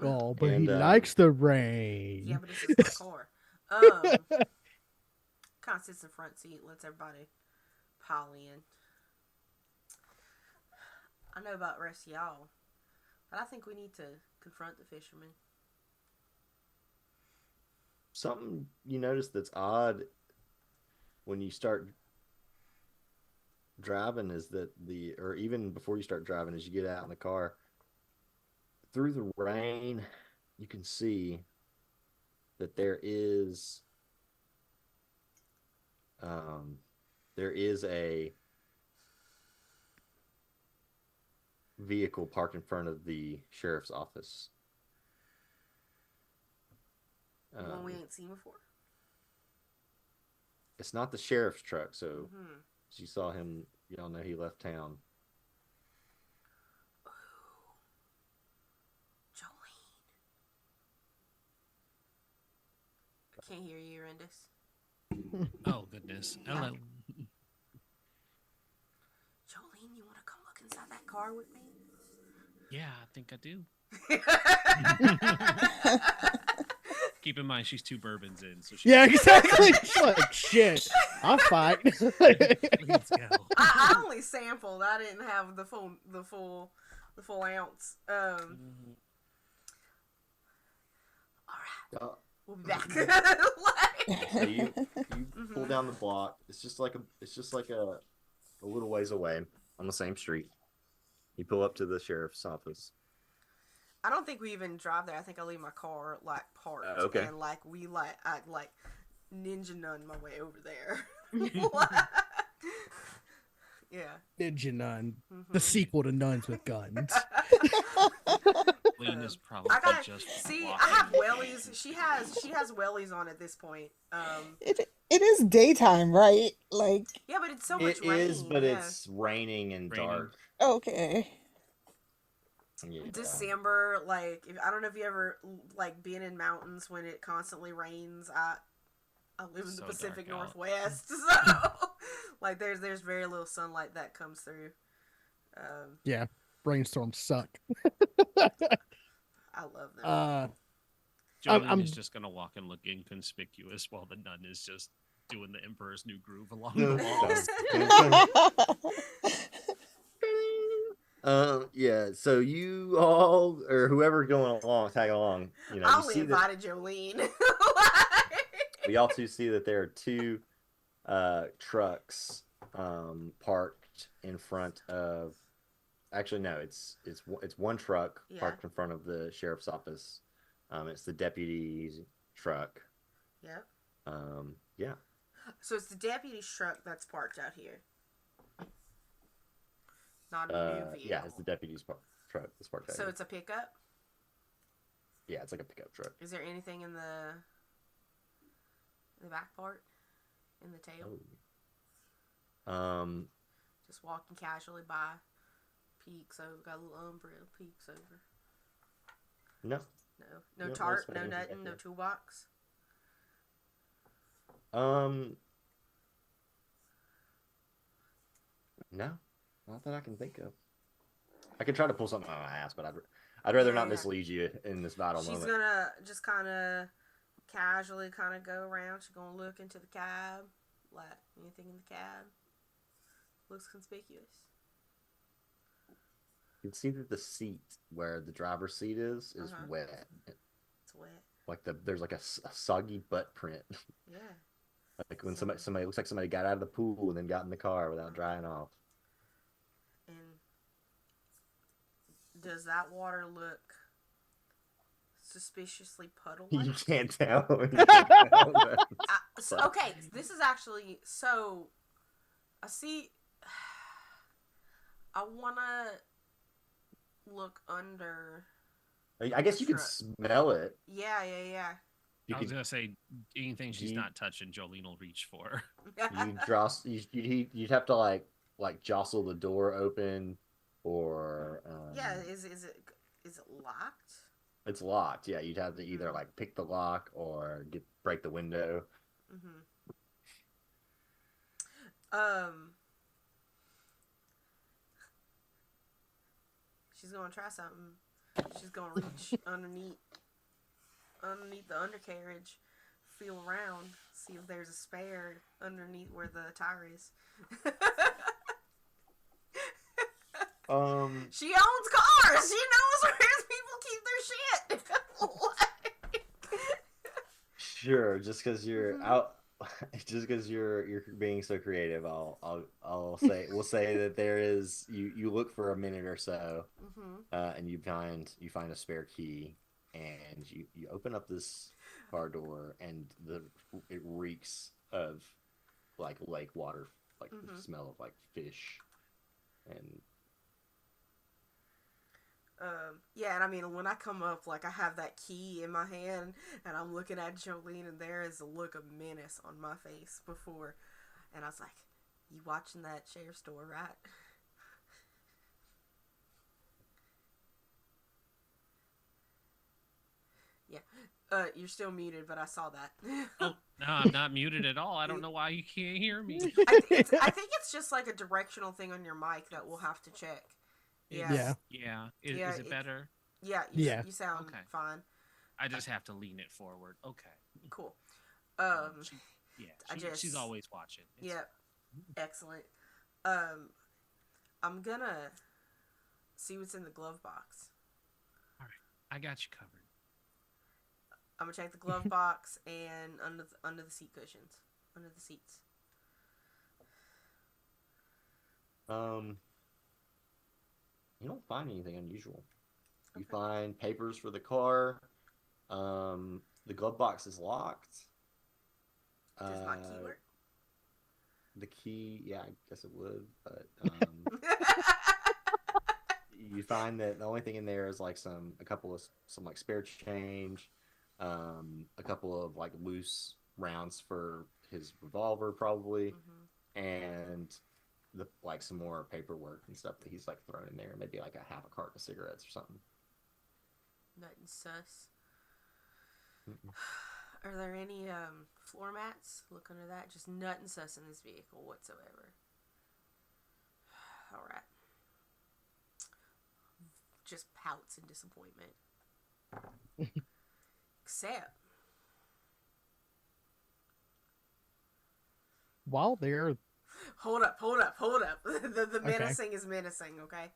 Oh, but And, he likes the rain. Yeah, but this is my car. Kind of sits in the front seat, lets everybody pile in. I know about the rest of y'all, but I think we need to confront the fisherman. Something you notice that's odd when you start driving is that or even before you start driving, as you get out in the car, through the rain, you can see that there is a vehicle parked in front of the sheriff's office. One we ain't seen before. It's not the sheriff's truck, so Mm-hmm. as you saw him, y'all know he left town. Jolene. I can't hear you, Rendis. Oh, goodness. Hello. Jolene, you want to come look inside that car with me? Yeah, I think I do. Keep in mind, she's 2 bourbons in, so she. Yeah, exactly. She's like, shit, I'll fight. Let's go. I only sampled. I didn't have the full ounce. All right, we'll be back. So you pull down the block. It's just like a little ways away on the same street. You pull up to the sheriff's office. I don't think we even drive there. I think I leave my car parked. Okay. And I ninja nun my way over there. Yeah. Ninja Nun, Mm-hmm. the sequel to Nuns with Guns. Lean is probably just see. walking. I have wellies. She has wellies on at this point. It is daytime, right? Like, Yeah, but it's so much It rain. is, but yeah. it's raining and dark. okay. Yeah. December. I don't know if you ever been in mountains when it constantly rains. I live in the So Pacific dark out. Northwest, so there's very little sunlight that comes through. Yeah, rainstorms suck. I love them. Jolene is just gonna walk and look inconspicuous while the nun is just doing the Emperor's New Groove along the walls. Yeah. So you all, or whoever's going along, tag along. I You only see that invited Jolene. we also see that there are 2 trucks parked in front of. Actually, no. It's one truck parked in front of the sheriff's office. It's the deputy's truck. Yep. Yeah. So it's the deputy's truck that's parked out here. Not a new vehicle. Yeah, it's the deputy's truck that's parked out So here. it's a pickup? Yeah, it's like a pickup truck. Is there anything in the back part? In the tail? Oh. Just walking casually by. Peeks over. Got a little umbrella. Peeks over. No. No No, tarp, that's no fine. nothing, no toolbox. No, not that I can think of. I could try to pull something out of my ass, but I'd rather not mislead you in this vital moment. She's gonna just kind of casually go around. She's gonna look into the cab, anything in the cab looks conspicuous. You can see that the seat where the driver's seat is wet. It's wet. There's a soggy butt print. Yeah. Like when somebody looks like somebody got out of the pool and then got in the car without drying off. And does that water look suspiciously puddle You like. can't tell. You can't tell that. Okay, this is actually so. I see. I wanna look under. I guess you could Truck. smell it. Yeah. You I was could gonna say anything she's you- not touching, Jolene will reach for. you'd have to like jostle the door open, or Yeah, is it locked? it's locked. Yeah, you'd have to either like pick the lock or break the window. Mm-hmm. She's gonna try something. She's gonna reach underneath the undercarriage, feel around, see if there's a spare underneath where the tire is. She owns cars. She knows where people keep their shit. Sure, just because you're out, just because you're being so creative, I'll say we'll say that there is you look for a minute or so, and you find a spare key, and you open up this car door, and it reeks of like lake water, like the smell of like fish, and yeah, and I mean, when I come up, like, I have that key in my hand, and I'm looking at Jolene, and there is a look of menace on my face before, and I was like, you watching that share store, right? Yeah. You're still muted, but I saw that. Oh, no, I'm not muted at all. I don't know why you can't hear me. I think it's just like a directional thing on your mic that we'll have to check. Yeah. Yeah. Is it better? Yeah. Yeah. You sound Okay. fine. I just have to lean it forward. Okay. Cool. She's always watching. Yeah. Excellent. I'm gonna see what's in the glove box. All right. I got you covered. I'm gonna check the glove box and under the seat cushions, under the seats. You don't find anything unusual. You find papers for the car. The glove box is locked. Does my key work? The key, yeah, I guess it would, but you find that the only thing in there is like some like spare change, a couple of like loose rounds for his revolver probably, and like some more paperwork and stuff that he's like thrown in there, maybe like a half a carton of cigarettes or something. Nothing sus. Are there any floor mats? Look under that. Just nothing sus in this vehicle whatsoever. All right. Just pouts in disappointment. Except While they're hold up. The menacing is menacing, okay?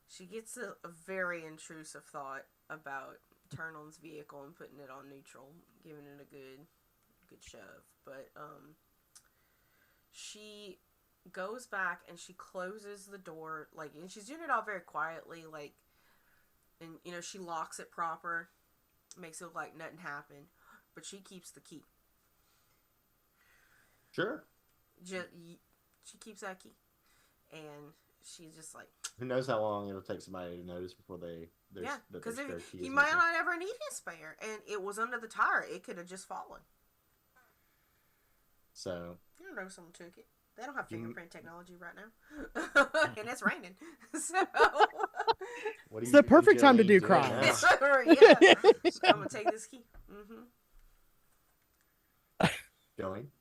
She gets a very intrusive thought about Turnon's vehicle and putting it on neutral, giving it a good shove. But she goes back and she closes the door, like, and she's doing it all very quietly, like, and she locks it proper, makes it look like nothing happened, but she keeps the key. Sure. She keeps that key, and she's just like, who knows how long it'll take somebody to notice before because he might not ever need his spare, and it was under the tire. It could have just fallen. So you don't know someone took it. They don't have fingerprint technology right now, and it's raining. So it's the perfect time to do crime. Yeah. I'm gonna take this key. Going.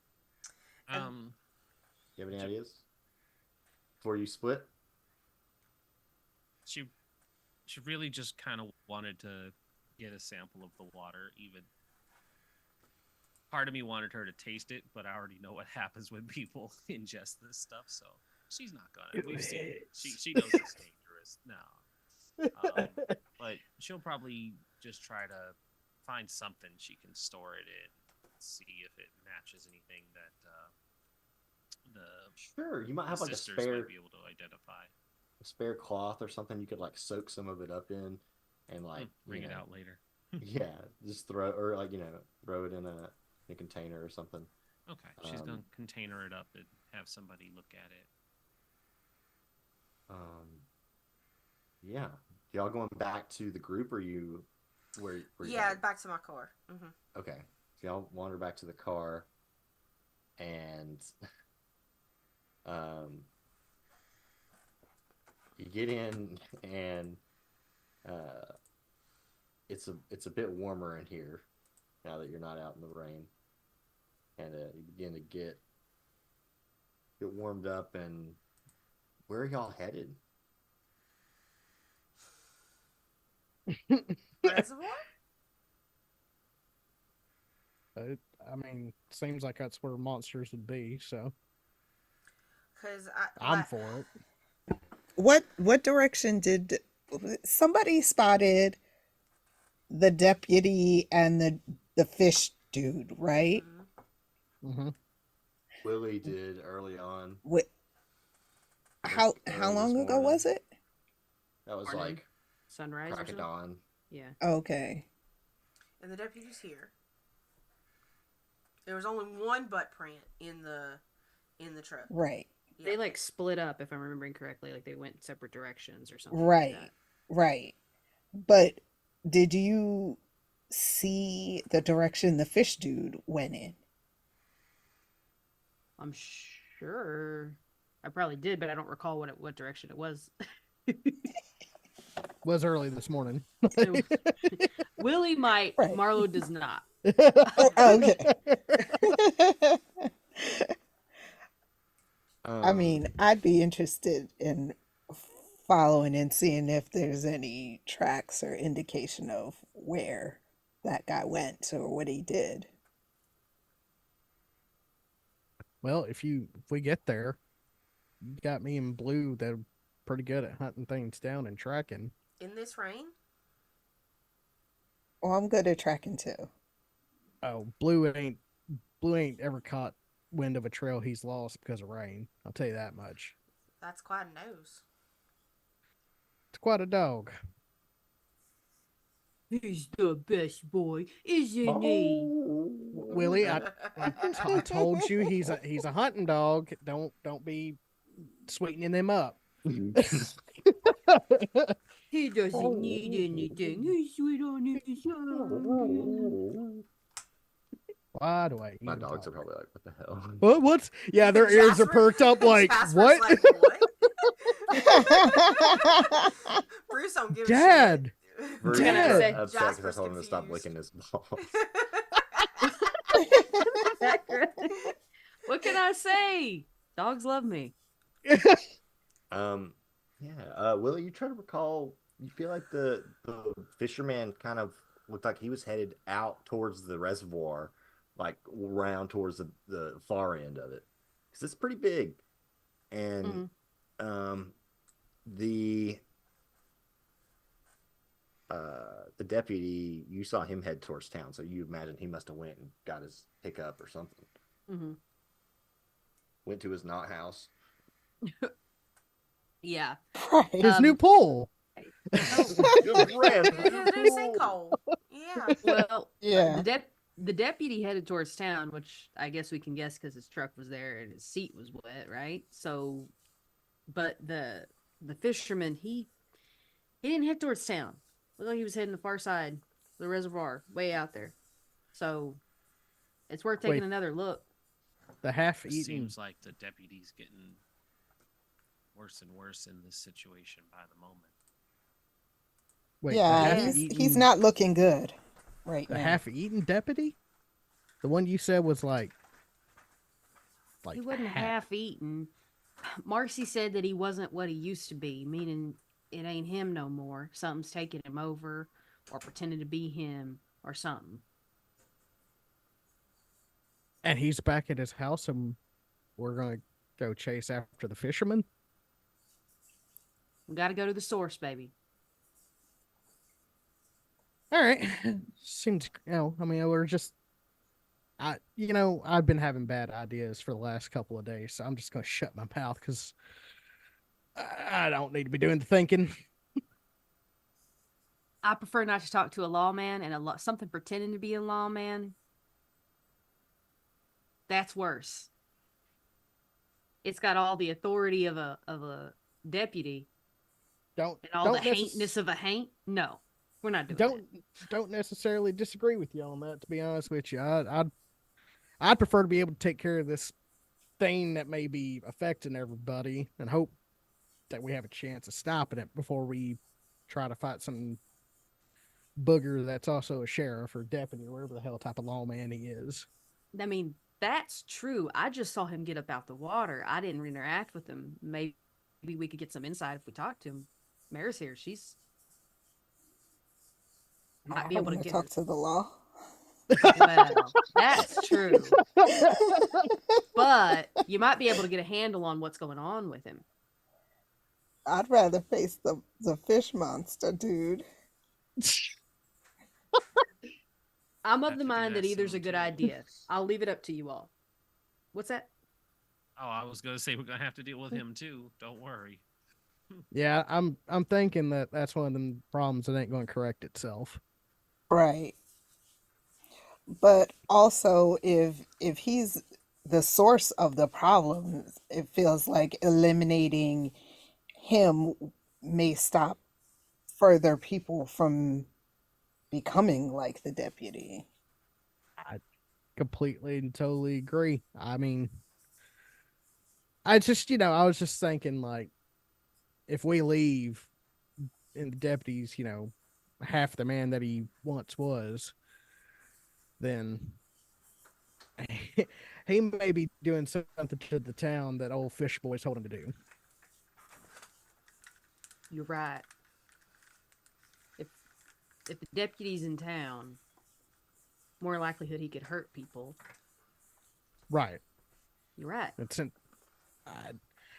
You have any ideas before you split? She really just kind of wanted to get a sample of the water. Even part of me wanted her to taste it, but I already know what happens when people ingest this stuff, so she's not gonna. We've seen it. She knows it's dangerous. No, but she'll probably just try to find something she can store it in, see if it matches anything that Sure, you might have like a sisters spare might be able to identify. spare cloth or something you could like soak some of it up in, and like Bring you it know, out later. yeah, just throw or like throw it in a container or something. Okay, she's gonna container it up and have somebody look at it. Yeah, y'all going back to the group, or you where you Yeah, headed? back to my car. Okay, so y'all wander back to the car, and um, you get in, and uh, it's a bit warmer in here now that you're not out in the rain, and you begin to get warmed up. And where are y'all headed? Reservoir? I mean, seems like that's where monsters would be. So Because I'm for it. What direction did somebody spotted the deputy and the fish dude, right? Hmm. Willie did early on, Wh- how early this long ago morning. was it? That was Morning. like Sunrise or crack of something. dawn. Yeah. Okay. and the deputy's here. There was only one butt print in the truck. Right. Yeah. They like split up, if I'm remembering correctly. Like they went separate directions or something Right. like that. Right. But did you see the direction the fish dude went in? I'm sure I probably did, but I don't recall what direction it was. Was early this morning. Willie might, Right. Marlo does not. Okay. I Um, mean, I'd be interested in following and seeing if there's any tracks or indication of where that guy went or what he did. Well, if we get there, you got me and Blue that are pretty good at hunting things down and tracking. In this rain? Oh, I'm good at tracking too. Oh, Blue ain't ever caught wind of a trail he's lost because of rain. I'll tell you that much. That's quite a nose. It's quite a dog. He's the best boy, isn't he? Willie, I told you he's a hunting dog. Don't be sweetening him up. He doesn't need anything. He's sweet on his own. Why do I my even dogs talk? are probably like, "What the hell?" What's yeah, their ears are perked up like Jasper's what? like, what? Bruce don't give Dad. a shit. Bruce Can I is say- upset because I Jasper's told him to stop confused. licking his balls. What can I say? Dogs love me. Yeah. Willie, you try to recall. You feel like the fisherman kind of looked like he was headed out towards the reservoir, like around towards the far end of it, because it's pretty big, and the the deputy, you saw him head towards town, so you imagine he must have went and got his pickup or something. Mm-hmm. Went to his knot house. Yeah. Right. His new pool. His new sinkhole. Yeah. Well, Yeah. the deputy headed towards town, which I guess we can guess because his truck was there and his seat was wet, right? So, but the fisherman he didn't head towards town. Looked like he was heading the far side of the reservoir, way out there. So, it's worth taking Wait. another look. The It half-eaten. seems like the deputy's getting worse and worse in this situation by the moment. Wait, Yeah, the he's half-eaten, not looking good right the now. half-eaten deputy. The one you said was like He wasn't half eaten. Marcy said that he wasn't what he used to be, meaning it ain't him no more. Something's taking him over or pretending to be him or something. and he's back at his house, and we're gonna go chase after the fisherman. We got to go to the source, baby. All right, seems I mean, we're just I've been having bad ideas for the last couple of days, so I'm just gonna shut my mouth because I don't need to be doing the thinking. I prefer not to talk to a lawman and something pretending to be a lawman. That's worse. It's got all the authority of a deputy Don't and all the don't haintness of a haint. No, we're not doing don't don't necessarily disagree with you on that. To be honest with you, I'd prefer to be able to take care of this thing that may be affecting everybody, and hope that we have a chance of stopping it before we try to fight some booger that's also a sheriff or deputy or whatever the hell type of lawman he is. that. I mean, that's true. I just saw him get up out the water. I didn't interact with him. Maybe we could get some insight if we talk to him. Mary's here. She's might be I'm able to gonna get talk to the law. Well, that's true. But you might be able to get a handle on what's going on with him. I'd rather face the fish monster, dude. I'm Have of the to do mind that that either's a soon, good too. idea. I'll leave it up to you all. What's that? Oh, I was gonna say we're gonna have to deal with him too. Don't worry. Yeah, I'm thinking that that's one of the problems that ain't going to correct itself. Right. But also, if he's the source of the problem, it feels like eliminating him may stop further people from becoming like the deputy. I completely and totally agree. I mean, I just, I was just thinking, like, if we leave and the deputy's, half the man that he once was, then he may be doing something to the town that old fish boys told him to do. You're right. If if the deputy's in town, more likelihood he could hurt people. Right. You're right. It's in,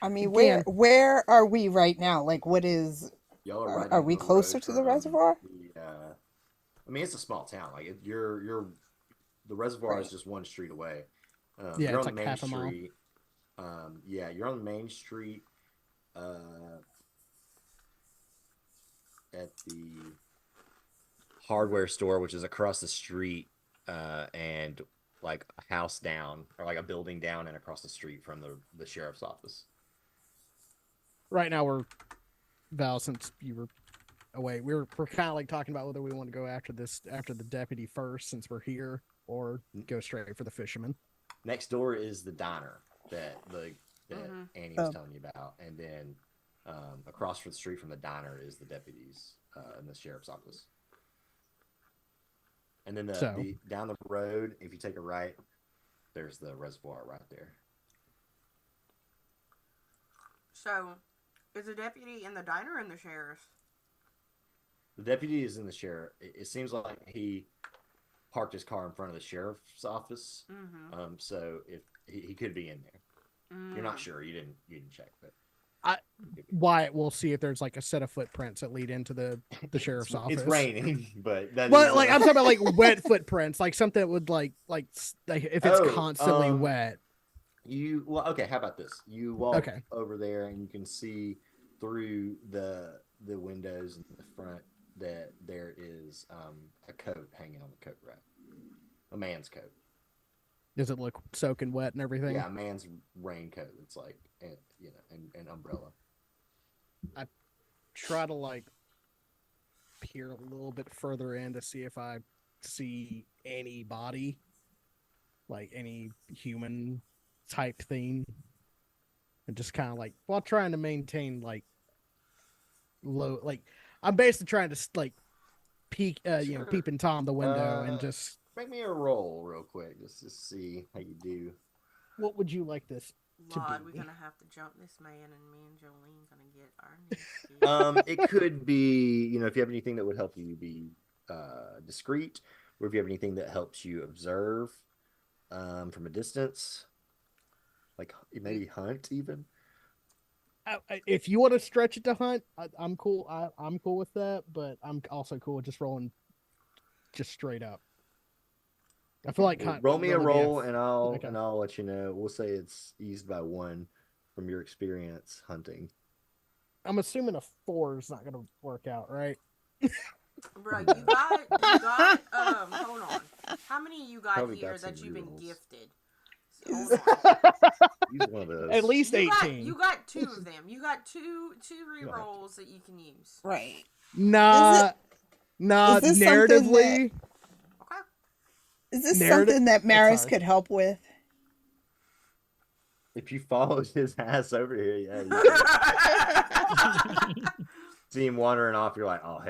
I mean, again, where are we right now? Like, what is? Y'all are right Are down we the closer road to the from reservoir? I mean, it's a small town. Like you're the reservoir is Right. just one street away. yeah, You're it's on the like main half a mile. street. Yeah, you're on the main street uh, at the hardware store, which is across the street, and like a house down or like a building down and across the street from the sheriff's office. Right now, Val, since you were away, we're kind of like talking about whether we want to go after the deputy first, since we're here, or go straight for the fisherman. Next door is the diner that Annie was Oh. telling you about, and then across the street from the diner is the deputies in the sheriff's office. And then the down the road, if you take a right, there's the reservoir right there. So, is the deputy in the diner or in the sheriff's? The deputy is in the sheriff. It seems like he parked his car in front of the sheriff's office. Mm-hmm. So if he could be in there, you're not sure. You didn't check, but Wyatt will see if there's like a set of footprints that lead into the sheriff's office. It's raining, but that Well, is, like I'm talking about like wet footprints, like something that would like if it's constantly wet. Okay, how about this? You walk Okay. over there and you can see through the windows in the front that there is a coat hanging on the coat rack. A man's coat. Does it look soaking wet and everything? Yeah, a man's raincoat. It's like an umbrella. I try to like peer a little bit further in to see if I see any body, like any human type thing, and just kind of like while trying to maintain like low, like I'm basically trying to like peek, Sure. peeping Tom the window and just. Make me a roll real quick just to see how you do. What would you like this to Lord, be? we're gonna have to jump this man, and me and Jolene gonna get our next. It could be, if you have anything that would help you be discreet, or if you have anything that helps you observe from a distance, like maybe hunt even. If you want to stretch it to hunt, I'm cool. I'm cool with that, but I'm also cool with just rolling, just straight up. I feel like hunt. Roll me a roll, and Okay. I'll let you know. We'll say it's eased by 1 from your experience hunting. I'm assuming a 4 is not gonna work out, right? Bro, you got hold on. How many you got Probably here got some that you've been rerolls. gifted? Hold on. Use one of those. At least You 18. got 2 of them. You got two You don't have rerolls that you can use. Right. Nah, Is this something that narratively, Okay. is this narrative. something that Oh, Maris sorry. could help with? If you followed his ass over here, yeah, you see him wandering off, you're like, oh,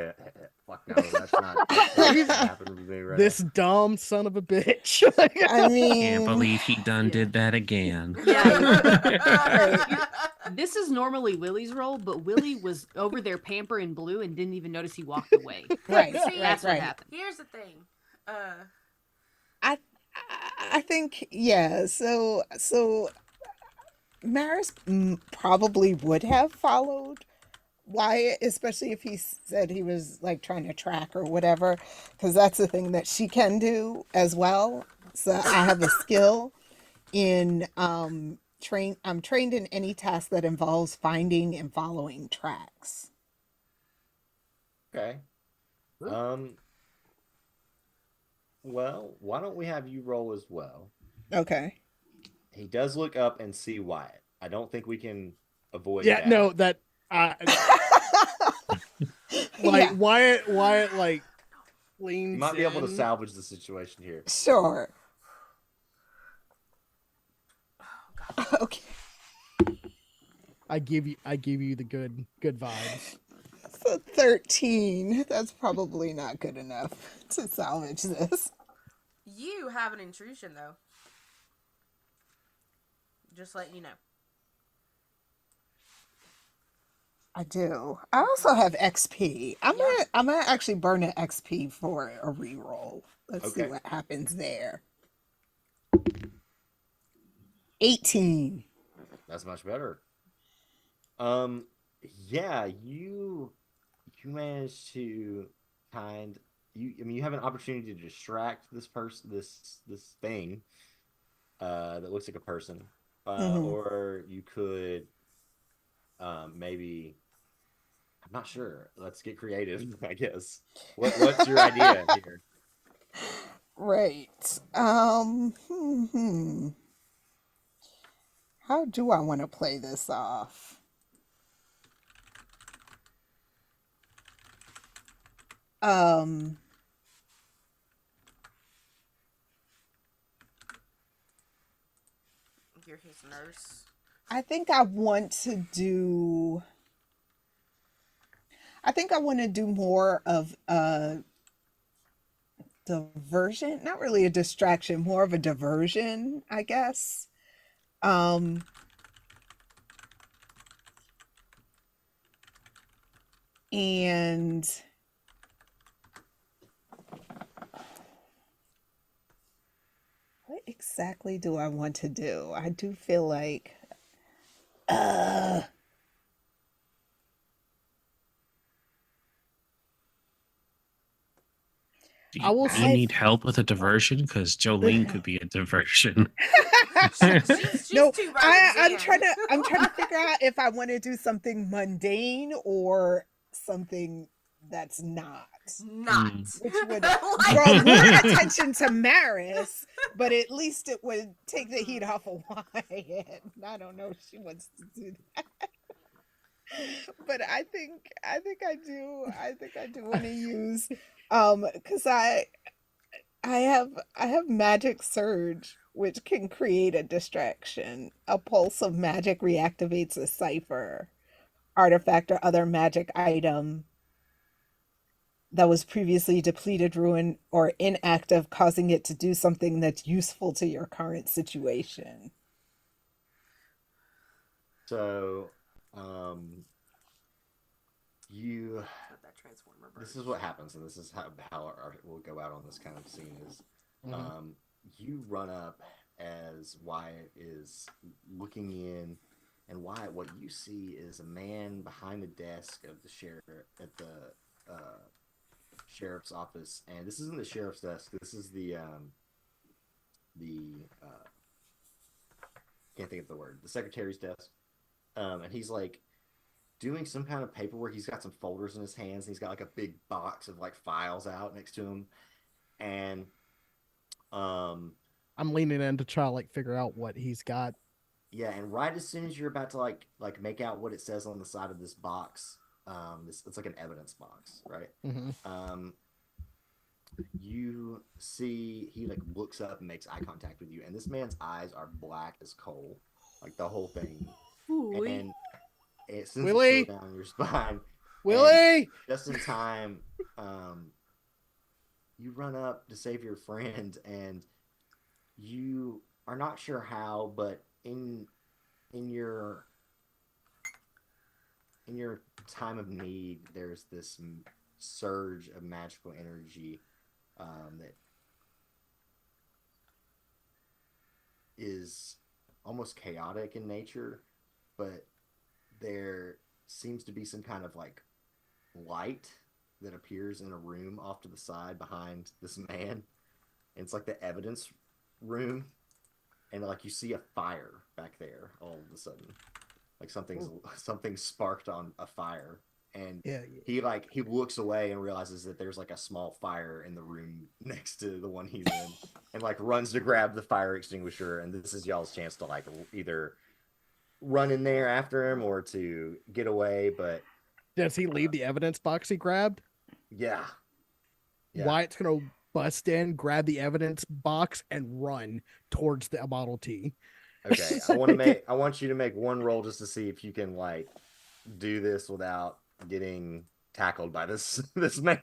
fuck no, that's not gonna happen with me right This dumb son of a bitch. I Can't mean, believe he done Yeah. did that again. Yeah. This is normally Willie's role, but Willie was over there pampering Blue and didn't even notice he walked away. right, See, That's what right. happened. Here's the thing. I think yeah. So Maris probably would have followed Wyatt, especially if he said he was like trying to track or whatever, because that's the thing that she can do as well. So I have a skill in I'm trained in any task that involves finding and following tracks. Okay. Well, why don't we have you roll as well? Okay. He does look up and see Wyatt. I don't think we can avoid Yeah, that. no, that Yeah, Wyatt like leans. You might be able to in. salvage the situation here. sure. Okay. I give you the good vibes. So 13. That's probably not good enough to salvage this. You have an intrusion though. Just letting you know. I do. I also have XP. I'm gonna actually burn an XP for a reroll. Let's see Okay. what happens there. 18. That's much better. Yeah, you managed to you have an opportunity to distract this person, this thing that looks like a person, or you could maybe, I'm not sure. Let's get creative, I guess. What's your idea here? Right. How do I want to play this off? Um, You're his nurse. I think I want to do. I think I want to do more of a diversion, not really a distraction, more of a diversion, I guess. Um, and what exactly do I want to do? I do feel like, uh, Do I will you say, need help with a diversion? Because Jolene could be a diversion. She's no, too I'm trying to to figure out if I want to do something mundane or something that's not, not. which would Like- draw more attention to Maris, but at least it would take the heat off of Wyatt. I don't know if she wants to do that. But I think I do want to use because I have magic surge, which can create a distraction. A pulse of magic reactivates a cipher, artifact, or other magic item that was previously depleted, ruined, or inactive, causing it to do something that's useful to your current situation. So, That transformer bird. this is what happens, and this is how we'll go out on this kind of scene is, you run up as Wyatt is looking in, and Wyatt, what you see is a man behind the desk of the sheriff at the sheriff's office, and this isn't the sheriff's desk. This is the can't think of the word, the secretary's desk, and he's like doing some kind of paperwork. He's got some folders in his hands. And he's got like a big box of like files out next to him, and um, I'm leaning in to try to like figure out what he's got. yeah. And right as soon as you're about to like make out what it says on the side of this box, it's like an evidence box, right? Mm-hmm. You see he like looks up and makes eye contact with you, and this man's eyes are black as coal, like the whole thing. Ooh-wee. And it sends a Willie? chill down your spine. Willie! Just in time, you run up to save your friend, and you are not sure how, but in your time of need, there's this surge of magical energy that is almost chaotic in nature, but there seems to be some kind of like light that appears in a room off to the side behind this man. And it's like the evidence room, and like you see a fire back there all of a sudden, like something's sparked on a fire, and Yeah. he looks away and realizes that there's like a small fire in the room next to the one he's in, and like runs to grab the fire extinguisher. And this is y'all's chance to like either run in there after him or to get away. But Does he leave the evidence box he grabbed? yeah. Wyatt's gonna bust in, grab the evidence box, and run towards the Model T. Okay, I want you to make one roll just to see if you can like do this without getting tackled by this man.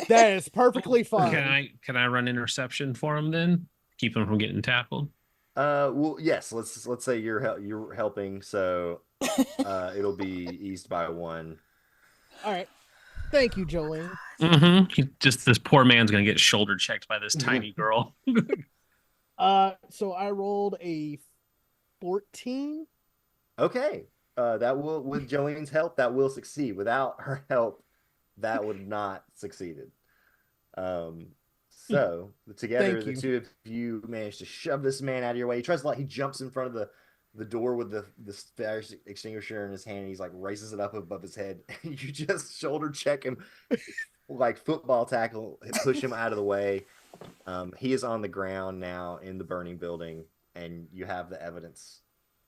That is perfectly fine. Can I run interception for him then? Keep him from getting tackled. Well, yes. Let's say you're helping, so it'll be eased by 1. All right. Thank you, Jolene. Just this poor man's gonna get shoulder checked by this tiny girl. So I rolled a 14. Okay. That will, with Jolene's help, that will succeed. Without her help, that would not succeeded. So together, the two of you manage to shove this man out of your way. He jumps in front of the door with the fire extinguisher in his hand. And he's like raises it up above his head. You just shoulder check him, like football tackle, push him out of the way. He is on the ground now in the burning building, and you have the evidence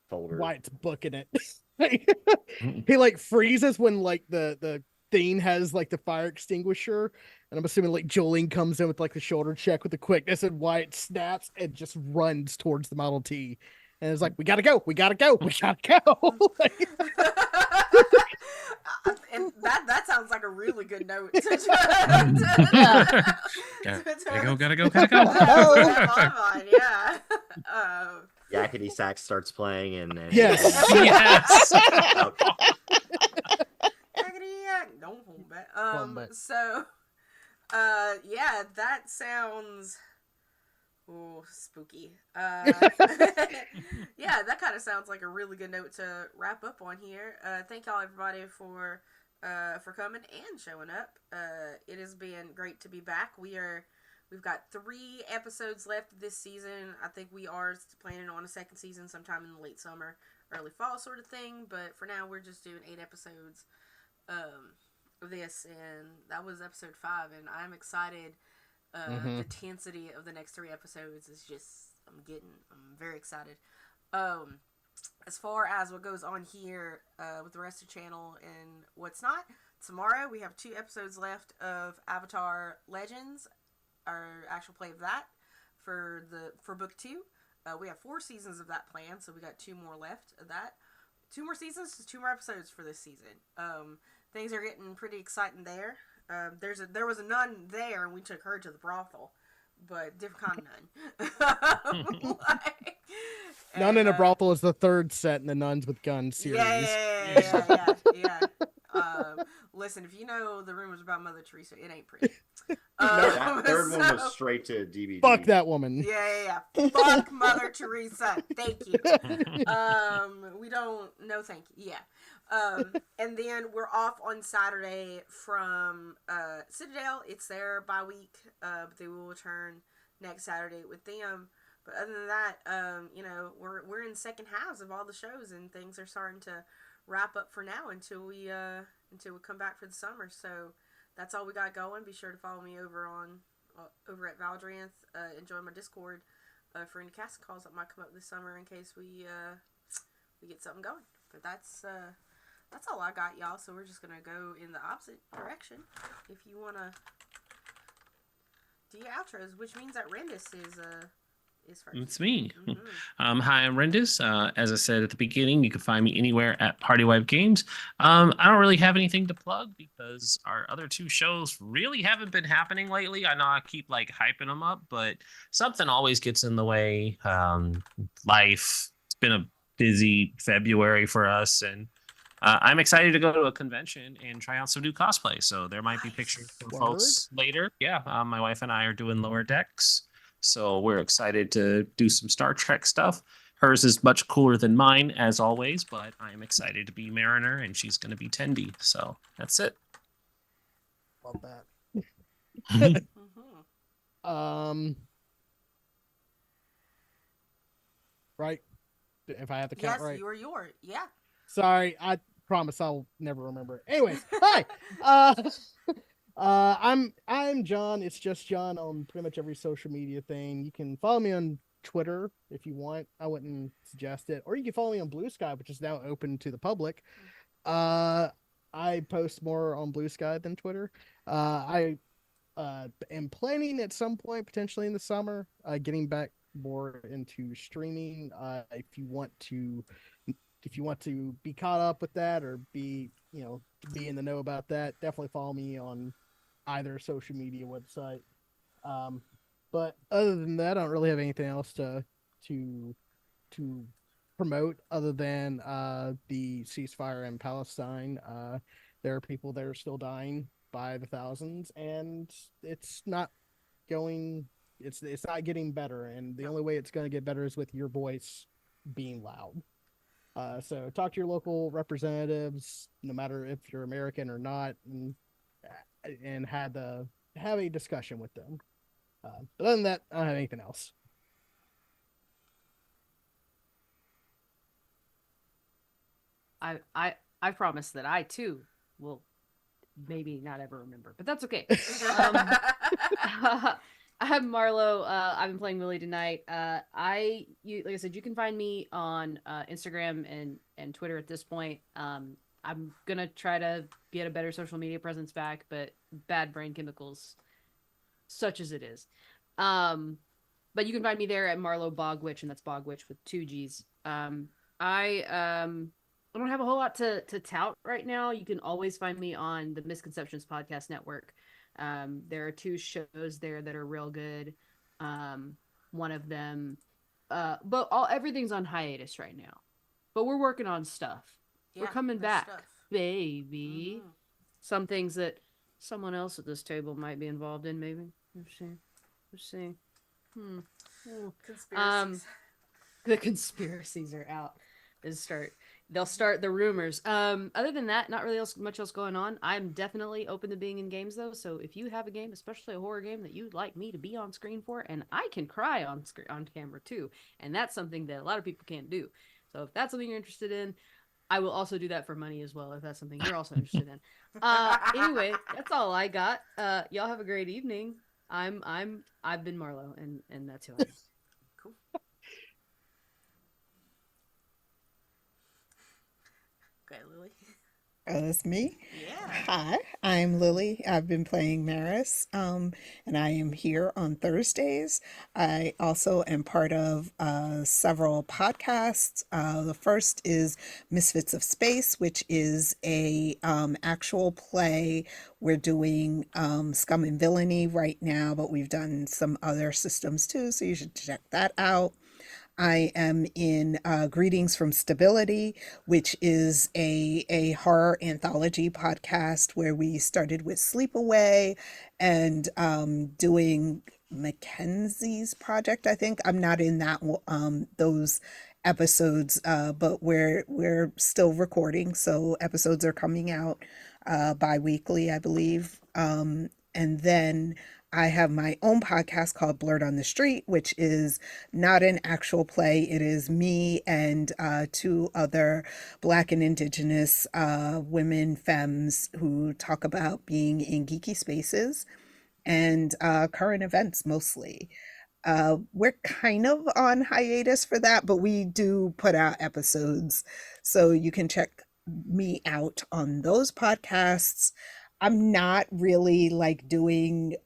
folder. Wyatt's booking it. He like freezes when like the thing has like the fire extinguisher, and I'm assuming like Jolene comes in with like the shoulder check with the quickness, and Wyatt snaps and just runs towards the Model T, and it's like, we gotta go. And that sounds like a really good note. Gotta go. Yeah. Yakety Sax starts playing, and Yes. Yes. Don't hold back. So, yeah, that sounds spooky. Yeah, that kind of sounds like a really good note to wrap up on here. Thank y'all everybody for coming and showing up. It has been great to be back. We've got 3 episodes left this season. I think we are planning on a second season sometime in the late summer, early fall sort of thing. But for now, we're just doing 8 episodes of this, and that was episode 5, and I'm excited. The intensity of the next 3 episodes is just, I'm very excited. As far as what goes on here with the rest of the channel and what's not, tomorrow we have 2 episodes left of Avatar Legends, our actual play of that for book 2. We have 4 seasons of that planned, so we got 2 more left of that. 2 more seasons, just 2 more episodes for this season. Things are getting pretty exciting there. There was a nun there, and we took her to the brothel, but different kind of nun. Nun in a Brothel is the 3rd set in the Nuns with Guns series. Yeah. Listen, if you know the rumors about Mother Teresa, it ain't pretty. That 3rd one was straight to DVD. Fuck that woman. Yeah. Fuck Mother Teresa. Thank you. We don't. No, thank you. Yeah. And then we're off on Saturday from Citadel. It's their bye week, but they will return next Saturday with them. But other than that, we're in second halves of all the shows, and things are starting to wrap up for now until we come back for the summer. So that's all we got going. Be sure to follow me over at Valdranth. Enjoy my Discord for any casting calls that might come up this summer in case we get something going. But that's all I got, y'all. So we're just gonna go in the opposite direction. If you wanna do your outros, which means that Rendis is first. It's me. Mm-hmm. Hi, I'm Rendis. As I said at the beginning, you can find me anywhere at Party Wipe Games. I don't really have anything to plug because our other two shows really haven't been happening lately. I know I keep like hyping them up, but something always gets in the way. Life. It's been a busy February for us, and I'm excited to go to a convention and try out some new cosplay. So there might be pictures from Word. folks later. Yeah, my wife and I are doing Lower Decks. So we're excited to do some Star Trek stuff. Hers is much cooler than mine, as always, but I'm excited to be Mariner, and she's going to be Tendi. So that's it. Love that. Mm-hmm. Right. If I have to count Yes, right. you are yours. Yeah. Sorry, I promise I'll never remember it. Anyways, hi. I'm John. It's just John on pretty much every social media thing. You can follow me on Twitter if you want. I wouldn't suggest it, or you can follow me on Blue Sky, which is now open to the public. I post more on Blue Sky than Twitter. I am planning at some point, potentially in the summer, getting back more into streaming. If you want to be caught up with that or be in the know about that, definitely follow me on either social media website. But other than that, I don't really have anything else to promote other than the ceasefire in Palestine. There are people that are still dying by the thousands, and it's not going. It's not getting better, and the only way it's going to get better is with your voice being loud. So talk to your local representatives, no matter if you're American or not, and have a discussion with them. But other than that, I don't have anything else. I promise that I too will maybe not ever remember, but that's okay. I'm Marlo. I've been playing Willie tonight. Like I said, you can find me on Instagram and Twitter at this point. I'm gonna try to get a better social media presence back, but bad brain chemicals, such as it is. But you can find me there at Marlo Bogwitch, and that's Bogwitch with 2 G's. I don't have a whole lot to tout right now. You can always find me on the Misconceptions Podcast Network. There are 2 shows there that are real good. One of them, but everything's on hiatus right now. But we're working on stuff. Yeah, we're coming there's back, stuff. baby. Mhm. Some things that someone else at this table might be involved in, maybe. Let's see. Ooh. Conspiracies. The conspiracies are out. They'll start the rumors. Other than that, not really much else going on. I'm definitely open to being in games though. So if you have a game, especially a horror game that you'd like me to be on screen for, and I can cry on camera too, and that's something that a lot of people can't do. So if that's something you're interested in, I will also do that for money as well if that's something you're also interested in. Anyway, that's all I got. Y'all have a great evening. I've been Marlo, and that's who I am. Cool. Okay, Lily. That's me. Yeah. Hi, I'm Lily. I've been playing Maris, and I am here on Thursdays. I also am part of several podcasts. The first is Misfits of Space, which is a actual play. We're doing Scum and Villainy right now, but we've done some other systems too, so you should check that out. I am in Greetings from Stability, which is a horror anthology podcast where we started with Sleepaway and doing Mackenzie's project. I think I'm not in that those episodes, but we're still recording, so episodes are coming out bi-weekly, I believe. And then I have my own podcast called Blurred on the Street, which is not an actual play. It is me and two other Black and Indigenous women, femmes, who talk about being in geeky spaces and current events mostly. We're kind of on hiatus for that, but we do put out episodes. So you can check me out on those podcasts. I'm not really like doing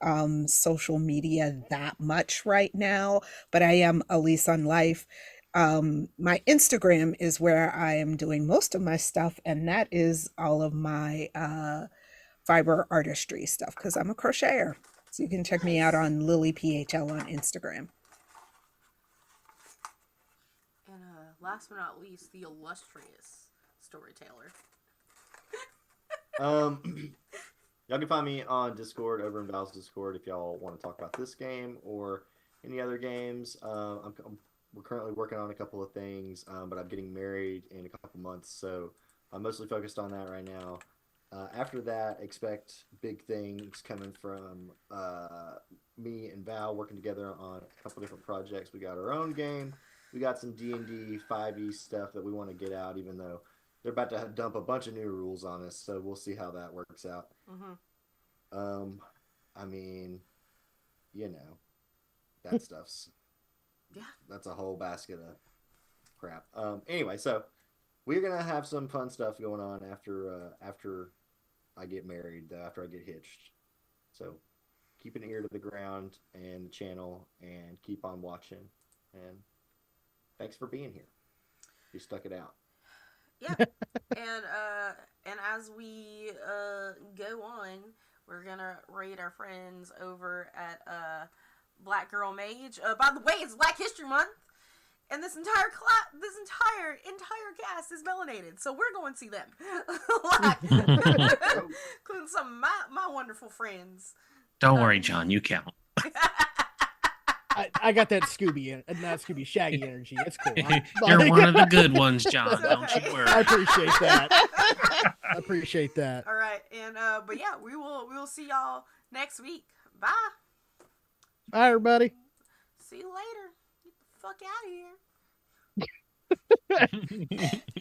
social media that much right now, but I am Elise on Life. My Instagram is where I am doing most of my stuff, and that is all of my fiber artistry stuff because I'm a crocheter. So you can check me out Nice. on LilyPHL on Instagram. And last but not least, the illustrious storyteller. Y'all can find me on Discord, over in Val's Discord, if y'all want to talk about this game or any other games. We're currently working on a couple of things, but I'm getting married in a couple months, so I'm mostly focused on that right now. After that, expect big things coming from me and Val working together on a couple different projects. We got our own game. We got some D&D 5e stuff that we want to get out, even though they're about to dump a bunch of new rules on us, so we'll see how that works out. Mm-hmm. I mean, you know, that stuff's that's a whole basket of crap. Anyway, so we're gonna have some fun stuff going on after I get married, after I get hitched. So keep an ear to the ground and the channel, and keep on watching. And thanks for being here. You stuck it out. Yeah. And as we go on, we're gonna raid our friends over at Black Girl Mage. By the way, it's Black History Month, and this entire cast is melanated, so we're going to see them, including some of my wonderful friends. Don't worry, John. You count. I got that Scooby Shaggy energy. It's cool. You're one of the good ones, John. It's Don't okay. you worry. I appreciate that. I appreciate that. All right, and but yeah, we will see y'all next week. Bye. Bye, everybody. See you later. Get the fuck out of here.